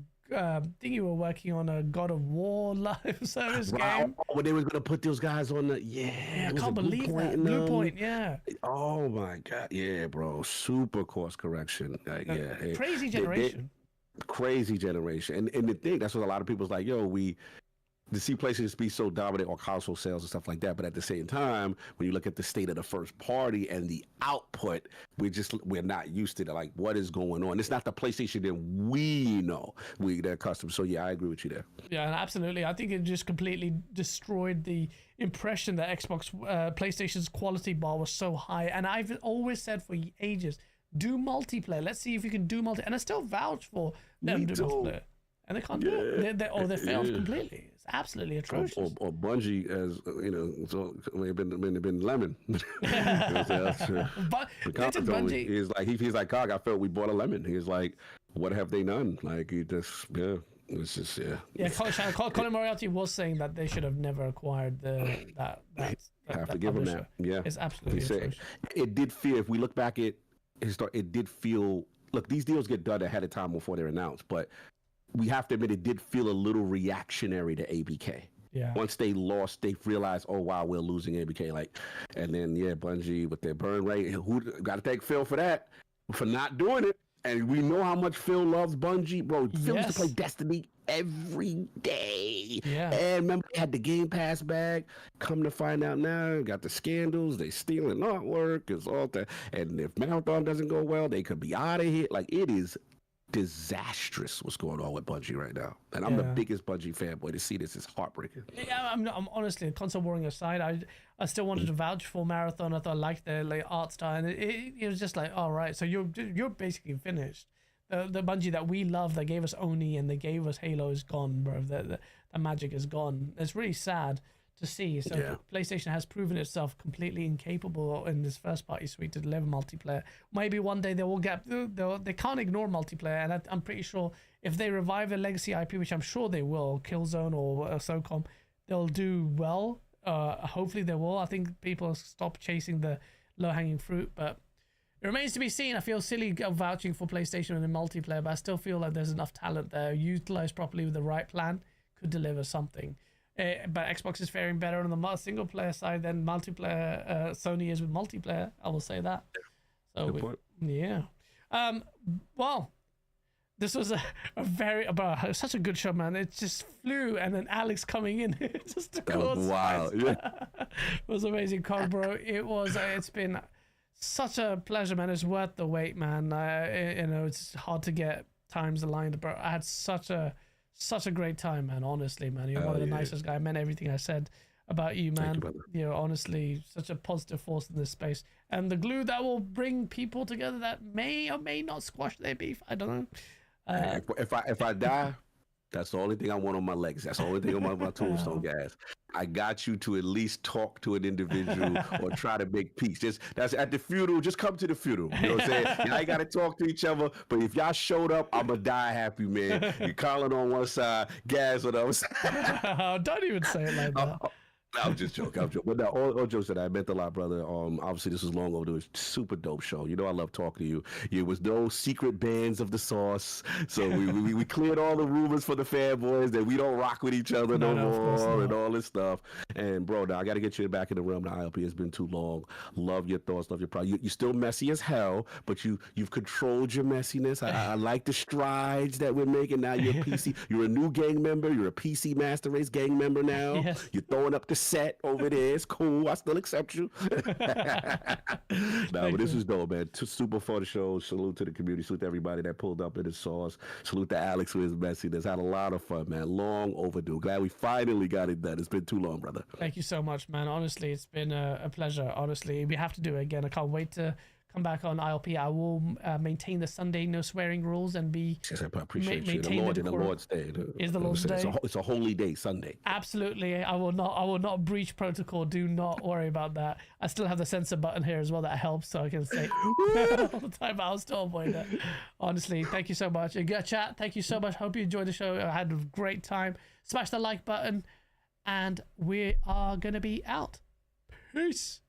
[SPEAKER 2] thing you were working on, a God of War live service game. When they was gonna put those guys on the I can't believe that. Blue Point, yeah. Oh my god, yeah, bro. Super course correction. Crazy generation. Crazy generation. And the thing, that's what a lot of people's like, to see PlayStation be so dominant on console sales and stuff like that, but at the same time, when you look at the state of the first party and the output, we're not used to that. Like, what is going on? It's not the PlayStation that we know. They're accustomed. So yeah, I agree with you there. Yeah, absolutely. I think it just completely destroyed the impression that PlayStation's quality bar was so high. And I've always said for ages, do multiplayer. Let's see if you can do multiplayer. And I still vouch for them to do multiplayer. And they can't do it. They failed completely. It's absolutely atrocious. Or Bungie, as may have been lemon. But Bungie, he's like, Cog, I felt we bought a lemon. He's like, what have they done? Like, it's just Colin Moriarty was saying that they should have never acquired that have to give him that. Yeah, it's absolutely atrocious. It did feel. If we look back at it did feel. Look, these deals get done ahead of time before they're announced, but we have to admit it did feel a little reactionary to ABK. Yeah. Once they lost, they realized, oh wow, we're losing ABK. And then Bungie with their burn rate. Who got to thank Phil for that, for not doing it. And we know how much Phil loves Bungie, bro. Phil used to play Destiny every day. Yeah. And remember, they had the Game Pass bag. Come to find out now, got the scandals. They stealing artwork. It's all that. And if Marathon doesn't go well, they could be out of here. Like, it is disastrous what's going on with Bungie right now, and I'm the biggest Bungie fanboy. To see this is heartbreaking. Yeah, I'm honestly, console warring aside, I still wanted to vouch for Marathon. I thought I liked their art style, and it was just like, all right, so you're basically finished. The Bungie that we love, that gave us Oni and they gave us Halo, is gone, bro. The magic is gone. It's really sad to see. So
[SPEAKER 3] Yeah.
[SPEAKER 2] PlayStation has proven itself completely incapable in this first party suite to deliver multiplayer. Maybe one day they will get, they can't ignore multiplayer, and I'm pretty sure if they revive a legacy IP, which I'm sure they will, Killzone or SOCOM, they'll do well. Hopefully they will. I think people stop chasing the low-hanging fruit, but it remains to be seen. I feel silly vouching for PlayStation in the multiplayer, but I still feel like there's enough talent there, utilized properly with the right plan, could deliver something. But Xbox is faring better on the single player side than multiplayer. Sony is with multiplayer. I will say that. So
[SPEAKER 3] Good point.
[SPEAKER 2] yeah. Well, this was a very such a good show, man. It just flew, and then Alex coming in just to cause
[SPEAKER 3] wow.
[SPEAKER 2] it was amazing, bro. It's been such a pleasure, man. It's worth the wait, man. It's hard to get times aligned, but I had such a great time, man. Honestly, man, you're one of the nicest guys. I meant everything I said about you, man. You're honestly such a positive force in this space, and the glue that will bring people together that may or may not squash their beef. I don't know.
[SPEAKER 3] If I die, that's the only thing I want on my legs. That's the only thing on my tombstone, guys. I got you to at least talk to an individual or try to make peace. That's at the funeral. Just come to the funeral. You know what I'm saying? Y'all ain't got to talk to each other. But if y'all showed up, I'm going to die happy, man. You're Colin on one side, Gaz on the other side.
[SPEAKER 2] Don't even say it like that.
[SPEAKER 3] I'm just joking. But no, all jokes that I meant a lot, brother. Obviously, this was long overdue. It's a super dope show. You know, I love talking to you. There was no secret bands of the sauce. So we cleared all the rumors for the fanboys that we don't rock with each other no more and all this stuff. And, bro, now I got to get you back in the realm of ILP. It's been too long. Love your thoughts. Love your pride. You're still messy as hell, but you've controlled your messiness. I like the strides that we're making. Now you're a PC. You're a new gang member. You're a PC Master Race gang member now.
[SPEAKER 2] Yes.
[SPEAKER 3] You're throwing up the set over there. It's cool. I still accept you. But this was dope, man. Super fun show. Salute to the community. Salute to everybody that pulled up in the sauce. Salute to Alex with his messiness. Had a lot of fun, man. Long overdue. Glad we finally got it done. It's been too long, brother.
[SPEAKER 2] Thank you so much, man. Honestly, it's been a pleasure. Honestly, we have to do it again. I can't wait to come back on ILP. I will maintain the Sunday no swearing rules and be.
[SPEAKER 3] Yes, I appreciate you.
[SPEAKER 2] Maintain
[SPEAKER 3] the Lord's Day.
[SPEAKER 2] Is the Lord's Day?
[SPEAKER 3] It's a holy day, Sunday.
[SPEAKER 2] Absolutely. I will not breach protocol. Do not worry about that. I still have the censor button here as well. That helps, so I can say all the time. I'll still avoid that. Honestly, thank you so much. And chat, thank you so much. Hope you enjoyed the show. I had a great time. Smash the like button, and we are gonna be out. Peace.